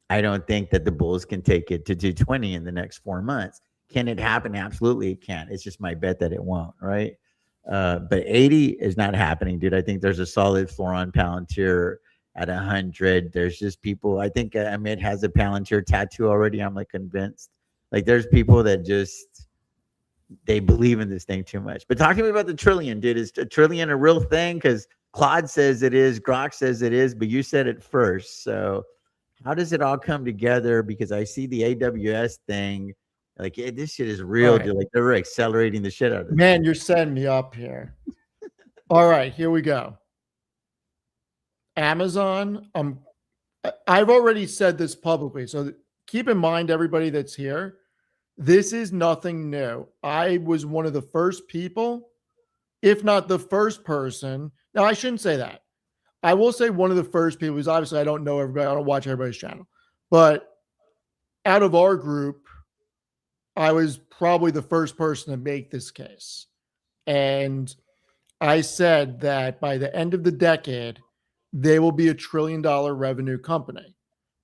I don't think that the bulls can take it to 220 in the next 4 months. Can it happen? Absolutely, it can. It's just my bet that it won't, right? But 80 is not happening, dude. I think there's a solid floor on Palantir at 100. There's just people. I think Amit has a Palantir tattoo already. I'm convinced. There's people that just, they believe in this thing too much. But talk to me about the trillion, dude. Is a trillion a real thing? Because Claude says it is, Grok says it is, but you said it first. So how does it all come together? Because I see the AWS thing, like this shit is real, All right. dude. Like they're accelerating the shit out of this. Man, you're setting me up here. All right, here we go. Amazon. I've already said this publicly, so keep in mind, everybody that's here, this is nothing new. I was one of the first people, if not the first person. Now, I shouldn't say that. I will say one of the first people, because obviously I don't know everybody. I don't watch everybody's channel. But out of our group, I was probably the first person to make this case. And I said that by the end of the decade, they will be $1 trillion revenue company.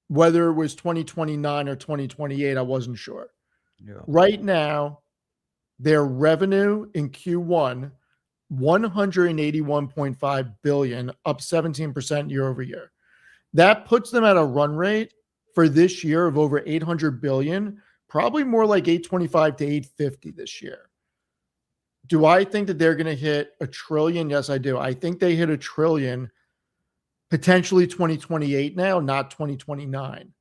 Whether it was 2029 or 2028, I wasn't sure. Yeah. Right now, their revenue in Q1, 181.5 billion, up 17% year over year. That puts them at a run rate for this year of over 800 billion, probably more like 825 to 850 this year. Do I think that they're going to hit $1 trillion? Yes, I do. I think they hit $1 trillion potentially 2028 now, not 2029.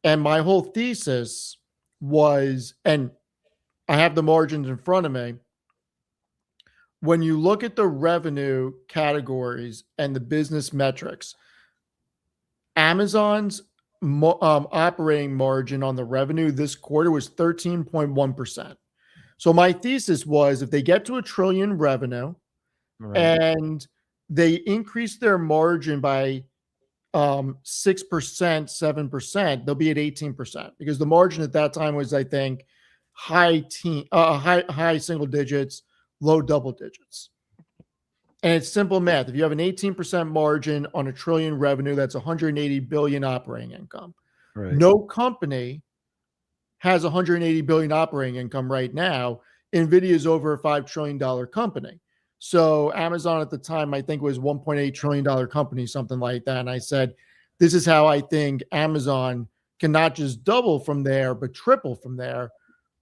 And my whole thesis was, and I have the margins in front of me. When you look at the revenue categories and the business metrics, Amazon's operating margin on the revenue this quarter was 13.1%. So my thesis was if they get to $1 trillion revenue, Right. and they increase their margin by 6%, 7%, they'll be at 18%, because the margin at that time was, I think, high single digits, low double digits. And it's simple math. If you have an 18% margin on $1 trillion revenue, that's 180 billion operating income. Right. No company has 180 billion operating income right now. NVIDIA is over a $5 trillion company. So Amazon at the time, I think, was $1.8 trillion company, something like that. And I said, this is how I think Amazon can not just double from there, but triple from there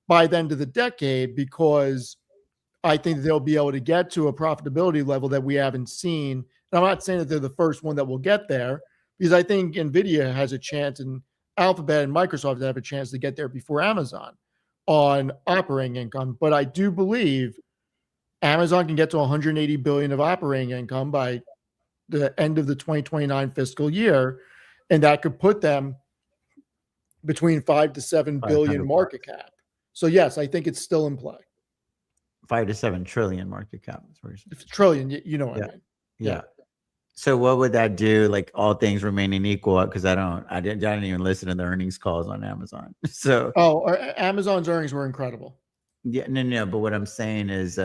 by the end of the decade, because I think they'll be able to get to a profitability level that we haven't seen. And I'm not saying that they're the first one that will get there, because I think NVIDIA has a chance, and Alphabet and Microsoft have a chance to get there before Amazon on operating income. But I do believe Amazon can get to 180 billion of operating income by the end of the 2029 fiscal year, and that could put them between 5 to 7 billion market cap. So yes, I think it's still in play. 5 to 7 trillion market cap. Trillion, you know what I mean? Yeah. So what would that do? Like all things remaining equal, because I didn't even listen to the earnings calls on Amazon. So Amazon's earnings were incredible. Yeah, no. But what I'm saying is,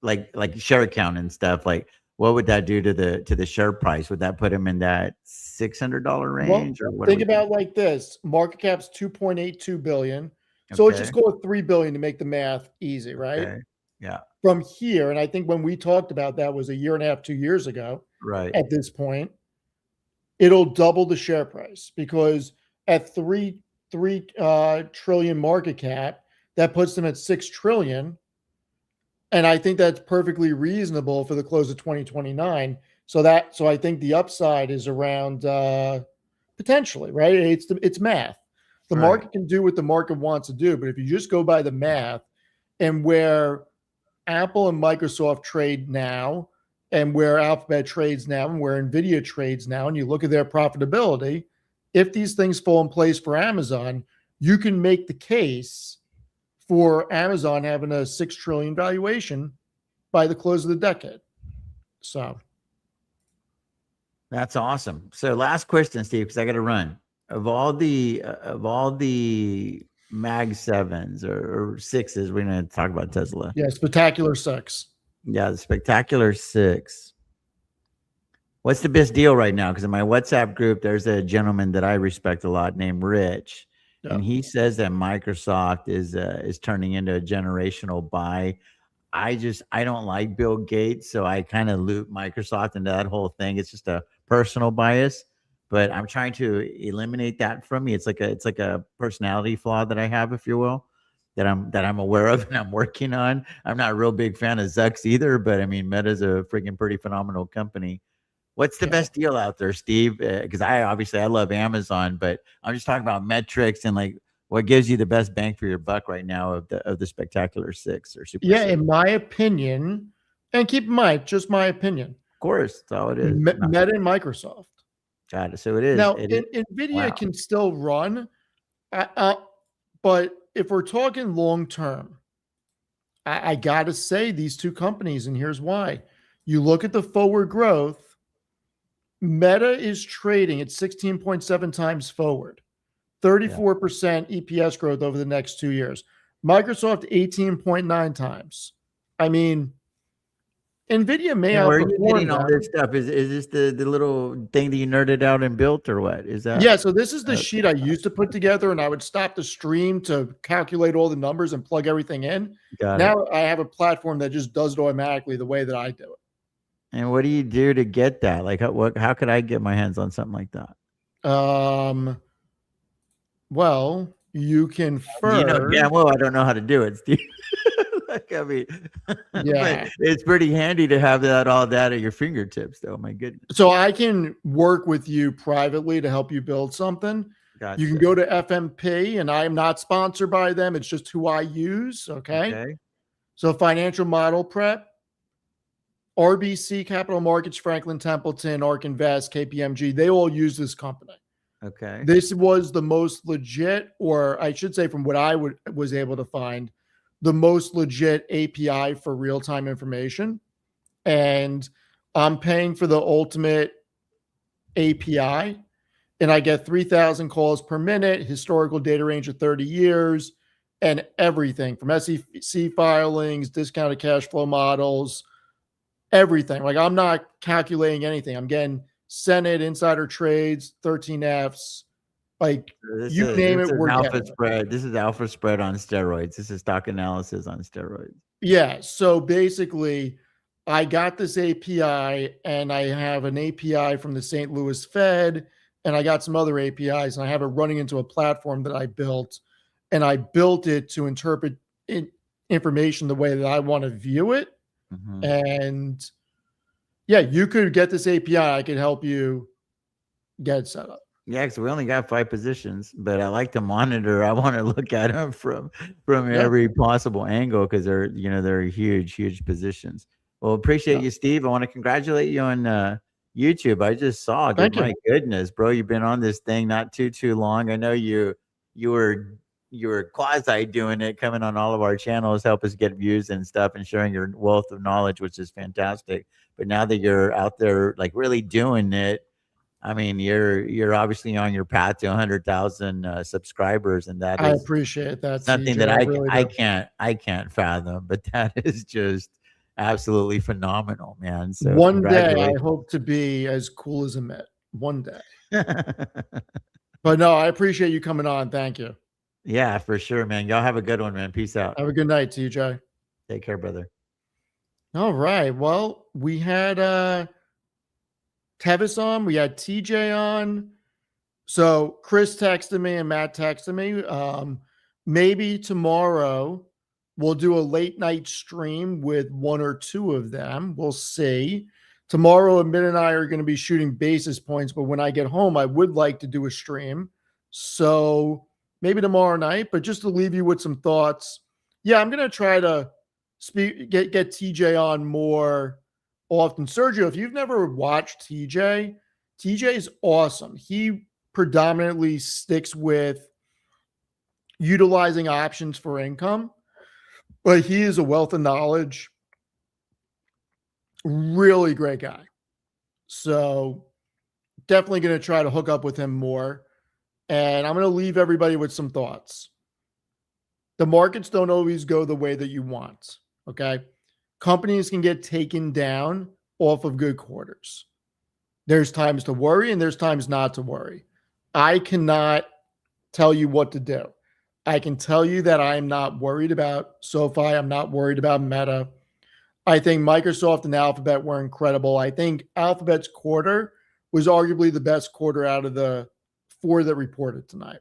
like share count and stuff. Like, what would that do to the share price? Would that put them in that $600 range, well, or what? Think about like this: market cap's 2.82 billion. So let's just go with 3 billion to make the math easy, right? Okay. Yeah. From here, and I think when we talked about that was a year and a half, 2 years ago. Right. At this point, it'll double the share price, because at 3 trillion market cap, that puts them at 6 trillion. And I think that's perfectly reasonable for the close of 2029. So I think the upside is around potentially, right? It's math. The market can do what the market wants to do, but if you just go by the math and where Apple and Microsoft trade now, and where Alphabet trades now, and where NVIDIA trades now, and you look at their profitability, if these things fall in place for Amazon, you can make the case for Amazon having a 6 trillion valuation by the close of the decade. So that's awesome. So last question, Steve, because I got to run. Of all the Mag 7s or 6s, we're going to talk about Tesla. Yeah, Spectacular 6. Yeah, the Spectacular 6. What's the best deal right now? Because in my WhatsApp group, there's a gentleman that I respect a lot named Rich. Yeah. And he says that Microsoft is turning into a generational buy. I don't like Bill Gates, so I kind of loop Microsoft into that whole thing. It's just a personal bias, but I'm trying to eliminate that from me. It's like a personality flaw that I have, if you will, that I'm aware of and I'm working on. I'm not a real big fan of Zuck's either, but I mean, Meta's a freaking pretty phenomenal company. What's the best deal out there, Steve? Because I love Amazon, but I'm just talking about metrics and like what gives you the best bang for your buck right now of the spectacular six or super Yeah, six. in my opinion, and keep in mind, just my opinion. Of course, that's all it is. Meta and Microsoft. Got it. So it is. Now, It is. NVIDIA Wow. can still run, but if we're talking long term, I got to say these two companies, and here's why. You look at the forward growth, Meta is trading at 16.7 times forward, 34% EPS growth over the next 2 years. Microsoft, 18.9 times. I mean, NVIDIA may Where are you outperform getting all them. this stuff? Is this the little thing that you nerded out and built, or what? Is that? Yeah, so this is the sheet I used to put together, and I would stop the stream to calculate all the numbers and plug everything in. Now I have a platform that just does it automatically the way that I do it. And what do you do to get that? Like, how could I get my hands on something like that? Well, you can first. You know, damn well I don't know how to do it, Steve. Like, I mean, yeah, but it's pretty handy to have all that at your fingertips, though. My goodness. So I can work with you privately to help you build something. Gotcha. You can go to FMP, and I am not sponsored by them. It's just who I use. Okay. So Financial Model Prep, RBC Capital Markets, Franklin Templeton, ARK Invest, KPMG, they all use this company. Okay. This was the most legit, or I should say from what I was able to find, the most legit API for real-time information. And I'm paying for the ultimate API, and I get 3,000 calls per minute, historical data range of 30 years, and everything from SEC filings, discounted cash flow models, everything. Like, I'm not calculating anything. I'm getting Senate insider trades, 13Fs, like you name it. We're alpha spread. This is alpha spread on steroids. This is stock analysis on steroids. Yeah. So basically, I got this API, and I have an API from the St. Louis Fed, and I got some other APIs, and I have it running into a platform that I built, and I built it to interpret information the way that I want to view it. Mm-hmm. And yeah, you could get this API. I could help you get it set up. Yeah, because we only got 5 positions, but I like to monitor. I want to look at them from every possible angle because they're huge positions. Well, appreciate you, Steve. I want to congratulate you on YouTube. I just saw. My goodness, bro, you've been on this thing not too long. I know you were quasi doing it, coming on all of our channels, help us get views and stuff, and sharing your wealth of knowledge, which is fantastic. But now that you're out there, like really doing it, I mean, you're obviously on your path to 100,000 subscribers, and that I is appreciate that. Something that I can't fathom, but that is just absolutely phenomenal, man. So one day I hope to be as cool as Amit. One day. But no, I appreciate you coming on. Thank you. Yeah, for sure, man. Y'all have a good one, man. Peace out. Have a good night, TJ. Take care, brother. All right. Well, we had Tevis on. We had TJ on. So Chris texted me and Matt texted me. Maybe tomorrow we'll do a late night stream with 1 or 2 of them. We'll see. Tomorrow, Amit and I are going to be shooting basis points, but when I get home, I would like to do a stream. So maybe tomorrow night, but just to leave you with some thoughts. Yeah, I'm going to try to get TJ on more often. Sergio, if you've never watched TJ is awesome. He predominantly sticks with utilizing options for income, but he is a wealth of knowledge. Really great guy. So definitely going to try to hook up with him more. And I'm going to leave everybody with some thoughts. The markets don't always go the way that you want. Okay. Companies can get taken down off of good quarters. There's times to worry and there's times not to worry. I cannot tell you what to do. I can tell you that I'm not worried about SoFi. I'm not worried about Meta. I think Microsoft and Alphabet were incredible. I think Alphabet's quarter was arguably the best quarter out of the 4 that reported tonight.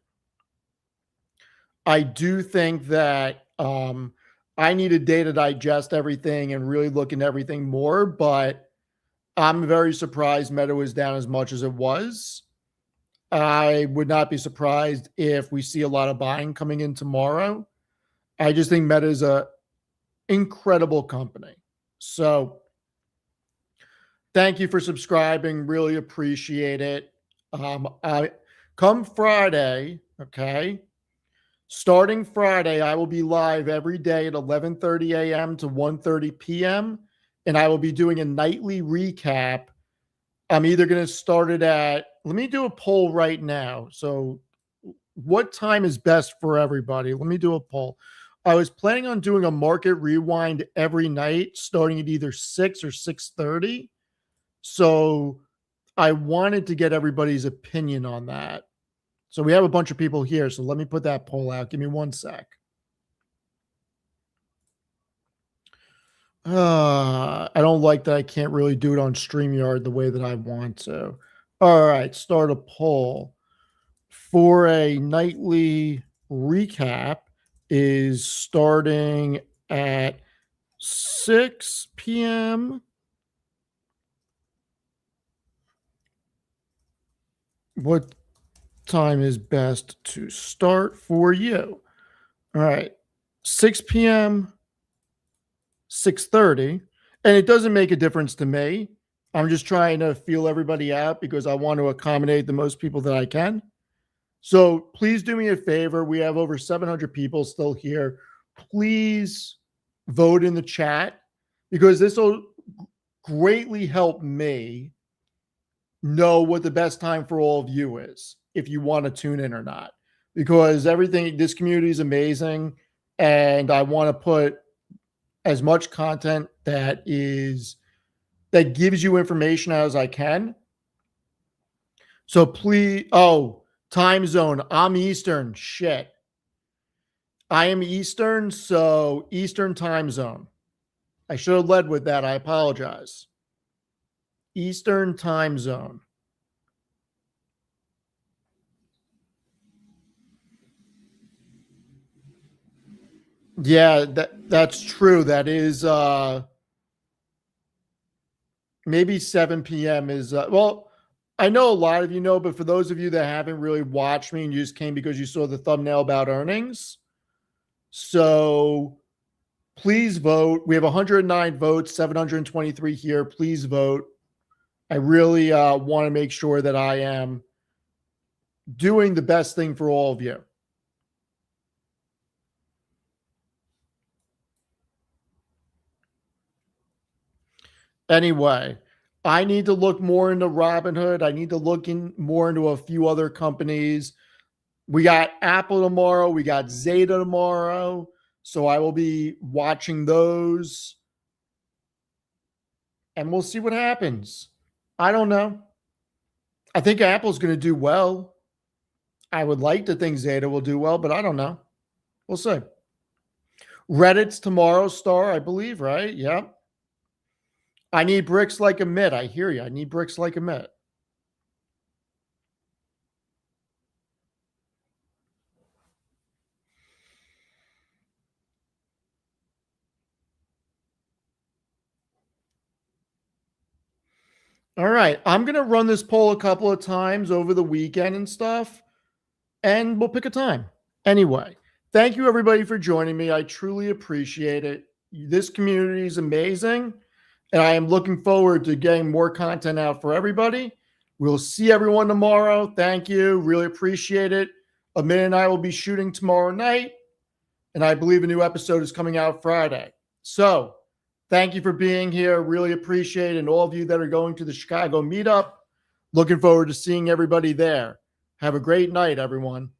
I do think that I need a day to digest everything and really look into everything more, but I'm very surprised Meta was down as much as it was. I would not be surprised if we see a lot of buying coming in tomorrow. I just think Meta is a incredible company. So thank you for subscribing. Really appreciate it. I come Friday, okay? Starting Friday, I will be live every day at 11:30 a.m. to 1:30 p.m. and I will be doing a nightly recap. I'm either going to start it at, let me do a poll right now. So what time is best for everybody? Let me do a poll. I was planning on doing a market rewind every night, starting at either 6 or 6:30. So I wanted to get everybody's opinion on that. So we have a bunch of people here. So let me put that poll out. Give me one sec. I don't like that I can't really do it on StreamYard the way that I want to. All right, start a poll. For a nightly recap is starting at 6 p.m. What time is best to start for you? All right, 6 p.m., 6:30, and it doesn't make a difference to me. I'm just trying to feel everybody out because I want to accommodate the most people that I can. So please do me a favor. We have over 700 people still here. Please vote in the chat because this will greatly help me know what the best time for all of you is, if you want to tune in or not, because this community is amazing. And I want to put as much content that gives you information as I can. So please, time zone. I'm Eastern. Shit. I am Eastern, so Eastern time zone. I should have led with that. I apologize. Eastern time zone. Yeah, that's true. That is maybe 7 p.m. is well, I know a lot of you know, but for those of you that haven't really watched me and you just came because you saw the thumbnail about earnings, so please vote. We have 109 votes, 723 here. Please vote. I really want to make sure that I am doing the best thing for all of you. Anyway, I need to look more into Robinhood. I need to look more into a few other companies. We got Apple tomorrow. We got Zeta tomorrow. So I will be watching those. And we'll see what happens. I don't know. I think Apple's going to do well. I would like to think Zeta will do well, but I don't know. We'll see. Reddit's tomorrow, Star, I believe, right? Yeah. I need bricks like Amit. I hear you. I need bricks like Amit. All right. I'm going to run this poll a couple of times over the weekend and stuff, and we'll pick a time. Anyway, thank you, everybody, for joining me. I truly appreciate it. This community is amazing, and I am looking forward to getting more content out for everybody. We'll see everyone tomorrow. Thank you. Really appreciate it. Amit and I will be shooting tomorrow night, and I believe a new episode is coming out Friday. So thank you for being here. Really appreciate it. And all of you that are going to the Chicago meetup, looking forward to seeing everybody there. Have a great night, everyone.